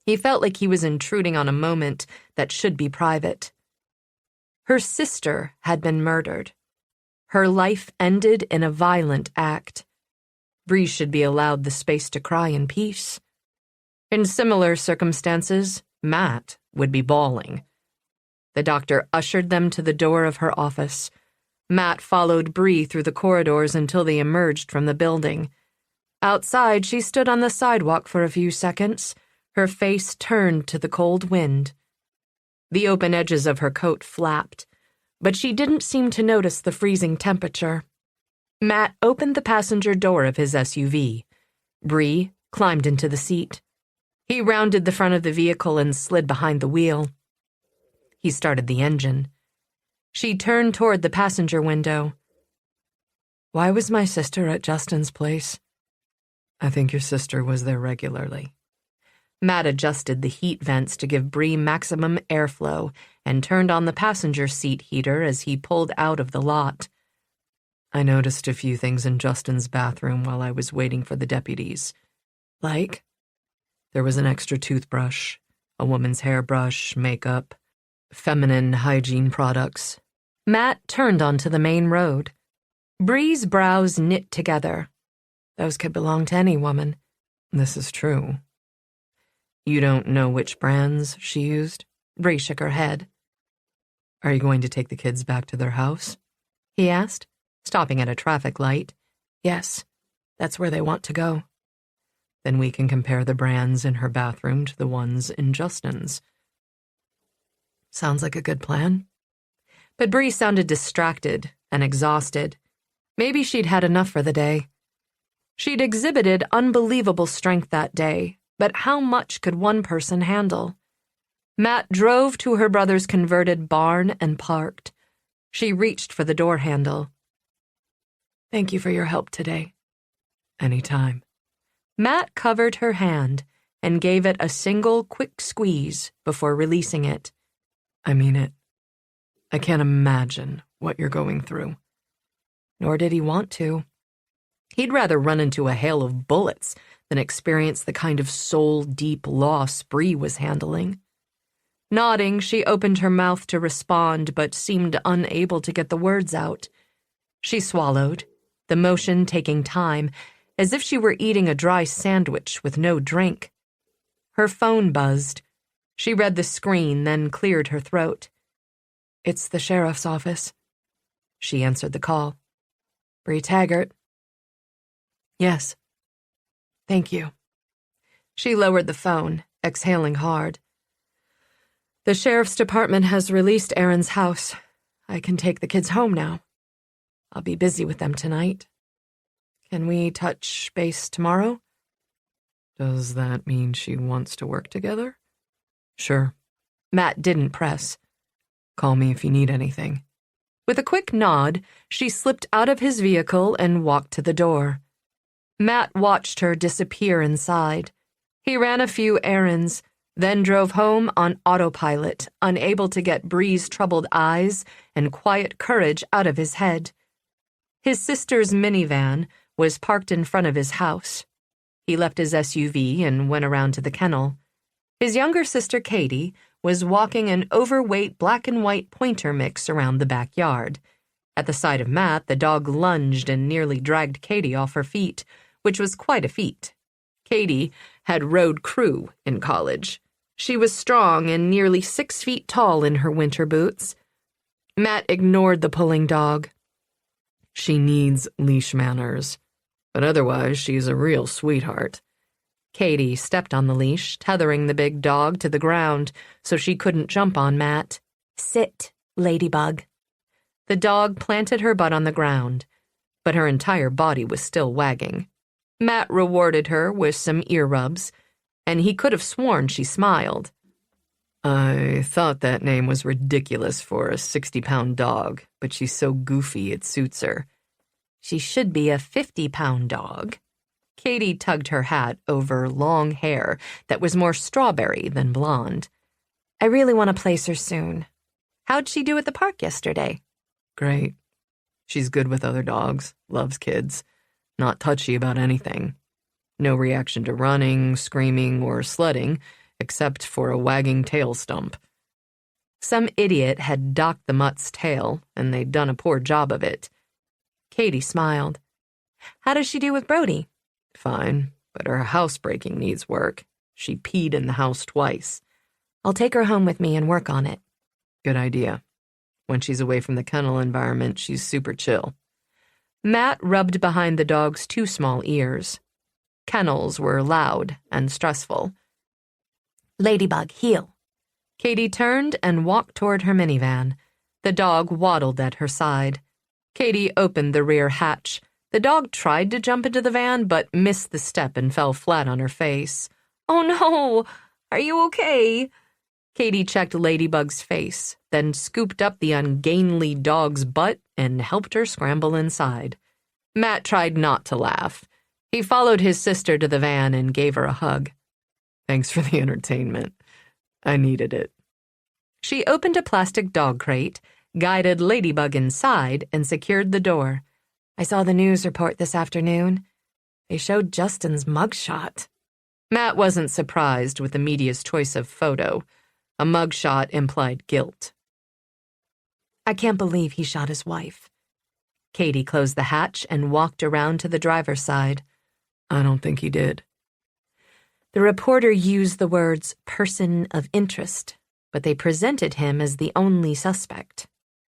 He felt like he was intruding on a moment that should be private. Her sister had been murdered. Her life ended in a violent act. Bree should be allowed the space to cry in peace. In similar circumstances, Matt would be bawling. The doctor ushered them to the door of her office. Matt followed Bree through the corridors until they emerged from the building. Outside, she stood on the sidewalk for a few seconds, her face turned to the cold wind. The open edges of her coat flapped, but she didn't seem to notice the freezing temperature. Matt opened the passenger door of his SUV. Bree climbed into the seat. He rounded the front of the vehicle and slid behind the wheel. He started the engine. She turned toward the passenger window. "Why was my sister at Justin's place?" "I think your sister was there regularly." Matt adjusted the heat vents to give Bree maximum airflow and turned on the passenger seat heater as he pulled out of the lot. "I noticed a few things in Justin's bathroom while I was waiting for the deputies." "Like?" "There was an extra toothbrush, a woman's hairbrush, makeup, feminine hygiene products." Matt turned onto the main road. Bree's brows knit together. "Those could belong to any woman." "This is true." "You don't know which brands she used?" Bree shook her head. Are you going to take the kids back to their house? He asked, stopping at a traffic light. Yes, that's where they want to go. Then we can compare the brands in her bathroom to the ones in Justin's. Sounds like a good plan. But Bree sounded distracted and exhausted. Maybe she'd had enough for the day. She'd exhibited unbelievable strength that day, but how much could one person handle? Matt drove to her brother's converted barn and parked. She reached for the door handle. Thank you for your help today. Anytime. Matt covered her hand and gave it a single quick squeeze before releasing it. I mean it. I can't imagine what you're going through. Nor did he want to. He'd rather run into a hail of bullets than experience the kind of soul-deep loss Bree was handling. Nodding, she opened her mouth to respond, but seemed unable to get the words out. She swallowed, the motion taking time, as if she were eating a dry sandwich with no drink. Her phone buzzed. She read the screen, then cleared her throat. It's the sheriff's office. She answered the call. Bree Taggart. Yes. Thank you. She lowered the phone, exhaling hard. The sheriff's department has released Aaron's house. I can take the kids home now. I'll be busy with them tonight. Can we touch base tomorrow? Does that mean she wants to work together? Sure. Matt didn't press. Call me if you need anything. With a quick nod, she slipped out of his vehicle and walked to the door. Matt watched her disappear inside. He ran a few errands, then drove home on autopilot, unable to get Bree's troubled eyes and quiet courage out of his head. His sister's minivan was parked in front of his house. He left his SUV and went around to the kennel. His younger sister, Katie, was walking an overweight black and white pointer mix around the backyard. At the sight of Matt, the dog lunged and nearly dragged Katie off her feet, which was quite a feat. Katie had rode crew in college. She was strong and nearly 6 feet tall in her winter boots. Matt ignored the pulling dog. She needs leash manners, but otherwise she's a real sweetheart. Katie stepped on the leash, tethering the big dog to the ground so she couldn't jump on Matt. Sit, Ladybug. The dog planted her butt on the ground, but her entire body was still wagging. Matt rewarded her with some ear rubs, and he could have sworn she smiled. I thought that name was ridiculous for a 60-pound dog, but she's so goofy it suits her. She should be a 50-pound dog. Katie tugged her hat over long hair that was more strawberry than blonde. I really want to place her soon. How'd she do at the park yesterday? Great. She's good with other dogs, loves kids, not touchy about anything. No reaction to running, screaming, or sledding, except for a wagging tail stump. Some idiot had docked the mutt's tail, and they'd done a poor job of it. Katie smiled. How does she do with Brody? Fine, but her housebreaking needs work. She peed in the house twice. I'll take her home with me and work on it. Good idea. When she's away from the kennel environment, she's super chill. Matt rubbed behind the dog's 2 small ears. Kennels were loud and stressful. Ladybug, heel. Katie turned and walked toward her minivan. The dog waddled at her side. Katie opened the rear hatch. The dog tried to jump into the van, but missed the step and fell flat on her face. Oh no! Are you okay? Katie checked Ladybug's face, then scooped up the ungainly dog's butt and helped her scramble inside. Matt tried not to laugh. He followed his sister to the van and gave her a hug. Thanks for the entertainment. I needed it. She opened a plastic dog crate, guided Ladybug inside, and secured the door. I saw the news report this afternoon. They showed Justin's mugshot. Matt wasn't surprised with the media's choice of photo. A mugshot implied guilt. I can't believe he shot his wife. Katie closed the hatch and walked around to the driver's side. I don't think he did. The reporter used the words person of interest, but they presented him as the only suspect.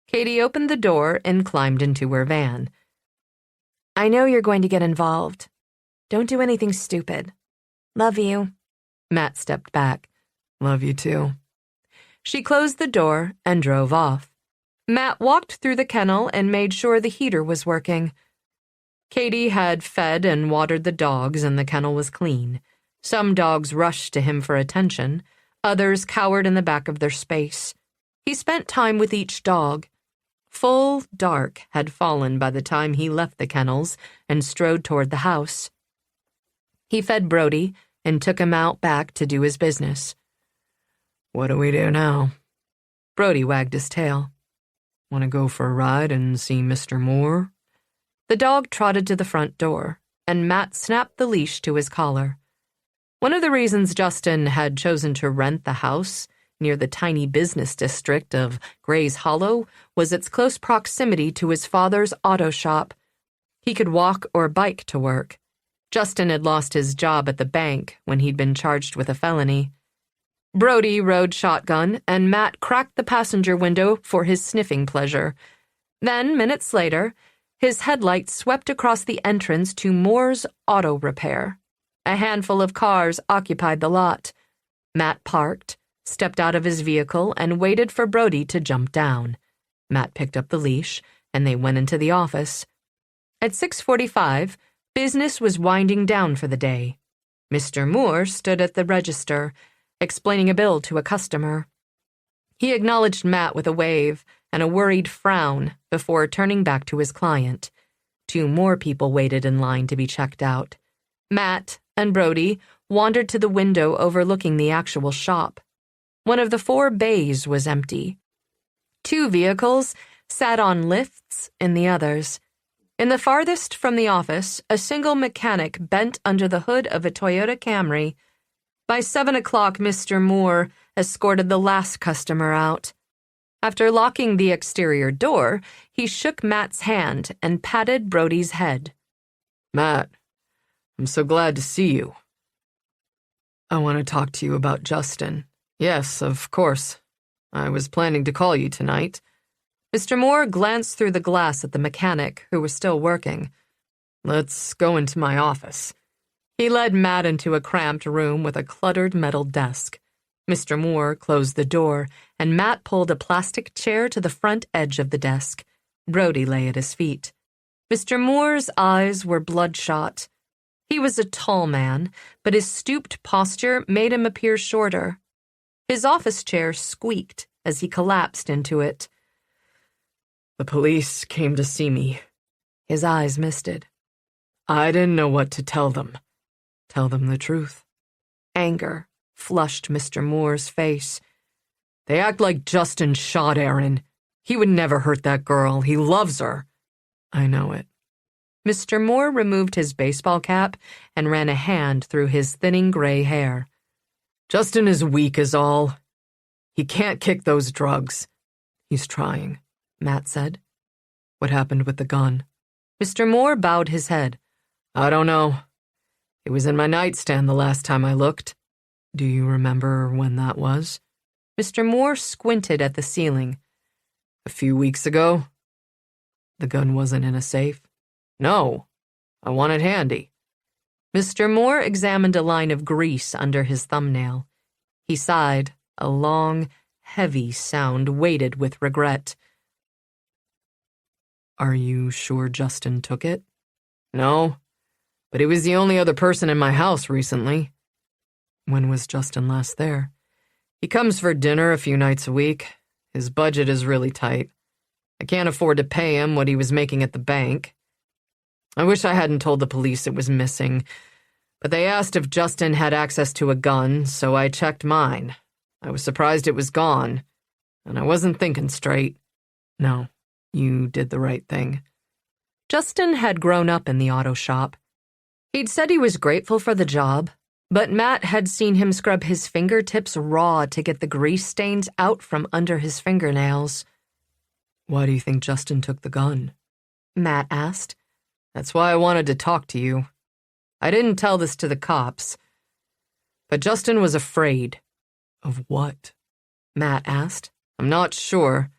Katie opened the door and climbed into her van. I know you're going to get involved. Don't do anything stupid. Love you. Matt stepped back. Love you too. She closed the door and drove off. Matt walked through the kennel and made sure the heater was working. Katie had fed and watered the dogs and the kennel was clean. Some dogs rushed to him for attention. Others cowered in the back of their space. He spent time with each dog. Full dark had fallen by the time he left the kennels and strode toward the house. He fed Brody and took him out back to do his business. What do we do now? Brody wagged his tail. Want to go for a ride and see Mr. Moore? The dog trotted to the front door, and Matt snapped the leash to his collar. One of the reasons Justin had chosen to rent the house near the tiny business district of Gray's Hollow was its close proximity to his father's auto shop. He could walk or bike to work. Justin had lost his job at the bank when he'd been charged with a felony. Brody rode shotgun, and Matt cracked the passenger window for his sniffing pleasure. Then, minutes later, his headlights swept across the entrance to Moore's Auto Repair. A handful of cars occupied the lot. Matt parked, stepped out of his vehicle, and waited for Brody to jump down. Matt picked up the leash, and they went into the office. At 6:45, business was winding down for the day. Mr. Moore stood at the register, explaining a bill to a customer. He acknowledged Matt with a wave and a worried frown before turning back to his client. 2 more people waited in line to be checked out. Matt and Brody wandered to the window overlooking the actual shop. One of the 4 bays was empty. 2 vehicles sat on lifts in the others. In the farthest from the office, a single mechanic bent under the hood of a Toyota Camry. By 7 o'clock, Mr. Moore escorted the last customer out. After locking the exterior door, he shook Matt's hand and patted Brody's head. Matt, I'm so glad to see you. I want to talk to you about Justin. Yes, of course. I was planning to call you tonight. Mr. Moore glanced through the glass at the mechanic, who was still working. Let's go into my office. He led Matt into a cramped room with a cluttered metal desk. Mr. Moore closed the door, and Matt pulled a plastic chair to the front edge of the desk. Brody lay at his feet. Mr. Moore's eyes were bloodshot. He was a tall man, but his stooped posture made him appear shorter. His office chair squeaked as he collapsed into it. The police came to see me. His eyes misted. I didn't know what to tell them. Tell them the truth. Anger flushed Mr. Moore's face. They act like Justin shot Erin. He would never hurt that girl. He loves her. I know it. Mr. Moore removed his baseball cap and ran a hand through his thinning gray hair. Justin is weak is all. He can't kick those drugs. He's trying, Matt said. What happened with the gun? Mr. Moore bowed his head. I don't know. It was in my nightstand the last time I looked. Do you remember when that was? Mr. Moore squinted at the ceiling. A few weeks ago. The gun wasn't in a safe? No. I want it handy. Mr. Moore examined a line of grease under his thumbnail. He sighed, a long, heavy sound weighted with regret. Are you sure Justin took it? No, but he was the only other person in my house recently. When was Justin last there? He comes for dinner a few nights a week. His budget is really tight. I can't afford to pay him what he was making at the bank. I wish I hadn't told the police it was missing, but they asked if Justin had access to a gun, so I checked mine. I was surprised it was gone, and I wasn't thinking straight. No, you did the right thing. Justin had grown up in the auto shop. He'd said he was grateful for the job, but Matt had seen him scrub his fingertips raw to get the grease stains out from under his fingernails. Why do you think Justin took the gun? Matt asked. That's why I wanted to talk to you. I didn't tell this to the cops, but Justin was afraid. Of what? Matt asked. I'm not sure,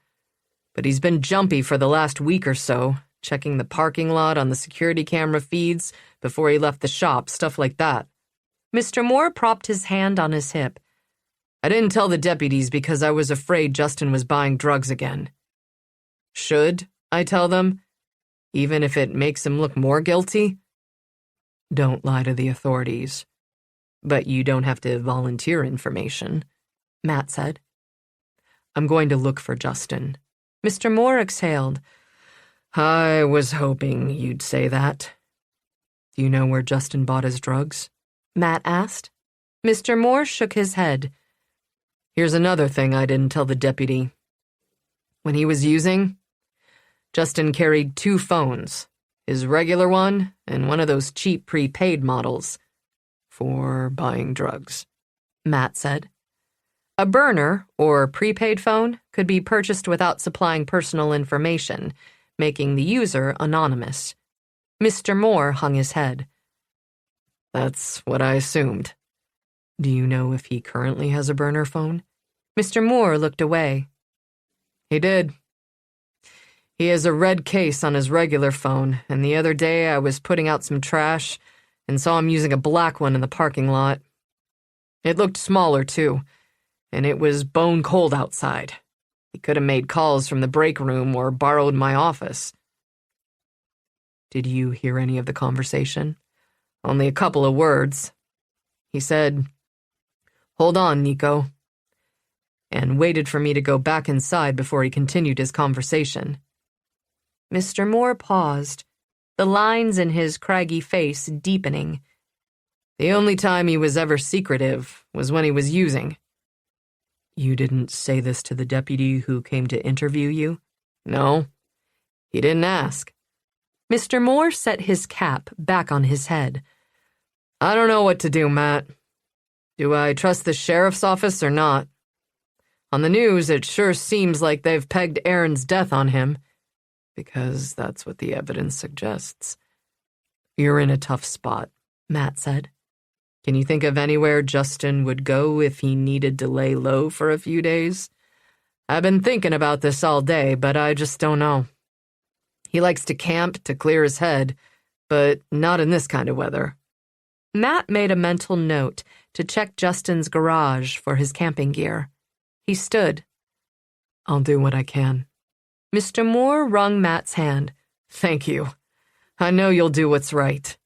but he's been jumpy for the last week or so, checking the parking lot on the security camera feeds before he left the shop, stuff like that. Mr. Moore propped his hand on his hip. I didn't tell the deputies because I was afraid Justin was buying drugs again. Should I tell them, even if it makes him look more guilty? Don't lie to the authorities. But you don't have to volunteer information, Matt said. I'm going to look for Justin. Mr. Moore exhaled. I was hoping you'd say that. Do you know where Justin bought his drugs? Matt asked. Mr. Moore shook his head. Here's another thing I didn't tell the deputy. When he was using, Justin carried 2 phones, his regular one and one of those cheap prepaid models, for buying drugs, Matt said. A burner, or prepaid phone, could be purchased without supplying personal information, making the user anonymous. Mr. Moore hung his head. That's what I assumed. Do you know if he currently has a burner phone? Mr. Moore looked away. He did. He has a red case on his regular phone, and the other day I was putting out some trash and saw him using a black one in the parking lot. It looked smaller, too, and it was bone cold outside. He could have made calls from the break room or borrowed my office. Did you hear any of the conversation? Only a couple of words. He said, "Hold on, Nico," and waited for me to go back inside before he continued his conversation. Mr. Moore paused, the lines in his craggy face deepening. The only time he was ever secretive was when he was using. You didn't say this to the deputy who came to interview you? No, he didn't ask. Mr. Moore set his cap back on his head. I don't know what to do, Matt. Do I trust the sheriff's office or not? On the news, it sure seems like they've pegged Aaron's death on him, because that's what the evidence suggests. You're in a tough spot, Matt said. Can you think of anywhere Justin would go if he needed to lay low for a few days? I've been thinking about this all day, but I just don't know. He likes to camp to clear his head, but not in this kind of weather. Matt made a mental note to check Justin's garage for his camping gear. He stood. I'll do what I can. Mr. Moore wrung Matt's hand. Thank you. I know you'll do what's right.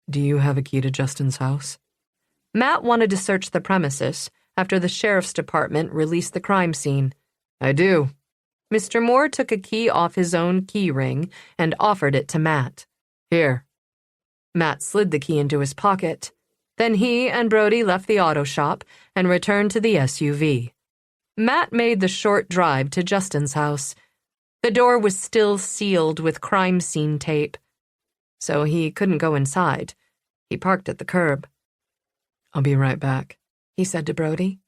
Do you have a key to Justin's house? Matt wanted to search the premises after the sheriff's department released the crime scene. I do. Mr. Moore took a key off his own key ring and offered it to Matt. Here. Matt slid the key into his pocket. Then he and Brody left the auto shop and returned to the SUV. Matt made the short drive to Justin's house. The door was still sealed with crime scene tape, so he couldn't go inside. He parked at the curb. I'll be right back, he said to Brody.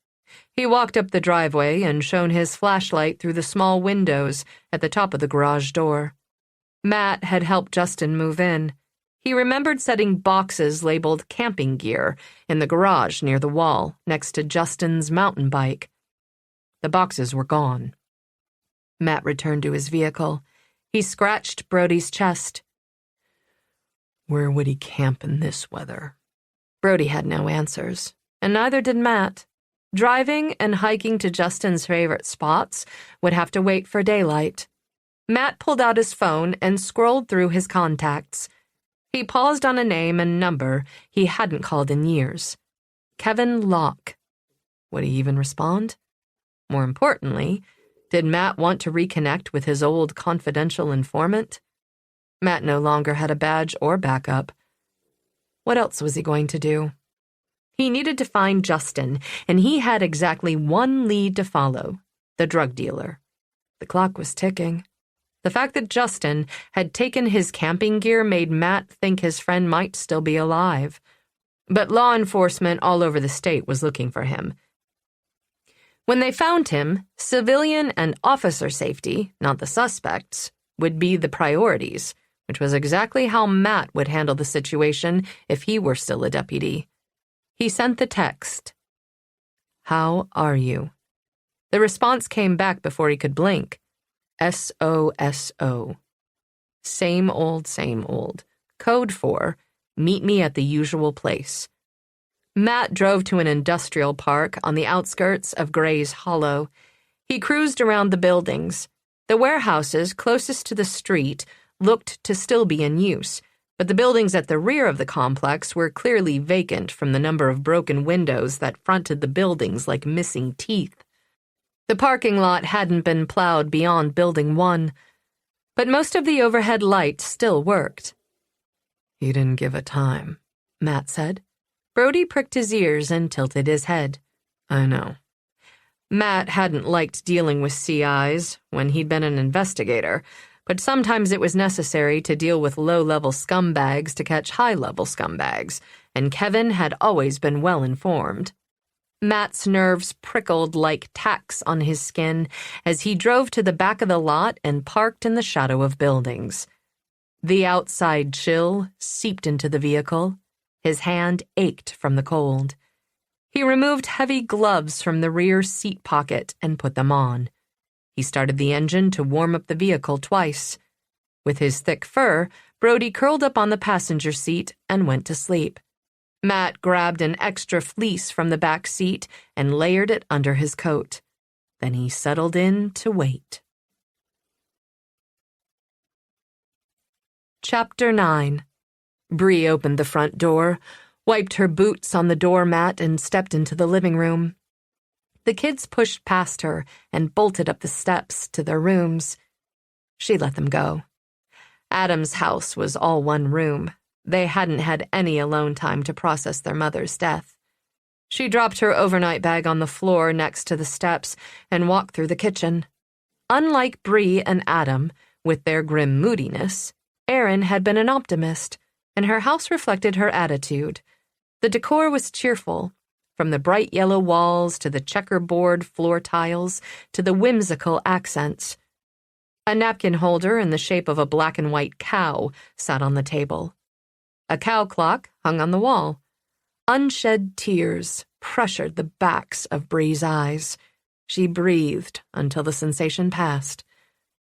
He walked up the driveway and shone his flashlight through the small windows at the top of the garage door. Matt had helped Justin move in. He remembered setting boxes labeled camping gear in the garage near the wall next to Justin's mountain bike. The boxes were gone. Matt returned to his vehicle. He scratched Brody's chest. Where would he camp in this weather? Brody had no answers, and neither did Matt. Driving and hiking to Justin's favorite spots would have to wait for daylight. Matt pulled out his phone and scrolled through his contacts. He paused on a name and number he hadn't called in years. Kevin Locke. Would he even respond? More importantly, did Matt want to reconnect with his old confidential informant? Matt no longer had a badge or backup. What else was he going to do? He needed to find Justin, and he had exactly one lead to follow, the drug dealer. The clock was ticking. The fact that Justin had taken his camping gear made Matt think his friend might still be alive. But law enforcement all over the state was looking for him. When they found him, civilian and officer safety, not the suspects, would be the priorities, which was exactly how Matt would handle the situation if he were still a deputy. He sent the text. "How are you?" The response came back before he could blink. SOSO. Same old, same old. Code for, meet me at the usual place. Matt drove to an industrial park on the outskirts of Gray's Hollow. He cruised around the buildings. The warehouses closest to the street looked to still be in use, but the buildings at the rear of the complex were clearly vacant from the number of broken windows that fronted the buildings like missing teeth. The parking lot hadn't been plowed beyond Building 1, but most of the overhead lights still worked. He didn't give a time, Matt said. Brody pricked his ears and tilted his head. I know. Matt hadn't liked dealing with CIs when he'd been an investigator, but sometimes it was necessary to deal with low-level scumbags to catch high-level scumbags, and Kevin had always been well-informed. Matt's nerves prickled like tacks on his skin as he drove to the back of the lot and parked in the shadow of buildings. The outside chill seeped into the vehicle. His hand ached from the cold. He removed heavy gloves from the rear seat pocket and put them on. He started the engine to warm up the vehicle twice. With his thick fur, Brody curled up on the passenger seat and went to sleep. Matt grabbed an extra fleece from the back seat and layered it under his coat. Then he settled in to wait. Chapter 9. Bree opened the front door, wiped her boots on the doormat, and stepped into the living room. The kids pushed past her and bolted up the steps to their rooms. She let them go. Adam's house was all one room. They hadn't had any alone time to process their mother's death. She dropped her overnight bag on the floor next to the steps and walked through the kitchen. Unlike Bree and Adam, with their grim moodiness, Erin had been an optimist, and her house reflected her attitude. The decor was cheerful, from the bright yellow walls to the checkerboard floor tiles to the whimsical accents. A napkin holder in the shape of a black and white cow sat on the table. A cow clock hung on the wall. Unshed tears pressured the backs of Bree's eyes. She breathed until the sensation passed.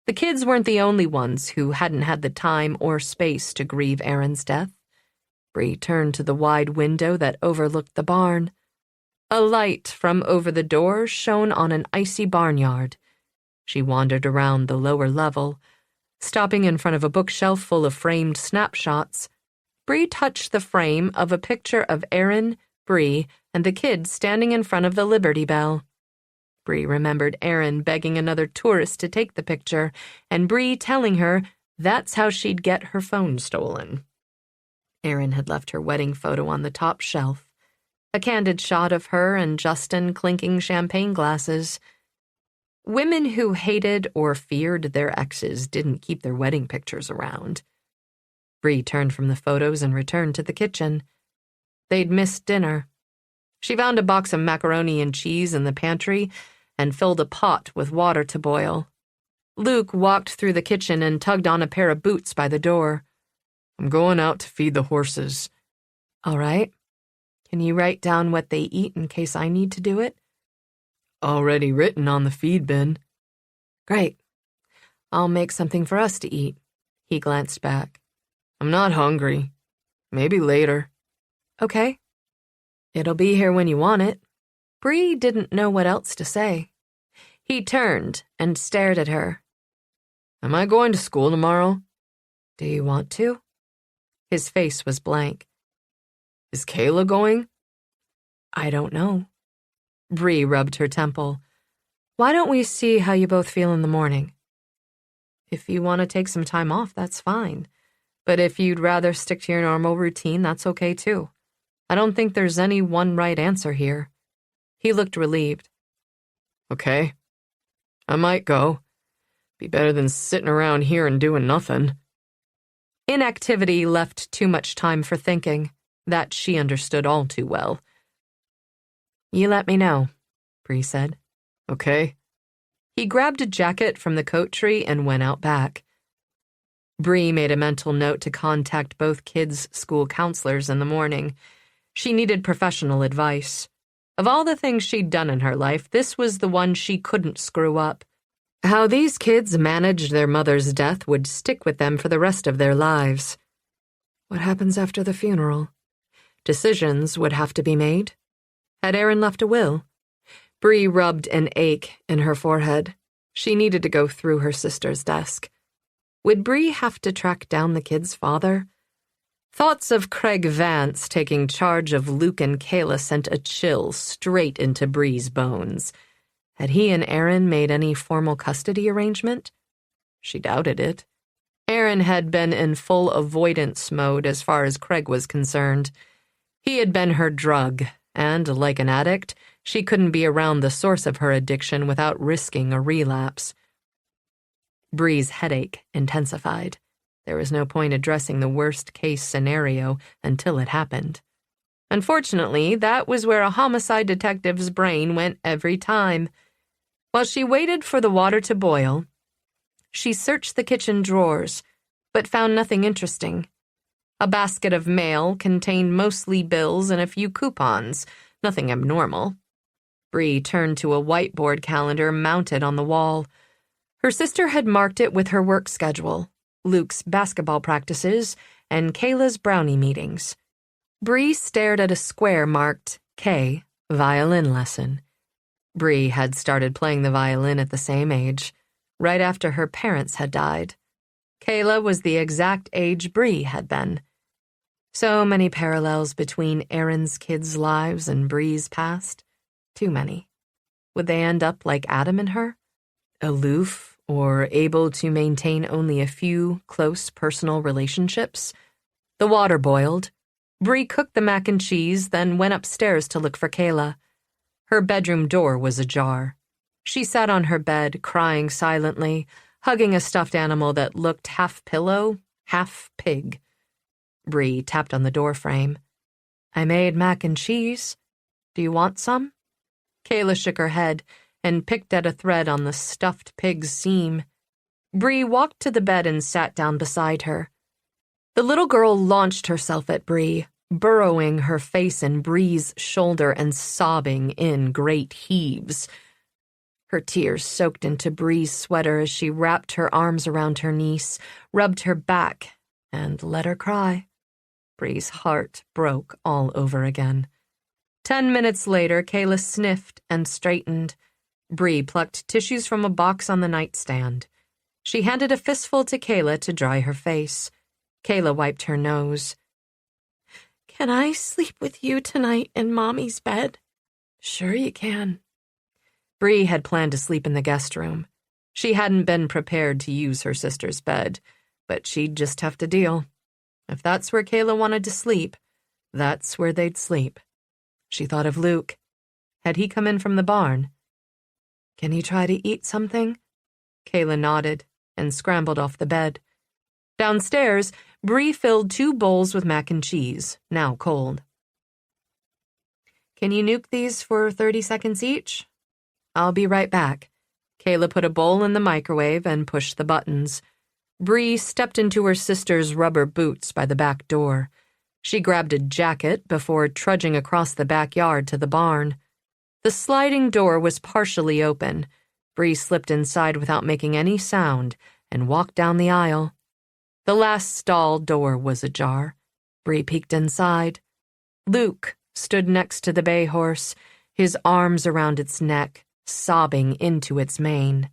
The kids weren't the only ones who hadn't had the time or space to grieve Erin's death. Bree turned to the wide window that overlooked the barn. A light from over the door shone on an icy barnyard. She wandered around the lower level. Stopping in front of a bookshelf full of framed snapshots, Bree touched the frame of a picture of Erin, Bree, and the kids standing in front of the Liberty Bell. Bree remembered Erin begging another tourist to take the picture, and Bree telling her that's how she'd get her phone stolen. Erin had left her wedding photo on the top shelf, a candid shot of her and Justin clinking champagne glasses. Women who hated or feared their exes didn't keep their wedding pictures around. Bree turned from the photos and returned to the kitchen. They'd missed dinner. She found a box of macaroni and cheese in the pantry and filled a pot with water to boil. Luke walked through the kitchen and tugged on a pair of boots by the door. I'm going out to feed the horses. All right. Can you write down what they eat in case I need to do it? Already written on the feed bin. Great. I'll make something for us to eat. He glanced back. I'm not hungry. Maybe later. Okay. It'll be here when you want it. Bree didn't know what else to say. He turned and stared at her. Am I going to school tomorrow? Do you want to? His face was blank. Is Kayla going? I don't know. Bree rubbed her temple. Why don't we see how you both feel in the morning? If you want to take some time off, that's fine. But if you'd rather stick to your normal routine, that's okay too. I don't think there's any one right answer here. He looked relieved. Okay. I might go. Be better than sitting around here and doing nothing. Inactivity left too much time for thinking. That she understood all too well. You let me know, Bree said. Okay. He grabbed a jacket from the coat tree and went out back. Bree made a mental note to contact both kids' school counselors in the morning. She needed professional advice. Of all the things she'd done in her life, this was the one she couldn't screw up. How these kids managed their mother's death would stick with them for the rest of their lives. What happens after the funeral? Decisions would have to be made. Had Aaron left a will? Bree rubbed an ache in her forehead. She needed to go through her sister's desk. Would Bree have to track down the kid's father? Thoughts of Craig Vance taking charge of Luke and Kayla sent a chill straight into Bree's bones. Had he and Aaron made any formal custody arrangement? She doubted it. Aaron had been in full avoidance mode as far as Craig was concerned. He had been her drug, and, like an addict, she couldn't be around the source of her addiction without risking a relapse. Bree's headache intensified. There was no point addressing the worst-case scenario until it happened. Unfortunately, that was where a homicide detective's brain went every time. While she waited for the water to boil, she searched the kitchen drawers, but found nothing interesting. A basket of mail contained mostly bills and a few coupons, nothing abnormal. Bree turned to a whiteboard calendar mounted on the wall. Her sister had marked it with her work schedule, Luke's basketball practices, and Kayla's brownie meetings. Bree stared at a square marked K, violin lesson. Bree had started playing the violin at the same age, right after her parents had died. Kayla was the exact age Bree had been. So many parallels between Aaron's kids' lives and Bree's past. Too many. Would they end up like Adam and her? Aloof, or able to maintain only a few close personal relationships? The water boiled. Bree cooked the mac and cheese, then went upstairs to look for Kayla. Her bedroom door was ajar. She sat on her bed, crying silently, hugging a stuffed animal that looked half pillow, half pig. Bree tapped on the doorframe. "I made mac and cheese. Do you want some?" Kayla shook her head and picked at a thread on the stuffed pig's seam. Bree walked to the bed and sat down beside her. The little girl launched herself at Bree, burrowing her face in Bree's shoulder and sobbing in great heaves. Her tears soaked into Bree's sweater as she wrapped her arms around her niece, rubbed her back, and let her cry. Bree's heart broke all over again. 10 minutes later, Kayla sniffed and straightened. Bree plucked tissues from a box on the nightstand. She handed a fistful to Kayla to dry her face. Kayla wiped her nose. "Can I sleep with you tonight in Mommy's bed?" "Sure you can." Bree had planned to sleep in the guest room. She hadn't been prepared to use her sister's bed, but she'd just have to deal. If that's where Kayla wanted to sleep, that's where they'd sleep. She thought of Luke. Had he come in from the barn? "Can you try to eat something?" Kayla nodded and scrambled off the bed. Downstairs, Bree filled 2 bowls with mac and cheese, now cold. "Can you nuke these for 30 seconds each?" "I'll be right back." Kayla put a bowl in the microwave and pushed the buttons. Bree stepped into her sister's rubber boots by the back door. She grabbed a jacket before trudging across the backyard to the barn. The sliding door was partially open. Bree slipped inside without making any sound and walked down the aisle. The last stall door was ajar. Bree peeked inside. Luke stood next to the bay horse, his arms around its neck, sobbing into its mane.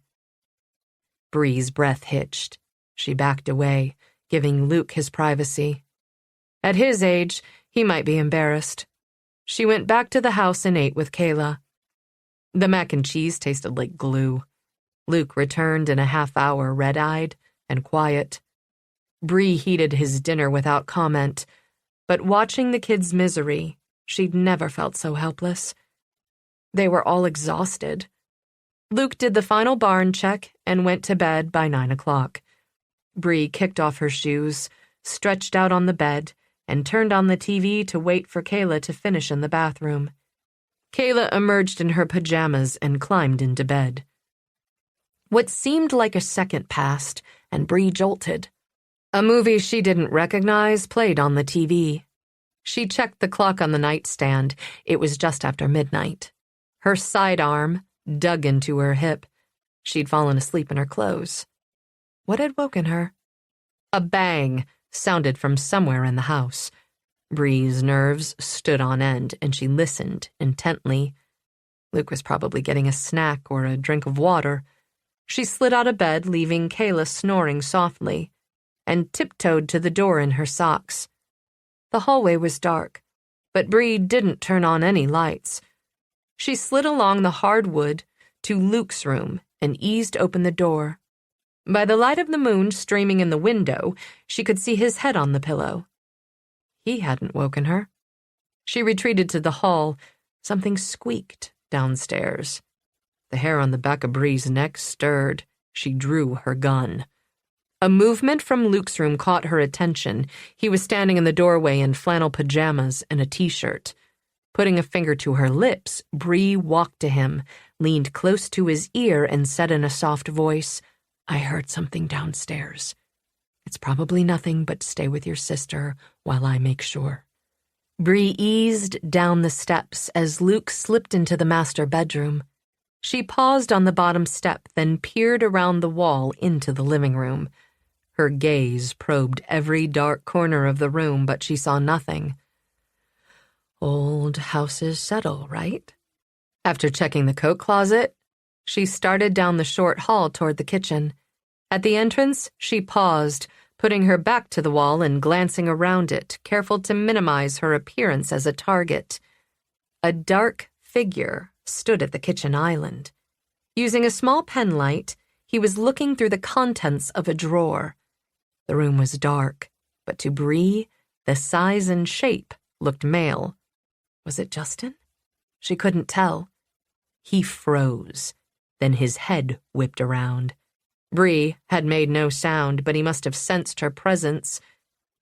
Bree's breath hitched. She backed away, giving Luke his privacy. At his age, he might be embarrassed. She went back to the house and ate with Kayla. The mac and cheese tasted like glue. Luke returned in a half-hour, red-eyed and quiet. Bree heated his dinner without comment, but watching the kids' misery, she'd never felt so helpless. They were all exhausted. Luke did the final barn check and went to bed by 9 o'clock. Bree kicked off her shoes, stretched out on the bed, and turned on the TV to wait for Kayla to finish in the bathroom. Kayla emerged in her pajamas and climbed into bed. What seemed like a second passed, and Bree jolted. A movie she didn't recognize played on the TV. She checked the clock on the nightstand. It was just after midnight. Her sidearm dug into her hip. She'd fallen asleep in her clothes. What had woken her? A bang sounded from somewhere in the house. Bree's nerves stood on end, and she listened intently. Luke was probably getting a snack or a drink of water. She slid out of bed, leaving Kayla snoring softly, and tiptoed to the door in her socks. The hallway was dark, but Bree didn't turn on any lights. She slid along the hardwood to Luke's room and eased open the door. By the light of the moon streaming in the window, she could see his head on the pillow. He hadn't woken her. She retreated to the hall. Something squeaked downstairs. The hair on the back of Bree's neck stirred. She drew her gun. A movement from Luke's room caught her attention. He was standing in the doorway in flannel pajamas and a t-shirt. Putting a finger to her lips, Bree walked to him, leaned close to his ear, and said in a soft voice, "I heard something downstairs. It's probably nothing, but stay with your sister while I make sure." Bree eased down the steps as Luke slipped into the master bedroom. She paused on the bottom step, then peered around the wall into the living room. Her gaze probed every dark corner of the room, but she saw nothing. Old houses settle, right? After checking the coat closet, she started down the short hall toward the kitchen. At the entrance, she paused, putting her back to the wall and glancing around it, careful to minimize her appearance as a target. A dark figure stood at the kitchen island. Using a small pen light, he was looking through the contents of a drawer. The room was dark, but to Bree, the size and shape looked male. Was it Justin? She couldn't tell. He froze. Then his head whipped around. Bree had made no sound, but he must have sensed her presence.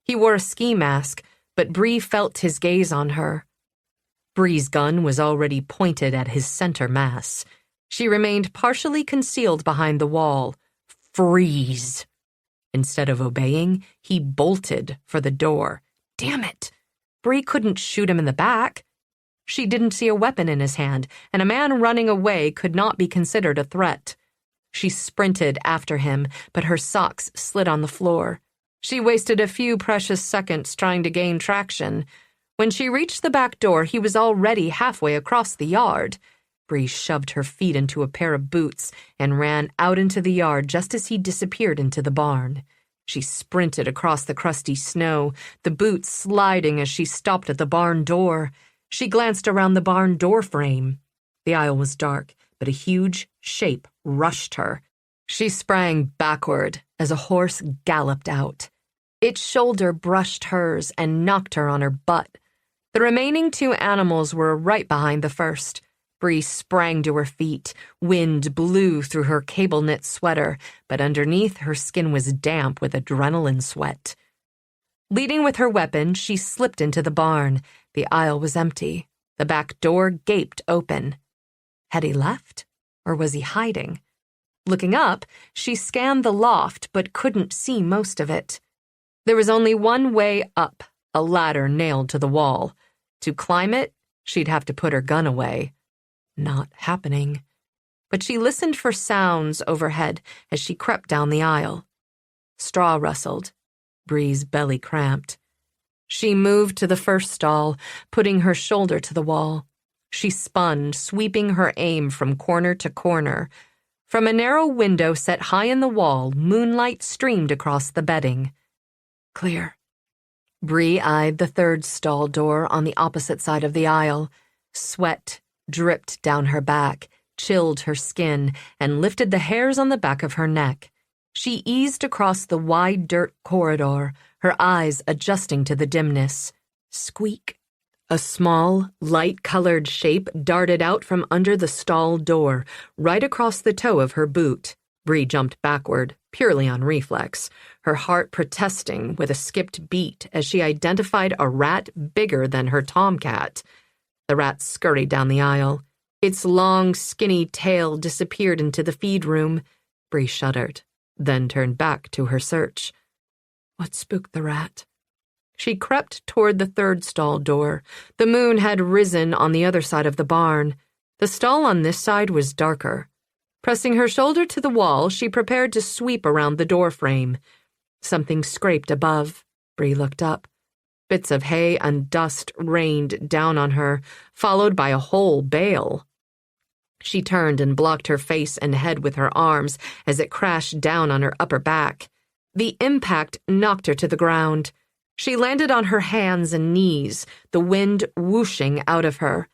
He wore a ski mask, but Bree felt his gaze on her. Bree's gun was already pointed at his center mass. She remained partially concealed behind the wall. Freeze! Instead of obeying, he bolted for the door. Damn it! Bree couldn't shoot him in the back. She didn't see a weapon in his hand, and a man running away could not be considered a threat. She sprinted after him, but her socks slid on the floor. She wasted a few precious seconds trying to gain traction. When she reached the back door, he was already halfway across the yard. Bree shoved her feet into a pair of boots and ran out into the yard just as he disappeared into the barn. She sprinted across the crusty snow, the boots sliding as she stopped at the barn door. She glanced around the barn door frame. The aisle was dark, but a huge shape rushed her. She sprang backward as a horse galloped out. Its shoulder brushed hers and knocked her on her butt. The remaining two animals were right behind the first. Bree sprang to her feet. Wind blew through her cable-knit sweater, but underneath her skin was damp with adrenaline sweat. Leading with her weapon, she slipped into the barn. The aisle was empty. The back door gaped open. Had he left, or was he hiding? Looking up, she scanned the loft but couldn't see most of it. There was only one way up, a ladder nailed to the wall. To climb it, she'd have to put her gun away. Not happening. But she listened for sounds overhead as she crept down the aisle. Straw rustled. Bree's belly cramped. She moved to the first stall, putting her shoulder to the wall. She spun, sweeping her aim from corner to corner. From a narrow window set high in the wall, moonlight streamed across the bedding. Clear. Bree eyed the third stall door on the opposite side of the aisle. Sweat dripped down her back, chilled her skin, and lifted the hairs on the back of her neck. She eased across the wide dirt corridor, her eyes adjusting to the dimness. Squeak. A small, light-colored shape darted out from under the stall door, right across the toe of her boot. Bree jumped backward, purely on reflex, her heart protesting with a skipped beat as she identified a rat bigger than her tomcat. The rat scurried down the aisle. Its long, skinny tail disappeared into the feed room. Bree shuddered, then turned back to her search. What spooked the rat? She crept toward the third stall door. The moon had risen on the other side of the barn. The stall on this side was darker. Pressing her shoulder to the wall, she prepared to sweep around the door frame. Something scraped above. Bree looked up. Bits of hay and dust rained down on her, followed by a whole bale. She turned and blocked her face and head with her arms as it crashed down on her upper back. The impact knocked her to the ground. She landed on her hands and knees, the wind whooshing out of her.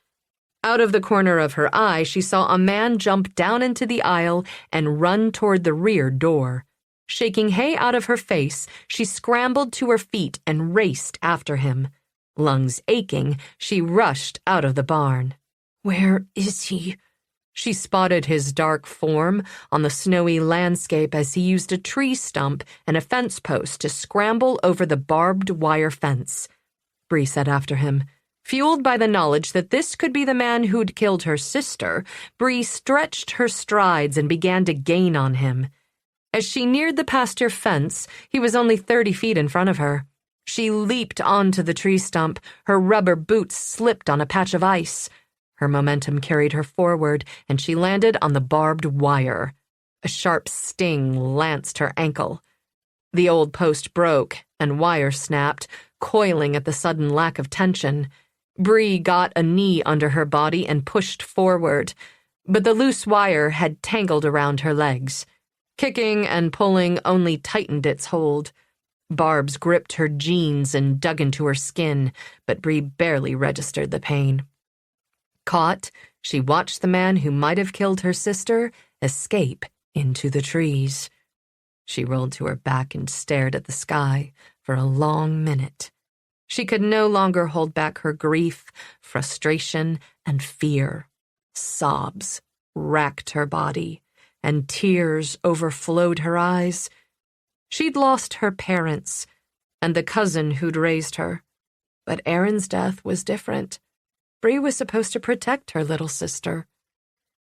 Out of the corner of her eye, she saw a man jump down into the aisle and run toward the rear door. Shaking hay out of her face, she scrambled to her feet and raced after him. Lungs aching, she rushed out of the barn. Where is he? She spotted his dark form on the snowy landscape as he used a tree stump and a fence post to scramble over the barbed wire fence. Bree set after him. Fueled by the knowledge that this could be the man who'd killed her sister, Bree stretched her strides and began to gain on him. As she neared the pasture fence, he was only 30 feet in front of her. She leaped onto the tree stump. Her rubber boots slipped on a patch of ice. Her momentum carried her forward, and she landed on the barbed wire. A sharp sting lanced her ankle. The old post broke, and wire snapped, coiling at the sudden lack of tension. Bree got a knee under her body and pushed forward, but the loose wire had tangled around her legs. Kicking and pulling only tightened its hold. Barbs gripped her jeans and dug into her skin, but Bree barely registered the pain. Caught, she watched the man who might have killed her sister escape into the trees. She rolled to her back and stared at the sky for a long minute. She could no longer hold back her grief, frustration, and fear. Sobs racked her body, and tears overflowed her eyes. She'd lost her parents and the cousin who'd raised her, but Aaron's death was different. Bree was supposed to protect her little sister.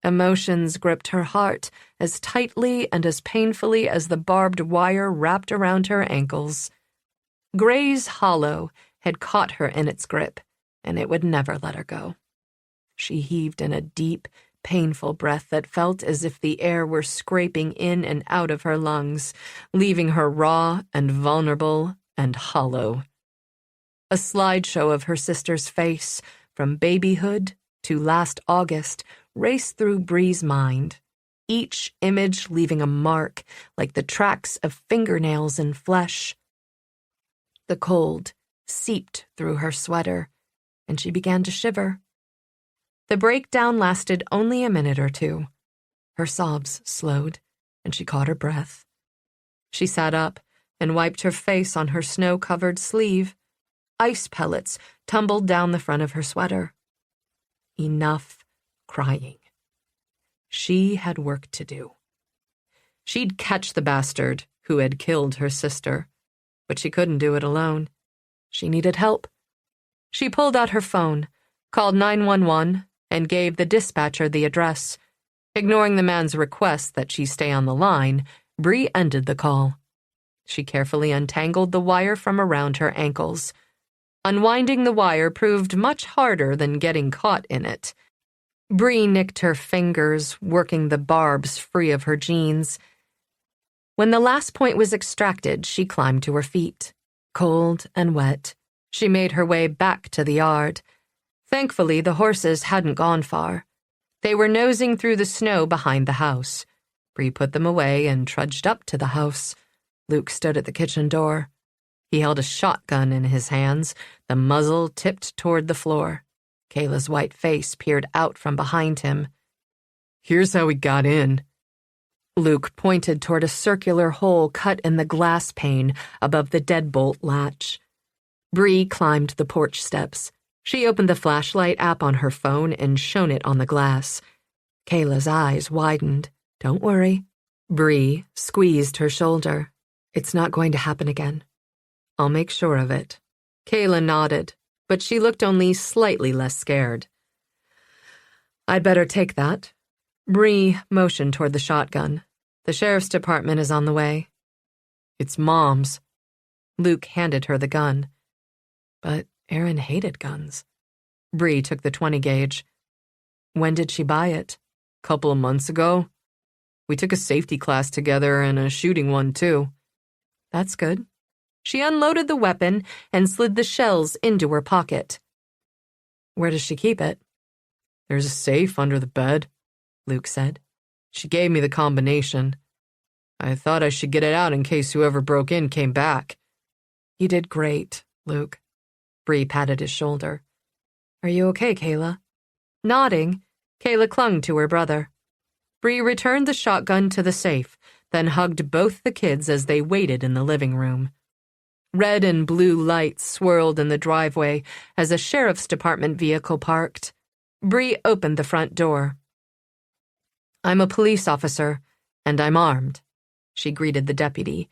Emotions gripped her heart as tightly and as painfully as the barbed wire wrapped around her ankles. Gray's Hollow had caught her in its grip, and it would never let her go. She heaved in a deep, painful breath that felt as if the air were scraping in and out of her lungs, leaving her raw and vulnerable and hollow. A slideshow of her sister's face, from babyhood to last August, raced through Bree's mind, each image leaving a mark like the tracks of fingernails in flesh. The cold seeped through her sweater, and she began to shiver. The breakdown lasted only a minute or two. Her sobs slowed, and she caught her breath. She sat up and wiped her face on her snow-covered sleeve. Ice pellets tumbled down the front of her sweater. Enough crying. She had work to do. She'd catch the bastard who had killed her sister, but she couldn't do it alone. She needed help. She pulled out her phone, called 911, and gave the dispatcher the address. Ignoring the man's request that she stay on the line, Bree ended the call. She carefully untangled the wire from around her ankles. Unwinding the wire proved much harder than getting caught in it. Bree nicked her fingers, working the barbs free of her jeans. When the last point was extracted, she climbed to her feet. Cold and wet, she made her way back to the yard. Thankfully, the horses hadn't gone far. They were nosing through the snow behind the house. Bree put them away and trudged up to the house. Luke stood at the kitchen door. He held a shotgun in his hands, the muzzle tipped toward the floor. Kayla's white face peered out from behind him. "Here's how we got in." Luke pointed toward a circular hole cut in the glass pane above the deadbolt latch. Bree climbed the porch steps. She opened the flashlight app on her phone and shone it on the glass. Kayla's eyes widened. "Don't worry." Bree squeezed her shoulder. "It's not going to happen again. I'll make sure of it." Kayla nodded, but she looked only slightly less scared. "I'd better take that." Bree motioned toward the shotgun. "The sheriff's department is on the way." "It's Mom's." Luke handed her the gun. But Erin hated guns. Bree took the 20 gauge. When did she buy it? Couple of months ago. We took a safety class together and a shooting one, too. That's good. She unloaded the weapon and slid the shells into her pocket. Where does she keep it? There's a safe under the bed, Luke said. She gave me the combination. I thought I should get it out in case whoever broke in came back. You did great, Luke. Bree patted his shoulder. Are you okay, Kayla? Nodding, Kayla clung to her brother. Bree returned the shotgun to the safe, then hugged both the kids as they waited in the living room. Red and blue lights swirled in the driveway as a sheriff's department vehicle parked. Bree opened the front door. I'm a police officer, and I'm armed, she greeted the deputy,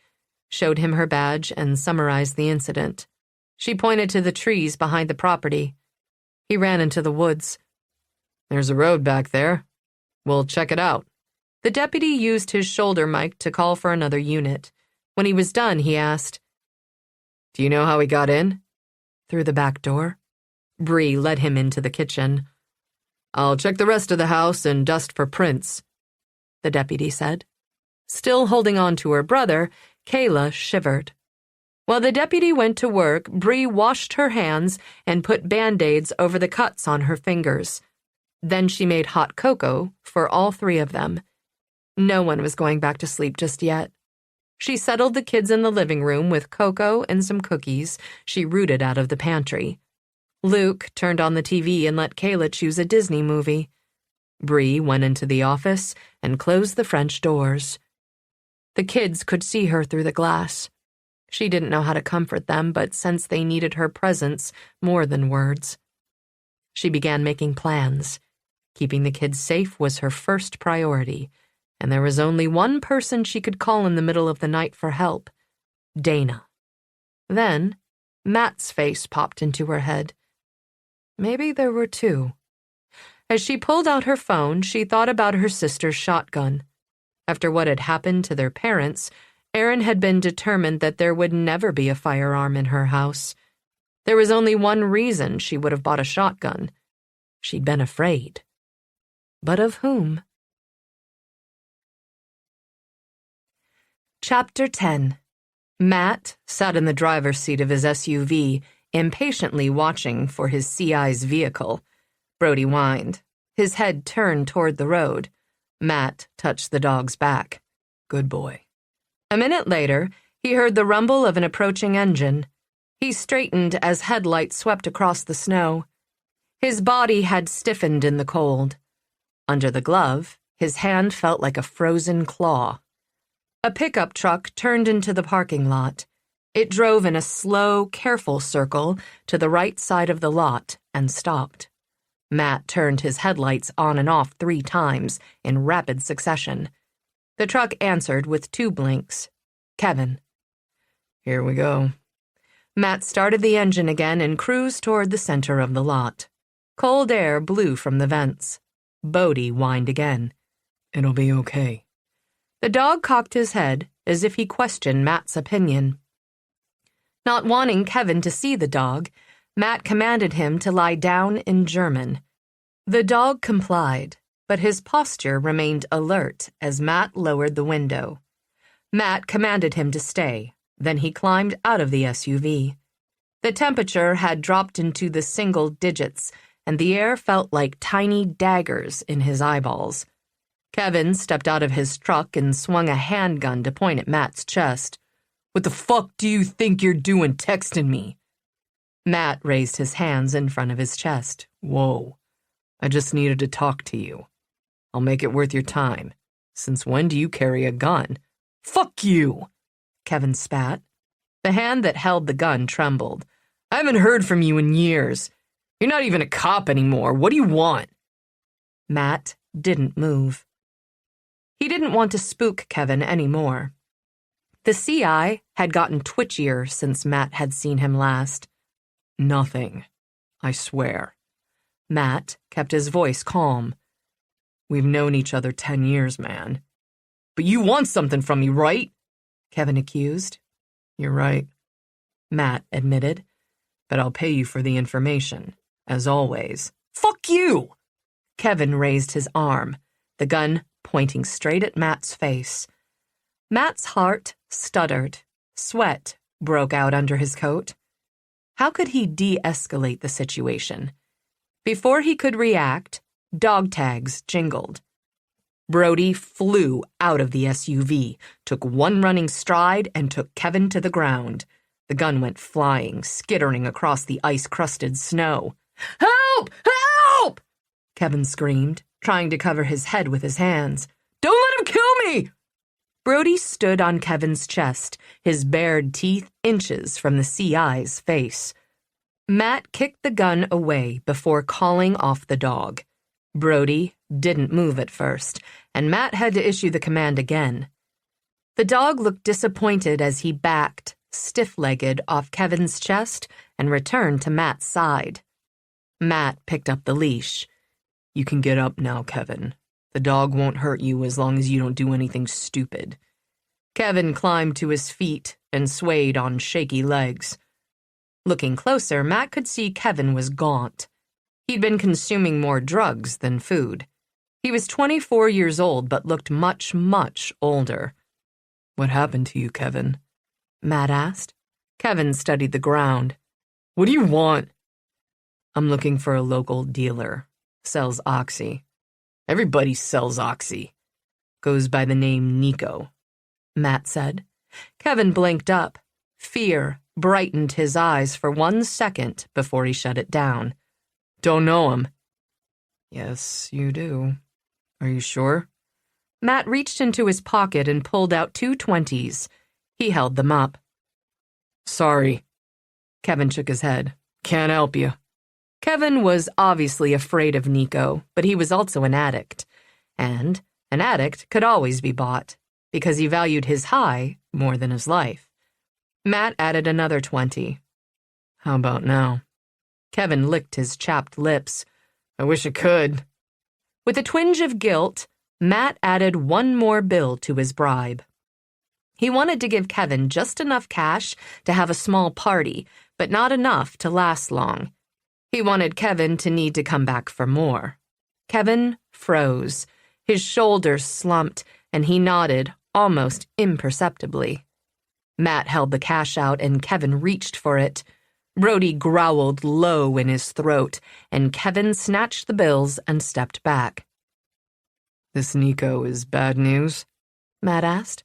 showed him her badge, and summarized the incident. She pointed to the trees behind the property. He ran into the woods. There's a road back there. We'll check it out. The deputy used his shoulder mic to call for another unit. When he was done, he asked, Do you know how he got in? Through the back door. Bree led him into the kitchen. I'll check the rest of the house and dust for prints, the deputy said. Still holding on to her brother, Kayla shivered. While the deputy went to work, Bree washed her hands and put Band-Aids over the cuts on her fingers. Then she made hot cocoa for all three of them. No one was going back to sleep just yet. She settled the kids in the living room with cocoa and some cookies she rooted out of the pantry. Luke turned on the TV and let Kayla choose a Disney movie. Bree went into the office and closed the French doors. The kids could see her through the glass. She didn't know how to comfort them, but sensed they needed her presence more than words. She began making plans. Keeping the kids safe was her first priority, and there was only one person she could call in the middle of the night for help: Dana. Then, Matt's face popped into her head. Maybe there were two. As she pulled out her phone, she thought about her sister's shotgun. After what had happened to their parents, Erin had been determined that there would never be a firearm in her house. There was only one reason she would have bought a shotgun. She'd been afraid. But of whom? Chapter 10. Matt sat in the driver's seat of his SUV, impatiently watching for his CI's vehicle. Brody whined, his head turned toward the road. Matt touched the dog's back. Good boy. A minute later, he heard the rumble of an approaching engine. He straightened as headlights swept across the snow. His body had stiffened in the cold. Under the glove, his hand felt like a frozen claw. A pickup truck turned into the parking lot. It drove in a slow, careful circle to the right side of the lot and stopped. Matt turned his headlights on and off 3 times in rapid succession. The truck answered with 2 blinks. Kevin. Here we go. Matt started the engine again and cruised toward the center of the lot. Cold air blew from the vents. Bodie whined again. It'll be okay. The dog cocked his head as if he questioned Matt's opinion. Not wanting Kevin to see the dog, Matt commanded him to lie down in German. The dog complied, but his posture remained alert as Matt lowered the window. Matt commanded him to stay, then he climbed out of the SUV. The temperature had dropped into the single digits, and the air felt like tiny daggers in his eyeballs. Kevin stepped out of his truck and swung a handgun to point at Matt's chest. What the fuck do you think you're doing texting me? Matt raised his hands in front of his chest. Whoa. I just needed to talk to you. I'll make it worth your time. Since when do you carry a gun? Fuck you, Kevin spat. The hand that held the gun trembled. I haven't heard from you in years. You're not even a cop anymore. What do you want? Matt didn't move. He didn't want to spook Kevin anymore. The CI had gotten twitchier since Matt had seen him last. Nothing, I swear. Matt kept his voice calm. We've known each other 10 years, man. But you want something from me, right? Kevin accused. You're right, Matt admitted. but I'll pay you for the information, as always. Fuck you! Kevin raised his arm, the gun pointing straight at Matt's face. Matt's heart stuttered. Sweat broke out under his coat. How could he de-escalate the situation? Before he could react, dog tags jingled. Brody flew out of the SUV, took one running stride, and took Kevin to the ground. The gun went flying, skittering across the ice-crusted snow. Help! Help! Kevin screamed, trying to cover his head with his hands. Don't let him kill me! Brody stood on Kevin's chest, his bared teeth inches from the CI's face. Matt kicked the gun away before calling off the dog. Brody didn't move at first, and Matt had to issue the command again. The dog looked disappointed as he backed, stiff-legged, off Kevin's chest and returned to Matt's side. Matt picked up the leash. You can get up now, Kevin. The dog won't hurt you as long as you don't do anything stupid. Kevin climbed to his feet and swayed on shaky legs. Looking closer, Matt could see Kevin was gaunt. He'd been consuming more drugs than food. He was 24 years old but looked much, much older. What happened to you, Kevin? Matt asked. Kevin studied the ground. What do you want? I'm looking for a local dealer. Sells oxy. Everybody sells oxy. Goes by the name Nico, Matt said. Kevin blinked up. Fear brightened his eyes for 1 second before he shut it down. Don't know him. Yes, you do. Are you sure? Matt reached into his pocket and pulled out 2 20s. He held them up. Sorry. Kevin shook his head. Can't help you. Kevin was obviously afraid of Nico, but he was also an addict. And an addict could always be bought, because he valued his high more than his life. Matt added another 20. How about now? Kevin licked his chapped lips. I wish I could. With a twinge of guilt, Matt added 1 more bill to his bribe. He wanted to give Kevin just enough cash to have a small party, but not enough to last long. He wanted Kevin to need to come back for more. Kevin froze. His shoulders slumped, and he nodded almost imperceptibly. Matt held the cash out, and Kevin reached for it. Brody growled low in his throat, and Kevin snatched the bills and stepped back. This Nico is bad news? Matt asked.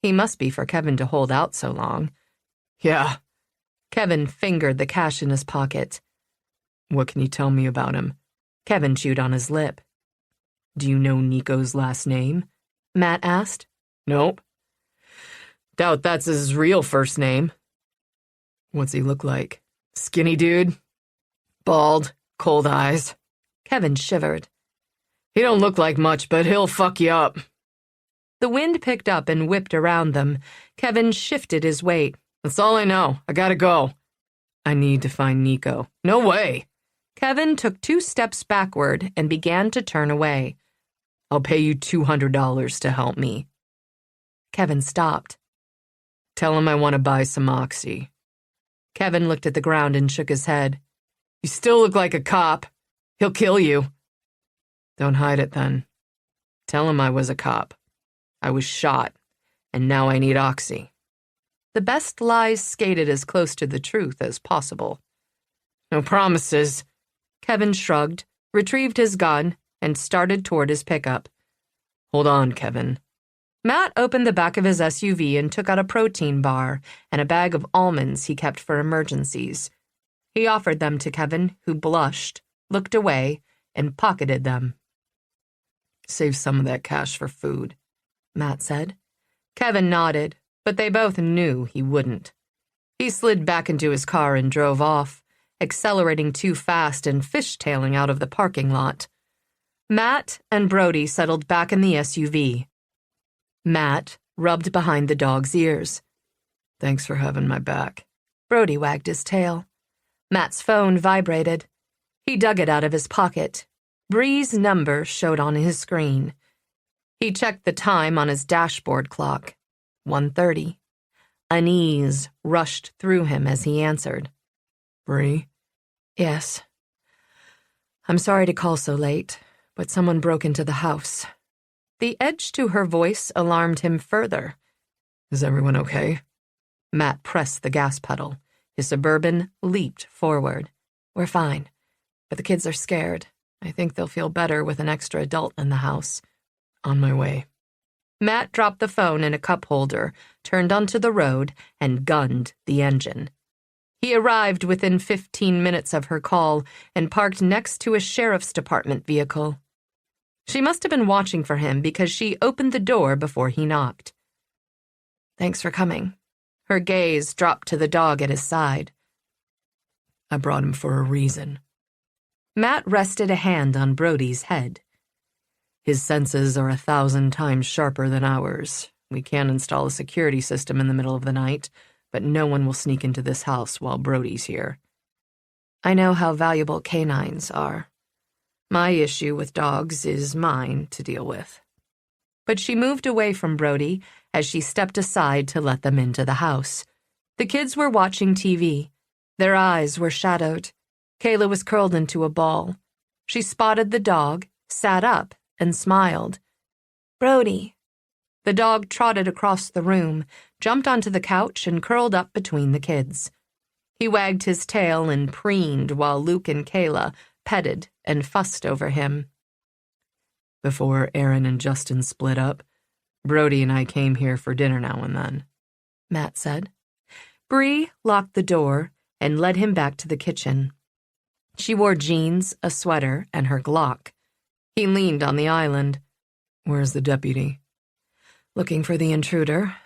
He must be for Kevin to hold out so long. Yeah. Kevin fingered the cash in his pocket. What can you tell me about him? Kevin chewed on his lip. Do you know Nico's last name? Matt asked. Nope. Doubt that's his real first name. What's he look like? Skinny dude. Bald. Cold eyes. Kevin shivered. He don't look like much, but he'll fuck you up. The wind picked up and whipped around them. Kevin shifted his weight. That's all I know. I gotta go. I need to find Nico. No way. Kevin took 2 steps backward and began to turn away. I'll pay you $200 to help me. Kevin stopped. Tell him I want to buy some oxy. Kevin looked at the ground and shook his head. You still look like a cop. He'll kill you. Don't hide it then. Tell him I was a cop. I was shot, and now I need oxy. The best lies skated as close to the truth as possible. No promises. Kevin shrugged, retrieved his gun, and started toward his pickup. Hold on, Kevin. Matt opened the back of his SUV and took out a protein bar and a bag of almonds he kept for emergencies. He offered them to Kevin, who blushed, looked away, and pocketed them. Save some of that cash for food, Matt said. Kevin nodded, but they both knew he wouldn't. He slid back into his car and drove off, accelerating too fast and fishtailing out of the parking lot. Matt and Brody settled back in the SUV. Matt rubbed behind the dog's ears. Thanks for having my back. Brody wagged his tail. Matt's phone vibrated. He dug it out of his pocket. Bree's number showed on his screen. He checked the time on his dashboard clock. 1:30. Unease rushed through him as he answered. Bree? Yes. I'm sorry to call so late, but someone broke into the house. The edge to her voice alarmed him further. Is everyone okay? Matt pressed the gas pedal. His Suburban leaped forward. We're fine, but the kids are scared. I think they'll feel better with an extra adult in the house. On my way. Matt dropped the phone in a cup holder, turned onto the road, and gunned the engine. He arrived within 15 minutes of her call and parked next to a sheriff's department vehicle. She must have been watching for him because she opened the door before he knocked. Thanks for coming. Her gaze dropped to the dog at his side. I brought him for a reason. Matt rested a hand on Brody's head. His senses are 1,000 times sharper than ours. We can install a security system in the middle of the night, but no one will sneak into this house while Brody's here. I know how valuable canines are. My issue with dogs is mine to deal with. But she moved away from Brody as she stepped aside to let them into the house. The kids were watching TV. Their eyes were shadowed. Kayla was curled into a ball. She spotted the dog, sat up, and smiled. Brody. The dog trotted across the room, jumped onto the couch, and curled up between the kids. He wagged his tail and preened while Luke and Kayla petted and fussed over him. Before Aaron and Justin split up, Brody and I came here for dinner now and then, Matt said. Bree locked the door and led him back to the kitchen. She wore jeans, a sweater, and her Glock. He leaned on the island. Where's the deputy? Looking for the intruder.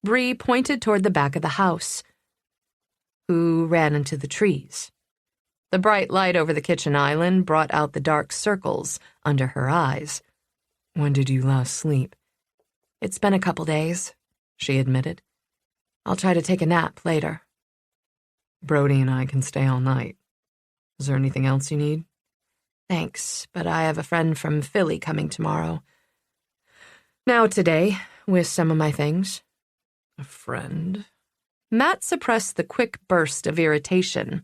Bree pointed toward the back of the house. Who ran into the trees? The bright light over the kitchen island brought out the dark circles under her eyes. When did you last sleep? It's been a couple days, she admitted. I'll try to take a nap later. Brody and I can stay all night. Is there anything else you need? Thanks, but I have a friend from Philly coming tomorrow. Now today, with some of my things. A friend? Matt suppressed the quick burst of irritation.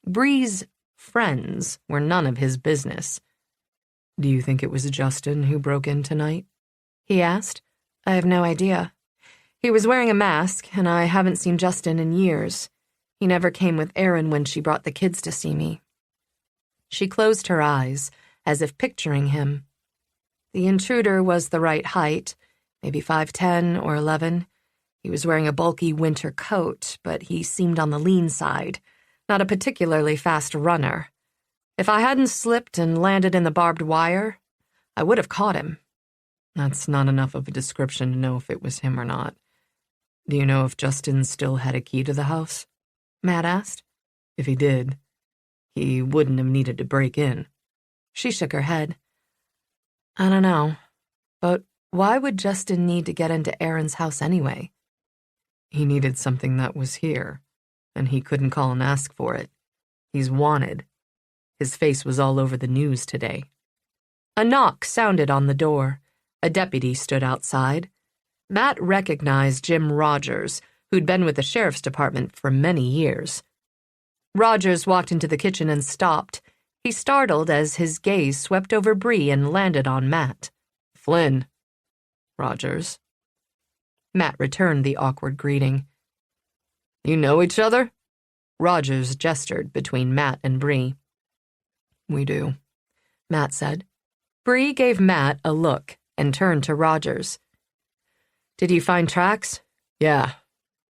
Bree's friends were none of his business. Do you think it was Justin who broke in tonight? He asked. I have no idea. He was wearing a mask, and I haven't seen Justin in years. He never came with Erin when she brought the kids to see me. She closed her eyes, as if picturing him. The intruder was the right height, maybe 5'10" or 11. He was wearing a bulky winter coat, but he seemed on the lean side, not a particularly fast runner. If I hadn't slipped and landed in the barbed wire, I would have caught him. That's not enough of a description to know if it was him or not. Do you know if Justin still had a key to the house? Matt asked. If he did, he wouldn't have needed to break in. She shook her head. I don't know, but why would Justin need to get into Erin's house anyway? He needed something that was here, and he couldn't call and ask for it. He's wanted. His face was all over the news today. A knock sounded on the door. A deputy stood outside. Matt recognized Jim Rogers, who'd been with the sheriff's department for many years. Rogers walked into the kitchen and stopped. He startled as his gaze swept over Bree and landed on Matt. Flynn. Rogers. Matt returned the awkward greeting. You know each other? Rogers gestured between Matt and Bree. We do, Matt said. Bree gave Matt a look and turned to Rogers. Did you find tracks? Yeah.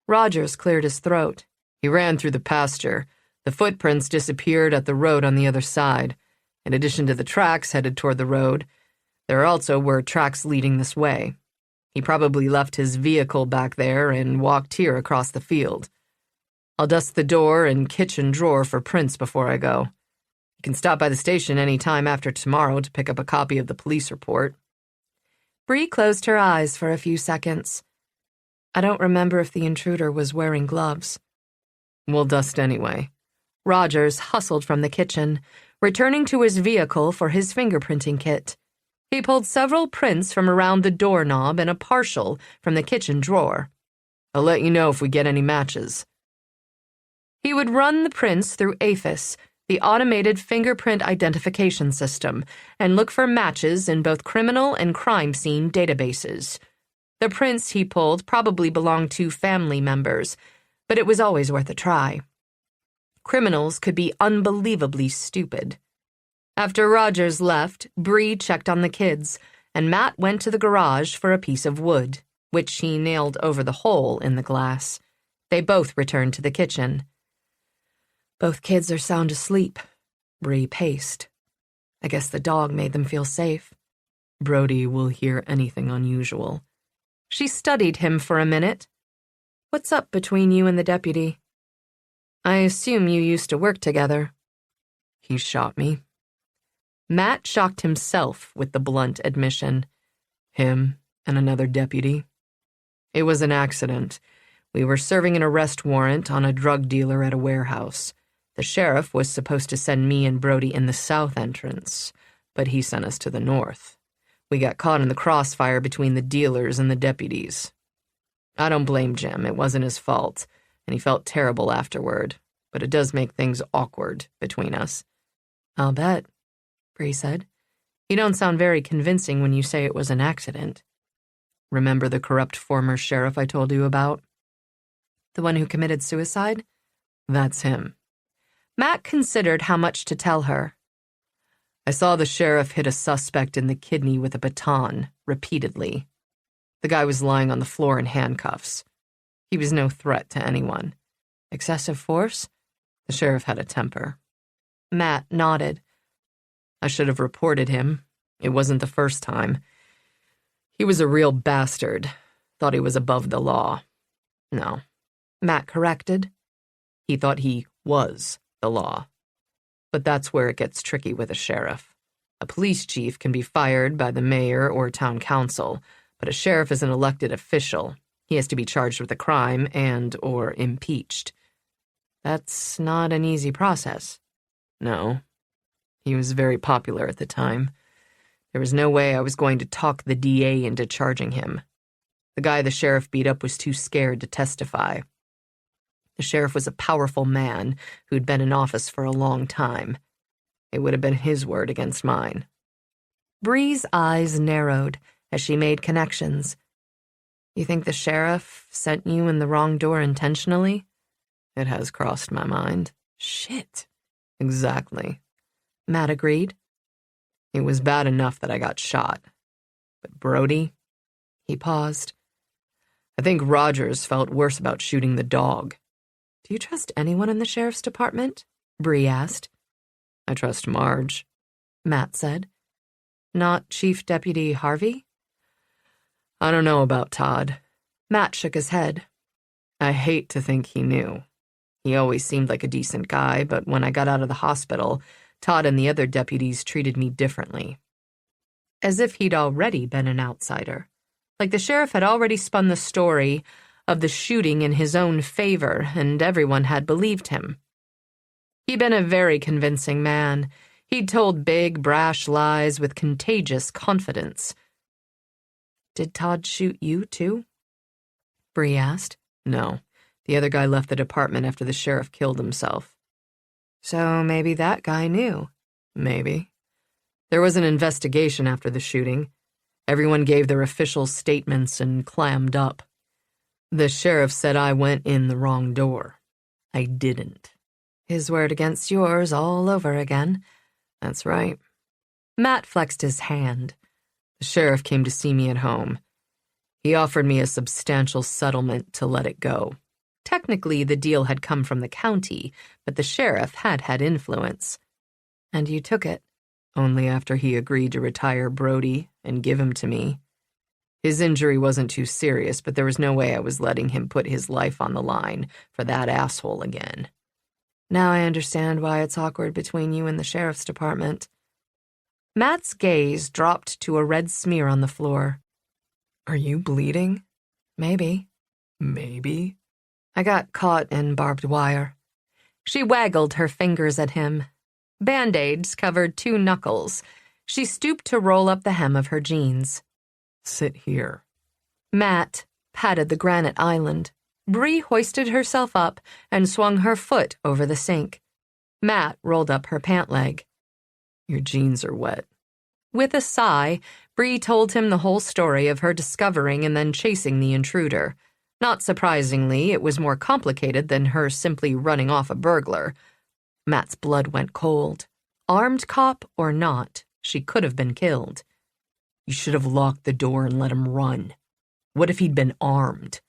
Rogers cleared his throat. He ran through the pasture. The footprints disappeared at the road on the other side. In addition to the tracks headed toward the road, there also were tracks leading this way. He probably left his vehicle back there and walked here across the field. I'll dust the door and kitchen drawer for prints before I go. You can stop by the station any time after tomorrow to pick up a copy of the police report. Bree closed her eyes for a few seconds. I don't remember if the intruder was wearing gloves. We'll dust anyway. Rogers hustled from the kitchen, returning to his vehicle for his fingerprinting kit. He pulled several prints from around the doorknob and a partial from the kitchen drawer. I'll let you know if we get any matches. He would run the prints through APHIS, the automated fingerprint identification system, and look for matches in both criminal and crime scene databases. The prints he pulled probably belonged to family members, but it was always worth a try. Criminals could be unbelievably stupid. After Rogers left, Bree checked on the kids, and Matt went to the garage for a piece of wood, which he nailed over the hole in the glass. They both returned to the kitchen. "Both kids are sound asleep," Bree paced. "I guess the dog made them feel safe." "Brody will hear anything unusual." She studied him for a minute. "What's up between you and the deputy? I assume you used to work together." "He shot me." Matt shocked himself with the blunt admission. "Him and another deputy. It was an accident. We were serving an arrest warrant on a drug dealer at a warehouse. The sheriff was supposed to send me and Brody in the south entrance, but he sent us to the north. We got caught in the crossfire between the dealers and the deputies. I don't blame Jim. It wasn't his fault, and he felt terrible afterward, but it does make things awkward between us." "I'll bet," Bree said. "You don't sound very convincing when you say it was an accident." "Remember the corrupt former sheriff I told you about? The one who committed suicide?" That's him." Matt considered how much to tell her. "I saw the sheriff hit a suspect in the kidney with a baton, repeatedly. The guy was lying on the floor in handcuffs. He was no threat to anyone." "Excessive force?" "The sheriff had a temper." Matt nodded. "I should have reported him. It wasn't the first time. He was a real bastard. Thought he was above the law. No," Matt corrected. "he thought he was the law. But that's where it gets tricky with a sheriff. A police chief can be fired by the mayor or town council, but a sheriff is an elected official. He has to be charged with a crime or impeached." "That's not an easy process." "No. He was very popular at the time. There was no way I was going to talk the DA into charging him. The guy the sheriff beat up was too scared to testify. The sheriff was a powerful man who'd been in office for a long time. It would have been his word against mine." Bree's eyes narrowed as she made connections. "You think the sheriff sent you in the wrong door intentionally?" "It has crossed my mind." "Shit." "Exactly," Matt agreed. "It was bad enough that I got shot. But Brody?" He paused. "I think Rogers felt worse about shooting the dog." "Do you trust anyone in the sheriff's department?" Bree asked. "I trust Marge," Matt said. "Not Chief Deputy Harvey?" "I don't know about Todd." Matt shook his head. "I hate to think he knew. He always seemed like a decent guy, but when I got out of the hospital, Todd and the other deputies treated me differently." As if he'd already been an outsider. Like the sheriff had already spun the story of the shooting in his own favor, and everyone had believed him. He'd been a very convincing man. He'd told big, brash lies with contagious confidence. "Did Todd shoot you, too?" Bree asked. "No. The other guy left the department after the sheriff killed himself." "So maybe that guy knew." "Maybe. There was an investigation after the shooting. Everyone gave their official statements and clammed up. The sheriff said I went in the wrong door. I didn't." "His word against yours all over again." "That's right." Matt flexed his hand. "The sheriff came to see me at home. He offered me a substantial settlement to let it go. Technically, the deal had come from the county, but the sheriff had had influence. And you took it. Only after he agreed to retire Brody and give him to me. His injury wasn't too serious, but there was no way I was letting him put his life on the line for that asshole again. Now I understand why it's awkward between you and the sheriff's department." Matt's gaze dropped to a red smear on the floor. "Are you bleeding?" "Maybe." "Maybe?" "I got caught in barbed wire." She waggled her fingers at him. Band-aids covered 2 knuckles. She stooped to roll up the hem of her jeans. "Sit here." Matt patted the granite island. Bree hoisted herself up and swung her foot over the sink. Matt rolled up her pant leg. Your jeans are wet. With a sigh, Bree told him the whole story of her discovering and then chasing the intruder. Not surprisingly, it was more complicated than her simply running off a burglar. Matt's blood went cold. Armed cop or not, she could have been killed. You should have locked the door and let him run. What if he'd been armed?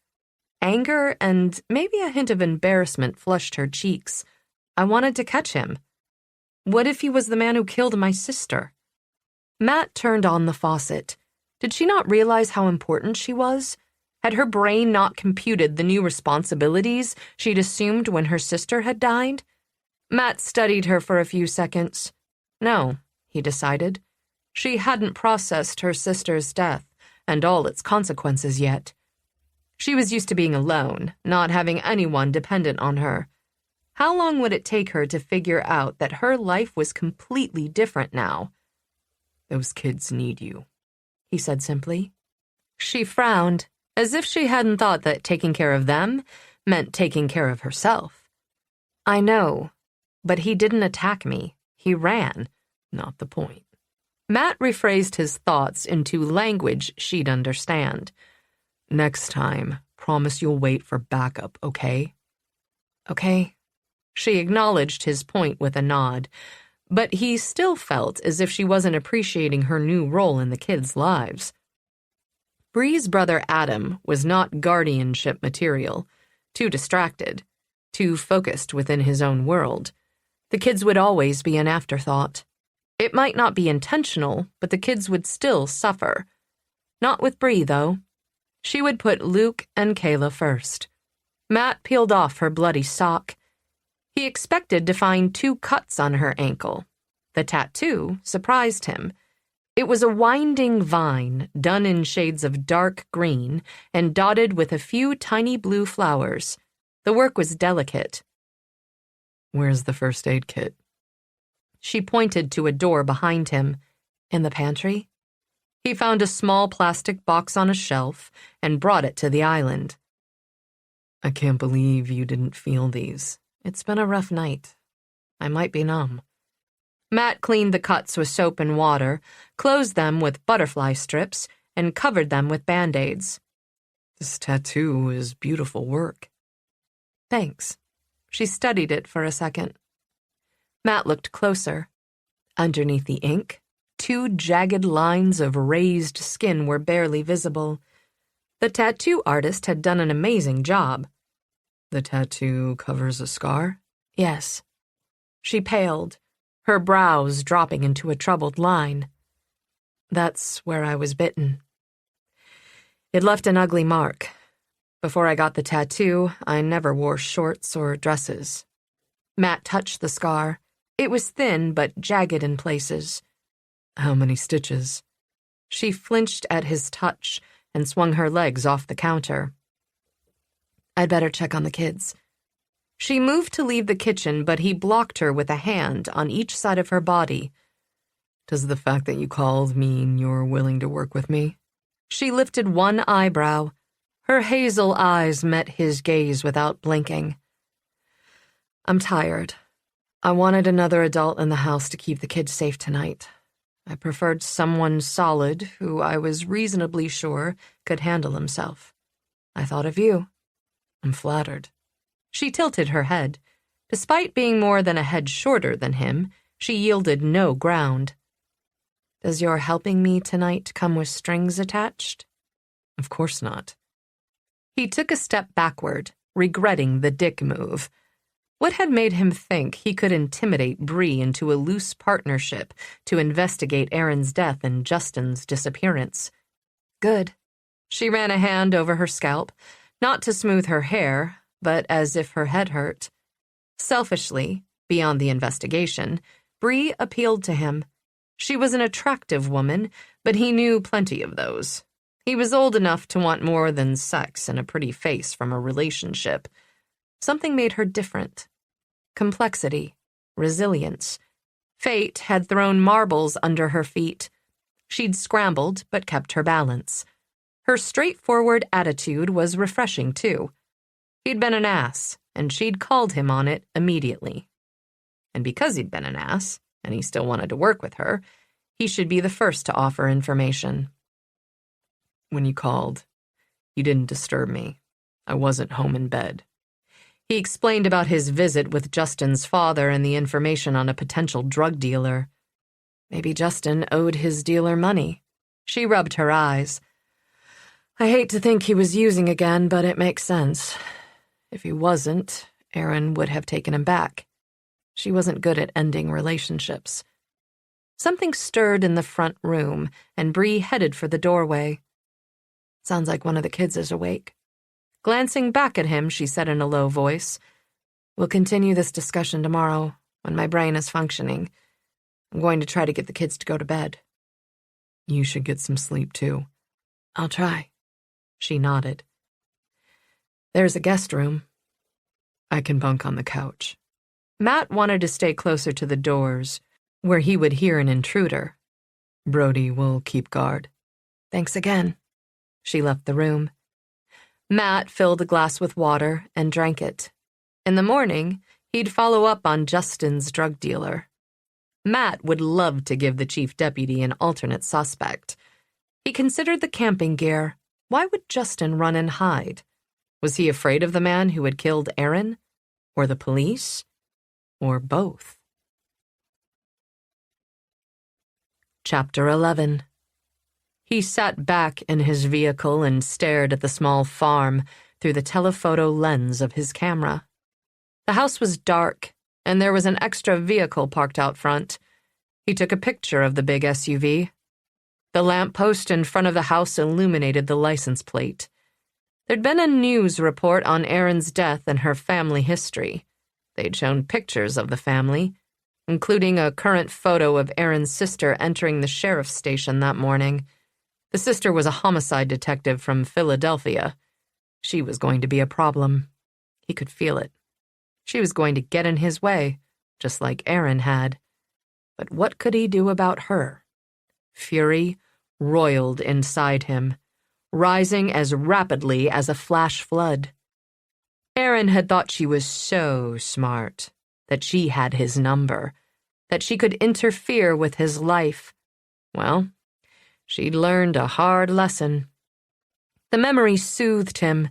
Anger and maybe a hint of embarrassment flushed her cheeks. I wanted to catch him. What if he was the man who killed my sister? Matt turned on the faucet. Did she not realize how important she was? Had her brain not computed the new responsibilities she'd assumed when her sister had died? Matt studied her for a few seconds. No, he decided. She hadn't processed her sister's death and all its consequences yet. She was used to being alone, not having anyone dependent on her. How long would it take her to figure out that her life was completely different now? Those kids need you, he said simply. She frowned, as if she hadn't thought that taking care of them meant taking care of herself. I know, but he didn't attack me. He ran. Not the point. Matt rephrased his thoughts into language she'd understand. Next time, promise you'll wait for backup, okay? Okay. She acknowledged his point with a nod, but he still felt as if she wasn't appreciating her new role in the kids' lives. Bree's brother Adam was not guardianship material, too distracted, too focused within his own world. The kids would always be an afterthought. It might not be intentional, but the kids would still suffer. Not with Bree, though. She would put Luke and Kayla first. Matt peeled off her bloody sock. He expected to find 2 cuts on her ankle. The tattoo surprised him. It was a winding vine done in shades of dark green and dotted with a few tiny blue flowers. The work was delicate. Where's the first aid kit? She pointed to a door behind him. In the pantry? He found a small plastic box on a shelf and brought it to the island. I can't believe you didn't feel these. It's been a rough night. I might be numb. Matt cleaned the cuts with soap and water, closed them with butterfly strips, and covered them with Band-Aids. This tattoo is beautiful work. Thanks. She studied it for a second. Matt looked closer. Underneath the ink, 2 jagged lines of raised skin were barely visible. The tattoo artist had done an amazing job. The tattoo covers a scar? Yes. She paled, her brows dropping into a troubled line. That's where I was bitten. It left an ugly mark. Before I got the tattoo, I never wore shorts or dresses. Matt touched the scar. It was thin but jagged in places. How many stitches? She flinched at his touch and swung her legs off the counter. I'd better check on the kids. She moved to leave the kitchen, but he blocked her with a hand on each side of her body. Does the fact that you called mean you're willing to work with me? She lifted one eyebrow. Her hazel eyes met his gaze without blinking. I'm tired. I wanted another adult in the house to keep the kids safe tonight. I preferred someone solid who I was reasonably sure could handle himself. I thought of you. I'm flattered. She tilted her head. Despite being more than a head shorter than him, she yielded no ground. Does your helping me tonight come with strings attached? Of course not. He took a step backward, regretting the dick move. What had made him think he could intimidate Bree into a loose partnership to investigate Aaron's death and Justin's disappearance? Good. She ran a hand over her scalp, not to smooth her hair, but as if her head hurt. Selfishly, beyond the investigation, Bree appealed to him. She was an attractive woman, but he knew plenty of those. He was old enough to want more than sex and a pretty face from a relationship. Something made her different. Complexity, resilience. Fate had thrown marbles under her feet. She'd scrambled, but kept her balance. Her straightforward attitude was refreshing, too. He'd been an ass, and she'd called him on it immediately. And because he'd been an ass, and he still wanted to work with her, he should be the first to offer information. When you called, you didn't disturb me. I wasn't home in bed. He explained about his visit with Justin's father and the information on a potential drug dealer. Maybe Justin owed his dealer money. She rubbed her eyes. I hate to think he was using again, but it makes sense. If he wasn't, Aaron would have taken him back. She wasn't good at ending relationships. Something stirred in the front room, and Bree headed for the doorway. Sounds like one of the kids is awake. Glancing back at him, she said in a low voice, We'll continue this discussion tomorrow, when my brain is functioning. I'm going to try to get the kids to go to bed. You should get some sleep, too. I'll try. She nodded. There's a guest room. I can bunk on the couch. Matt wanted to stay closer to the doors, where he would hear an intruder. Brody will keep guard. Thanks again. She left the room. Matt filled a glass with water and drank it. In the morning, he'd follow up on Justin's drug dealer. Matt would love to give the chief deputy an alternate suspect. He considered the camping gear. Why would Justin run and hide? Was he afraid of the man who had killed Aaron? Or the police? Or both? Chapter 11. He sat back in his vehicle and stared at the small farm through the telephoto lens of his camera. The house was dark, and there was an extra vehicle parked out front. He took a picture of the big SUV. The lamppost in front of the house illuminated the license plate. There'd been a news report on Erin's death and her family history. They'd shown pictures of the family, including a current photo of Erin's sister entering the sheriff's station that morning. The sister was a homicide detective from Philadelphia. She was going to be a problem. He could feel it. She was going to get in his way, just like Erin had. But what could he do about her? Fury roiled inside him, rising as rapidly as a flash flood. Erin had thought she was so smart, that she had his number, that she could interfere with his life. Well, she'd learned a hard lesson. The memory soothed him.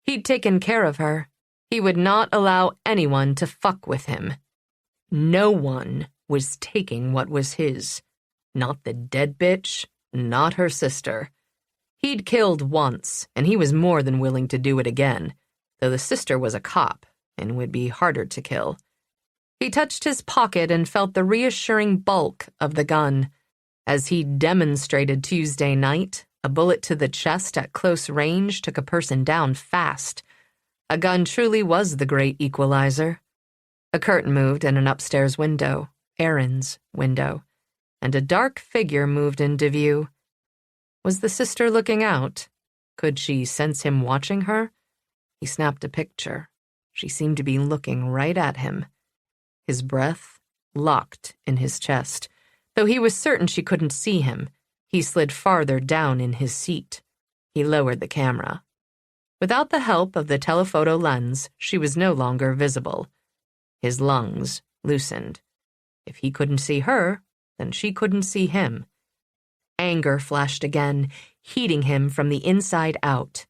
He'd taken care of her. He would not allow anyone to fuck with him. No one was taking what was his. Not the dead bitch, not her sister. He'd killed once, and he was more than willing to do it again, though the sister was a cop and would be harder to kill. He touched his pocket and felt the reassuring bulk of the gun. As he demonstrated Tuesday night, a bullet to the chest at close range took a person down fast. A gun truly was the great equalizer. A curtain moved in an upstairs window, Erin's window, and a dark figure moved into view. Was the sister looking out? Could she sense him watching her? He snapped a picture. She seemed to be looking right at him. His breath locked in his chest. Though he was certain she couldn't see him, he slid farther down in his seat. He lowered the camera. Without the help of the telephoto lens, she was no longer visible. His lungs loosened. If he couldn't see her, then she couldn't see him. Anger flashed again, heating him from the inside out.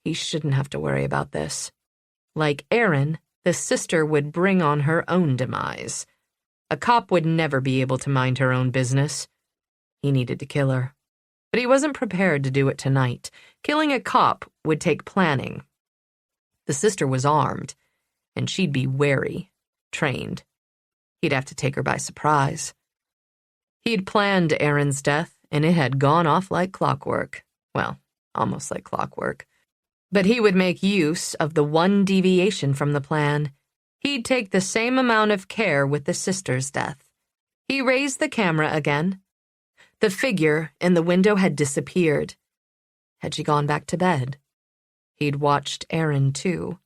He shouldn't have to worry about this. Like Erin, the sister would bring on her own demise. A cop would never be able to mind her own business. He needed to kill her. But he wasn't prepared to do it tonight. Killing a cop would take planning. The sister was armed, and she'd be wary, trained. He'd have to take her by surprise. He'd planned Erin's death, and it had gone off like clockwork. Well, almost like clockwork. But he would make use of the one deviation from the plan. He'd take the same amount of care with the sister's death. He raised the camera again. The figure in the window had disappeared. Had she gone back to bed? He'd watched Erin, too.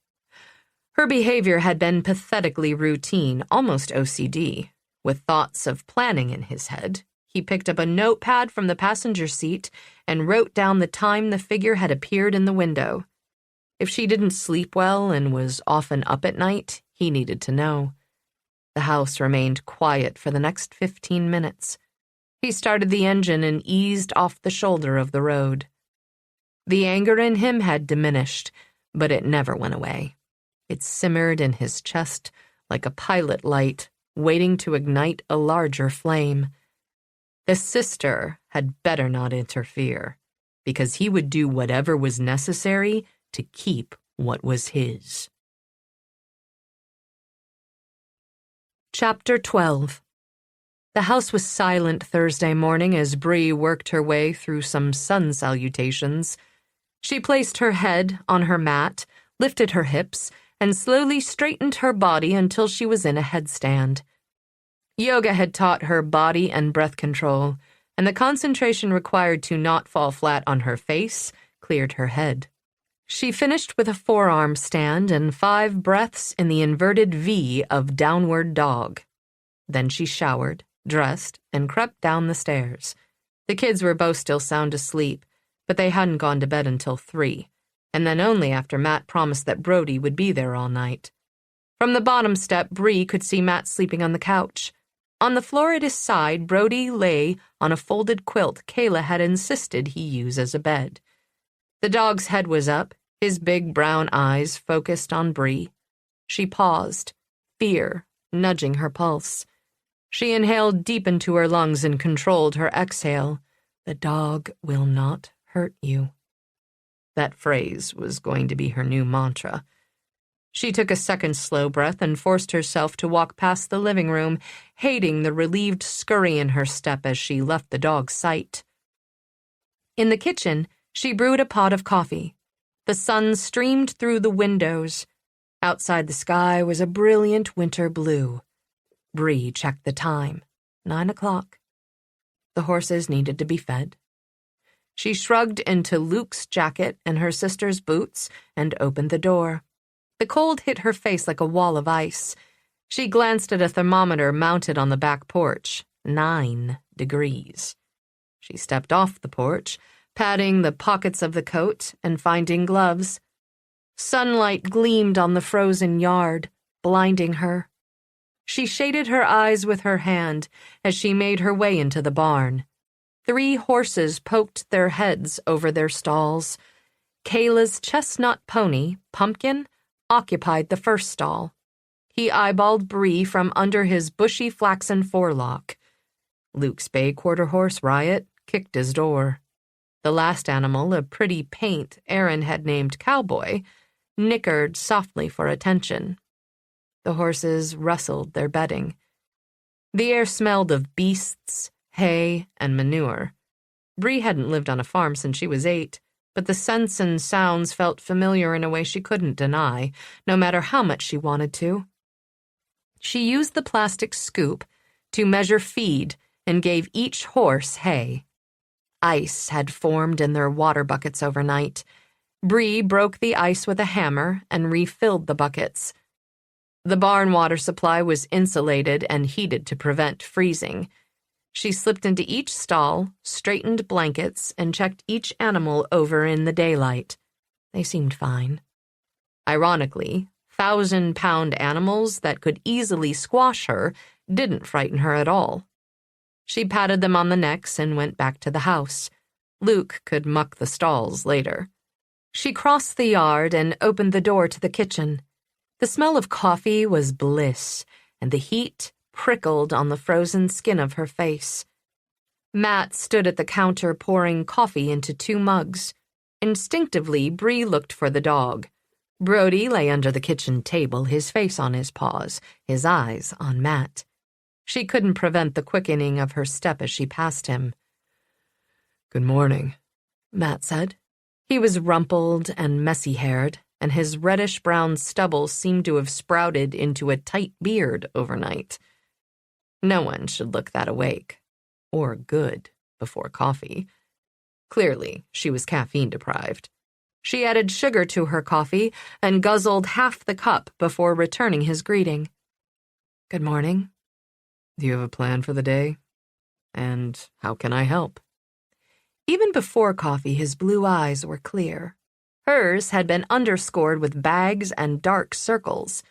Her behavior had been pathetically routine, almost OCD. With thoughts of planning in his head, he picked up a notepad from the passenger seat and wrote down the time the figure had appeared in the window. If she didn't sleep well and was often up at night, he needed to know. The house remained quiet for the next 15 minutes. He started the engine and eased off the shoulder of the road. The anger in him had diminished, but it never went away. It simmered in his chest like a pilot light, waiting to ignite a larger flame. The sister had better not interfere, because he would do whatever was necessary to keep what was his. Chapter 12. The house was silent Thursday morning as Bree worked her way through some sun salutations. She placed her head on her mat, lifted her hips, and slowly straightened her body until she was in a headstand. Yoga had taught her body and breath control, and the concentration required to not fall flat on her face cleared her head. She finished with a forearm stand and 5 breaths in the inverted V of downward dog. Then she showered, dressed, and crept down the stairs. The kids were both still sound asleep, but they hadn't gone to bed until 3, and then only after Matt promised that Brody would be there all night. From the bottom step, Bree could see Matt sleeping on the couch. On the floor at his side, Brody lay on a folded quilt Kayla had insisted he use as a bed. The dog's head was up, his big brown eyes focused on Bree. She paused, fear nudging her pulse. She inhaled deep into her lungs and controlled her exhale. The dog will not hurt you. That phrase was going to be her new mantra. She took a second slow breath and forced herself to walk past the living room, hating the relieved scurry in her step as she left the dog's sight. In the kitchen, she brewed a pot of coffee. The sun streamed through the windows. Outside the sky was a brilliant winter blue. Bree checked the time. 9 o'clock. The horses needed to be fed. She shrugged into Luke's jacket and her sister's boots and opened the door. The cold hit her face like a wall of ice. She glanced at a thermometer mounted on the back porch. 9 degrees. She stepped off the porch, patting the pockets of the coat and finding gloves. Sunlight gleamed on the frozen yard, blinding her. She shaded her eyes with her hand as she made her way into the barn. 3 horses poked their heads over their stalls. Kayla's chestnut pony, Pumpkin, occupied the first stall. He eyeballed Bree from under his bushy flaxen forelock. Luke's bay quarter horse, Riot, kicked his door. The last animal, a pretty paint Aaron had named Cowboy, nickered softly for attention. The horses rustled their bedding. The air smelled of beasts, hay, and manure. Bree hadn't lived on a farm since she was 8, but the scents and sounds felt familiar in a way she couldn't deny, no matter how much she wanted to. She used the plastic scoop to measure feed and gave each horse hay. Ice had formed in their water buckets overnight. Bree broke the ice with a hammer and refilled the buckets. The barn water supply was insulated and heated to prevent freezing. She slipped into each stall, straightened blankets, and checked each animal over in the daylight. They seemed fine. Ironically, 1,000-pound animals that could easily squash her didn't frighten her at all. She patted them on the necks and went back to the house. Luke could muck the stalls later. She crossed the yard and opened the door to the kitchen. The smell of coffee was bliss, and the heat prickled on the frozen skin of her face. Matt stood at the counter pouring coffee into 2 mugs. Instinctively, Bree looked for the dog. Brody lay under the kitchen table, his face on his paws, his eyes on Matt. She couldn't prevent the quickening of her step as she passed him. "Good morning," Matt said. He was rumpled and messy-haired, and his reddish-brown stubble seemed to have sprouted into a tight beard overnight. No one should look that awake, or good, before coffee. Clearly, she was caffeine-deprived. She added sugar to her coffee and guzzled half the cup before returning his greeting. "Good morning." "Do you have a plan for the day? And how can I help?" Even before coffee, his blue eyes were clear. Hers had been underscored with bags and dark circles.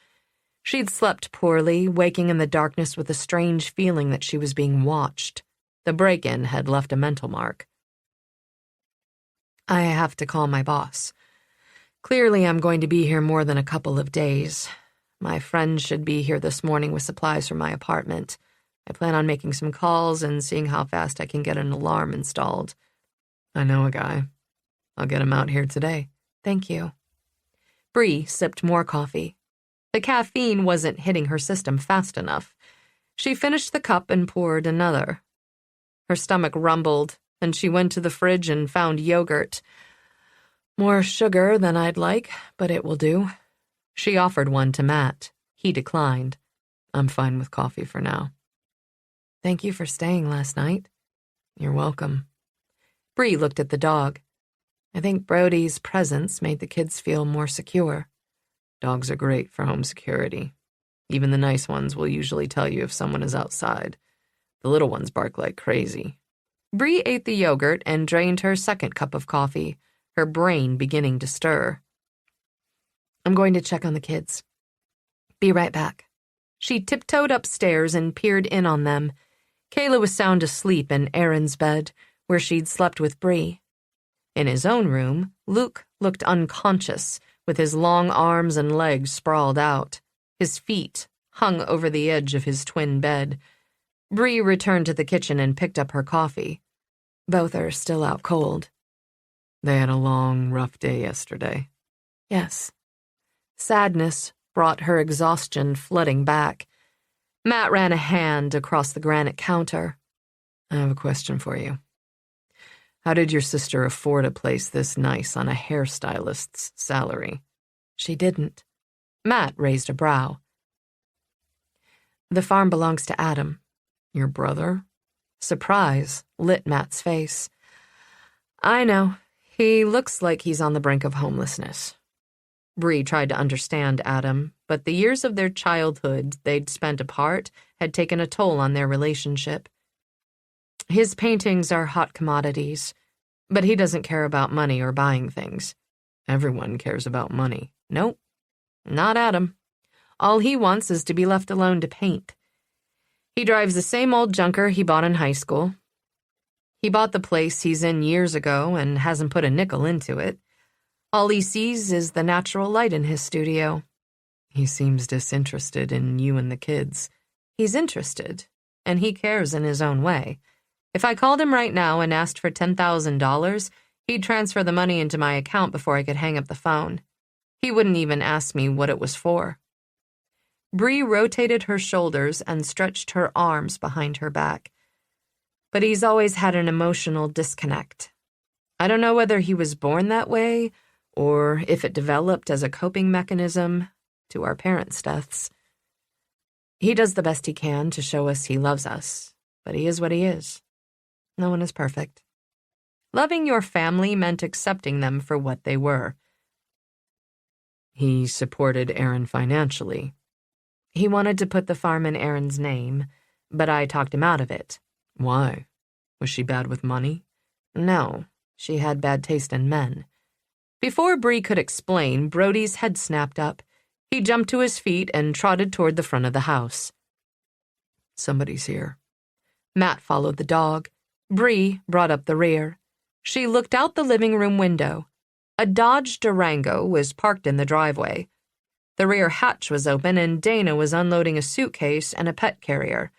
She'd slept poorly, waking in the darkness with a strange feeling that she was being watched. The break-in had left a mental mark. I have to call my boss. Clearly, I'm going to be here more than a couple of days. My friend should be here this morning with supplies for my apartment. I plan on making some calls and seeing how fast I can get an alarm installed. I know a guy. I'll get him out here today. Thank you. Bree sipped more coffee. The caffeine wasn't hitting her system fast enough. She finished the cup and poured another. Her stomach rumbled, and she went to the fridge and found yogurt. More sugar than I'd like, but it will do. She offered one to Matt. He declined. I'm fine with coffee for now. Thank you for staying last night. You're welcome. Bree looked at the dog. I think Brody's presence made the kids feel more secure. Dogs are great for home security. Even the nice ones will usually tell you if someone is outside. The little ones bark like crazy. Bree ate the yogurt and drained her second cup of coffee, her brain beginning to stir. I'm going to check on the kids. Be right back. She tiptoed upstairs and peered in on them. Kayla was sound asleep in Aaron's bed, where she'd slept with Bree. In his own room, Luke looked unconscious, with his long arms and legs sprawled out. His feet hung over the edge of his twin bed. Bree returned to the kitchen and picked up her coffee. Both are still out cold. They had a long, rough day yesterday. Yes. Sadness brought her exhaustion flooding back. Matt ran a hand across the granite counter. I have a question for you. How did your sister afford a place this nice on a hairstylist's salary? She didn't. Matt raised a brow. The farm belongs to Adam. Your brother? Surprise lit Matt's face. I know. He looks like he's on the brink of homelessness. Bree tried to understand Adam, but the years of their childhood they'd spent apart had taken a toll on their relationship. His paintings are hot commodities, but he doesn't care about money or buying things. Everyone cares about money. Nope, not Adam. All he wants is to be left alone to paint. He drives the same old junker he bought in high school. He bought the place he's in years ago and hasn't put a nickel into it. All he sees is the natural light in his studio. He seems disinterested in you and the kids. He's interested, and he cares in his own way. If I called him right now and asked for $10,000, he'd transfer the money into my account before I could hang up the phone. He wouldn't even ask me what it was for. Bree rotated her shoulders and stretched her arms behind her back. But he's always had an emotional disconnect. I don't know whether he was born that way or if it developed as a coping mechanism to our parents' deaths. He does the best he can to show us he loves us, but he is what he is. No one is perfect. Loving your family meant accepting them for what they were. He supported Aaron financially. He wanted to put the farm in Aaron's name, but I talked him out of it. Why? Was she bad with money? No, she had bad taste in men. Before Bree could explain, Brody's head snapped up. He jumped to his feet and trotted toward the front of the house. Somebody's here. Matt followed the dog. Bree brought up the rear. She looked out the living room window. A Dodge Durango was parked in the driveway. The rear hatch was open and Dana was unloading a suitcase and a pet carrier.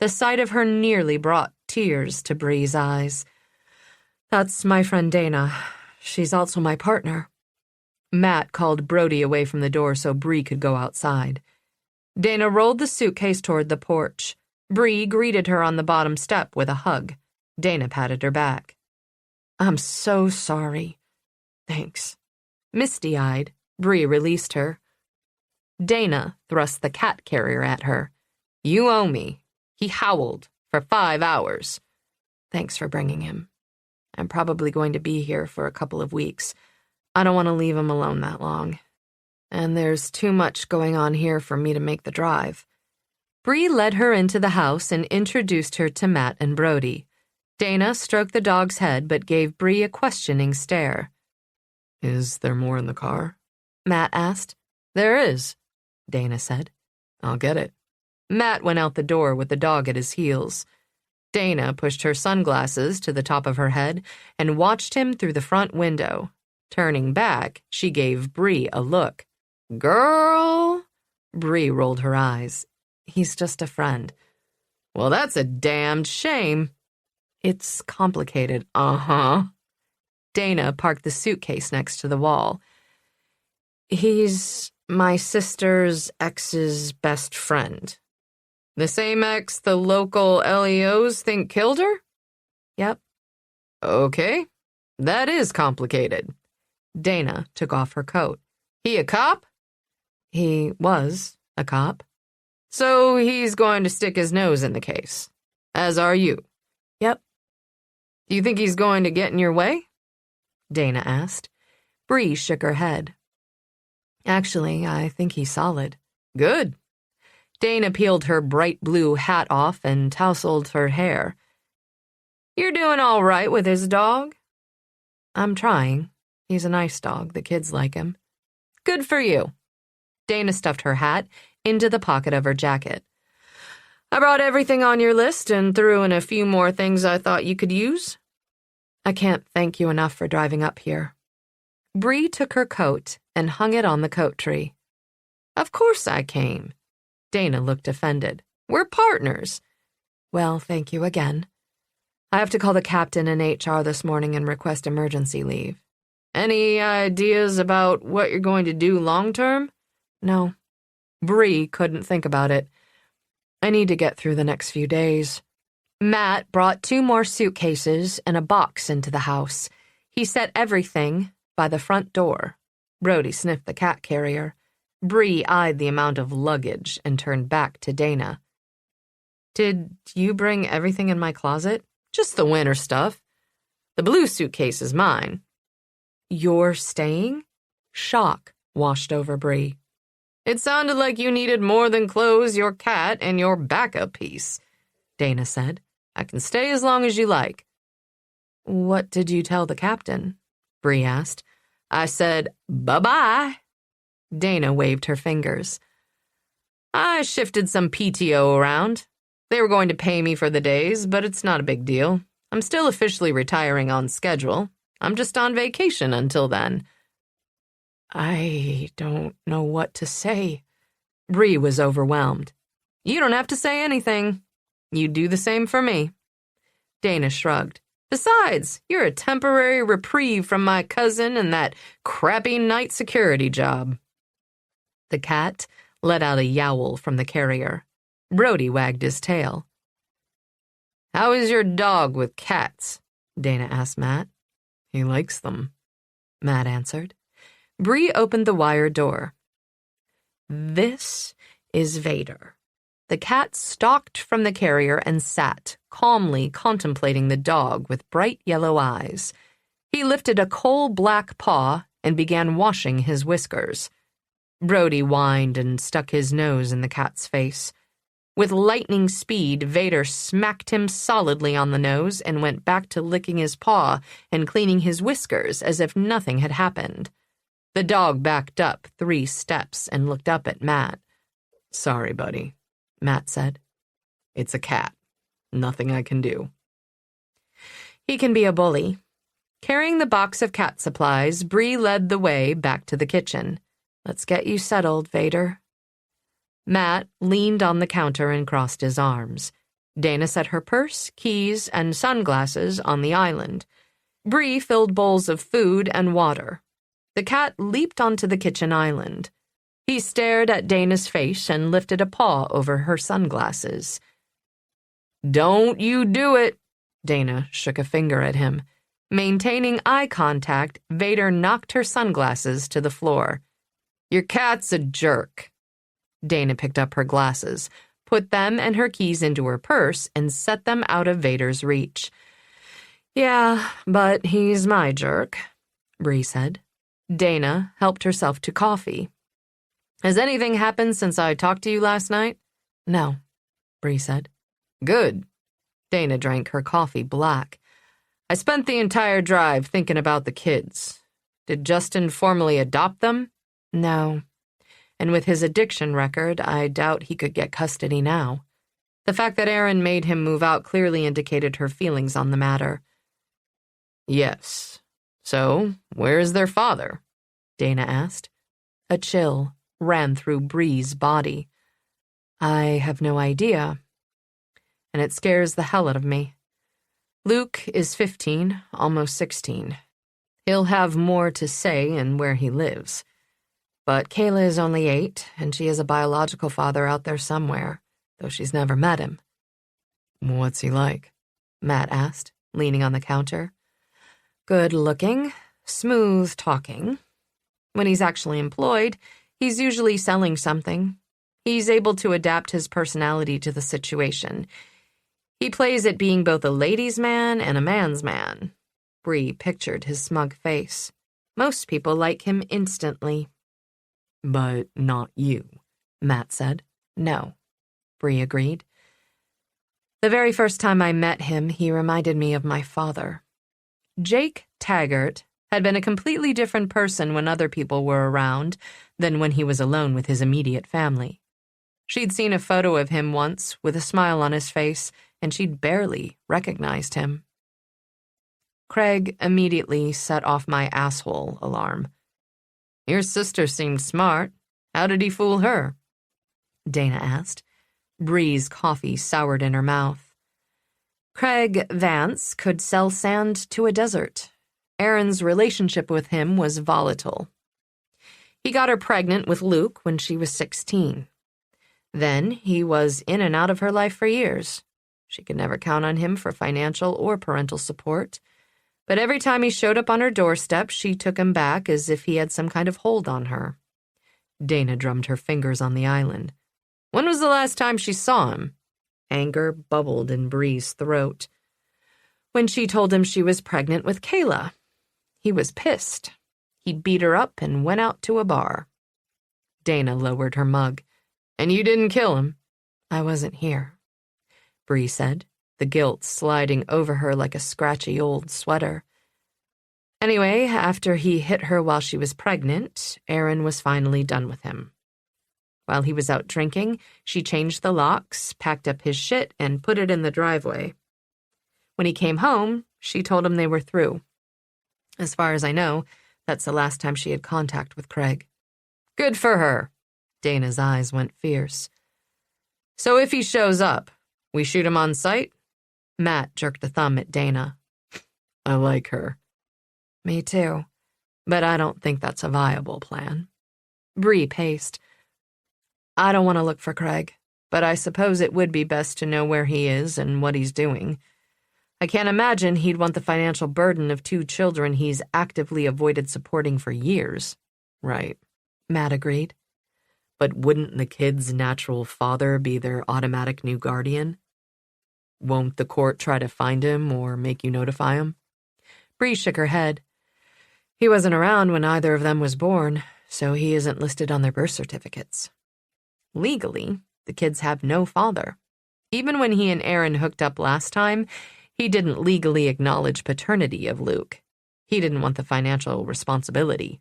The sight of her nearly brought tears to Bree's eyes. That's my friend Dana. She's also my partner. Matt called Brody away from the door so Bree could go outside. Dana rolled the suitcase toward the porch. Bree greeted her on the bottom step with a hug. Dana patted her back. I'm so sorry. Thanks. Misty-eyed, Bree released her. Dana thrust the cat carrier at her. You owe me. He howled for 5 hours. Thanks for bringing him. I'm probably going to be here for a couple of weeks. I don't want to leave him alone that long. And there's too much going on here for me to make the drive. Bree led her into the house and introduced her to Matt and Brody. Dana stroked the dog's head but gave Bree a questioning stare. Is there more in the car? Matt asked. There is, Dana said. I'll get it. Matt went out the door with the dog at his heels. Dana pushed her sunglasses to the top of her head and watched him through the front window. Turning back, she gave Bree a look. Girl! Bree rolled her eyes. He's just a friend. Well, that's a damned shame. It's complicated. Uh-huh. Dana parked the suitcase next to the wall. He's my sister's ex's best friend. The same ex the local LEOs think killed her? Yep. Okay. That is complicated. Dana took off her coat. He a cop? He was a cop. So he's going to stick his nose in the case. As are you. Yep. Do you think he's going to get in your way? Dana asked. Bree shook her head. Actually, I think he's solid. Good. Dana peeled her bright blue hat off and tousled her hair. You're doing all right with his dog? I'm trying. He's a nice dog. The kids like him. Good for you. Dana stuffed her hat into the pocket of her jacket. I brought everything on your list and threw in a few more things I thought you could use. I can't thank you enough for driving up here. Bree took her coat and hung it on the coat tree. Of course I came. Dana looked offended. We're partners. Well, thank you again. I have to call the captain and HR this morning and request emergency leave. Any ideas about what you're going to do long term? No. Bree couldn't think about it. I need to get through the next few days. Matt brought 2 more suitcases and a box into the house. He set everything by the front door. Brody sniffed the cat carrier. Bree eyed the amount of luggage and turned back to Dana. Did you bring everything in my closet? Just the winter stuff. The blue suitcase is mine. You're staying? Shock washed over Bree. It sounded like you needed more than clothes, your cat, and your backup piece, Dana said. I can stay as long as you like. What did you tell the captain? Bree asked. I said, bye-bye. Dana waved her fingers. I shifted some PTO around. They were going to pay me for the days, but it's not a big deal. I'm still officially retiring on schedule. I'm just on vacation until then. I don't know what to say. Bree was overwhelmed. You don't have to say anything. You do the same for me. Dana shrugged. Besides, you're a temporary reprieve from my cousin and that crappy night security job. The cat let out a yowl from the carrier. Brody wagged his tail. How is your dog with cats? Dana asked Matt. He likes them, Matt answered. Bree opened the wire door. This is Vader. The cat stalked from the carrier and sat, calmly contemplating the dog with bright yellow eyes. He lifted a coal-black paw and began washing his whiskers. Brody whined and stuck his nose in the cat's face. With lightning speed, Vader smacked him solidly on the nose and went back to licking his paw and cleaning his whiskers as if nothing had happened. The dog backed up 3 steps and looked up at Matt. Sorry, buddy, Matt said. It's a cat. Nothing I can do. He can be a bully. Carrying the box of cat supplies, Bree led the way back to the kitchen. Let's get you settled, Vader. Matt leaned on the counter and crossed his arms. Dana set her purse, keys, and sunglasses on the island. Bree filled bowls of food and water. The cat leaped onto the kitchen island. He stared at Dana's face and lifted a paw over her sunglasses. Don't you do it, Dana shook a finger at him. Maintaining eye contact, Vader knocked her sunglasses to the floor. Your cat's a jerk. Dana picked up her glasses, put them and her keys into her purse, and set them out of Vader's reach. Yeah, but he's my jerk, Bree said. Dana helped herself to coffee. Has anything happened since I talked to you last night? No, Bree said. Good. Dana drank her coffee black. I spent the entire drive thinking about the kids. Did Justin formally adopt them? No. And with his addiction record, I doubt he could get custody now. The fact that Erin made him move out clearly indicated her feelings on the matter. Yes. So, where is their father? Dana asked. A chill ran through Bree's body. I have no idea, and it scares the hell out of me. Luke is 15, almost 16. He'll have more to say in where he lives. But Kayla is only 8, and she has a biological father out there somewhere, though she's never met him. What's he like? Matt asked, leaning on the counter. Good-looking, smooth-talking. When he's actually employed, he's usually selling something. He's able to adapt his personality to the situation. He plays at being both a ladies' man and a man's man. Bree pictured his smug face. Most people like him instantly. But not you, Matt said. No, Bree agreed. The very first time I met him, he reminded me of my father. Jake Taggart had been a completely different person when other people were around than when he was alone with his immediate family. She'd seen a photo of him once with a smile on his face, and she'd barely recognized him. Craig immediately set off my asshole alarm. Your sister seemed smart. How did he fool her? Dana asked. Bree's coffee soured in her mouth. Craig Vance could sell sand to a desert. Erin's relationship with him was volatile. He got her pregnant with Luke when she was 16. Then he was in and out of her life for years. She could never count on him for financial or parental support. But every time he showed up on her doorstep, she took him back as if he had some kind of hold on her. Dana drummed her fingers on the island. When was the last time she saw him? Anger bubbled in Bree's throat. When she told him she was pregnant with Kayla. He was pissed. He beat her up and went out to a bar. Dana lowered her mug. And you didn't kill him? I wasn't here, Bree said, the guilt sliding over her like a scratchy old sweater. Anyway, after he hit her while she was pregnant, Erin was finally done with him. While he was out drinking, she changed the locks, packed up his shit, and put it in the driveway. When he came home, she told him they were through. As far as I know, that's the last time she had contact with Craig. Good for her. Dana's eyes went fierce. So if he shows up, we shoot him on sight? Matt jerked a thumb at Dana. I like her. Me too, but I don't think that's a viable plan. Bree paced. I don't want to look for Craig, but I suppose it would be best to know where he is and what he's doing. I can't imagine he'd want the financial burden of 2 children he's actively avoided supporting for years. Right, Matt agreed. But wouldn't the kid's natural father be their automatic new guardian? Won't the court try to find him or make you notify him? Bree shook her head. He wasn't around when either of them was born, so he isn't listed on their birth certificates. Legally, the kids have no father. Even when he and Erin hooked up last time, he didn't legally acknowledge paternity of Luke. He didn't want the financial responsibility.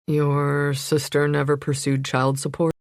Your sister never pursued child support?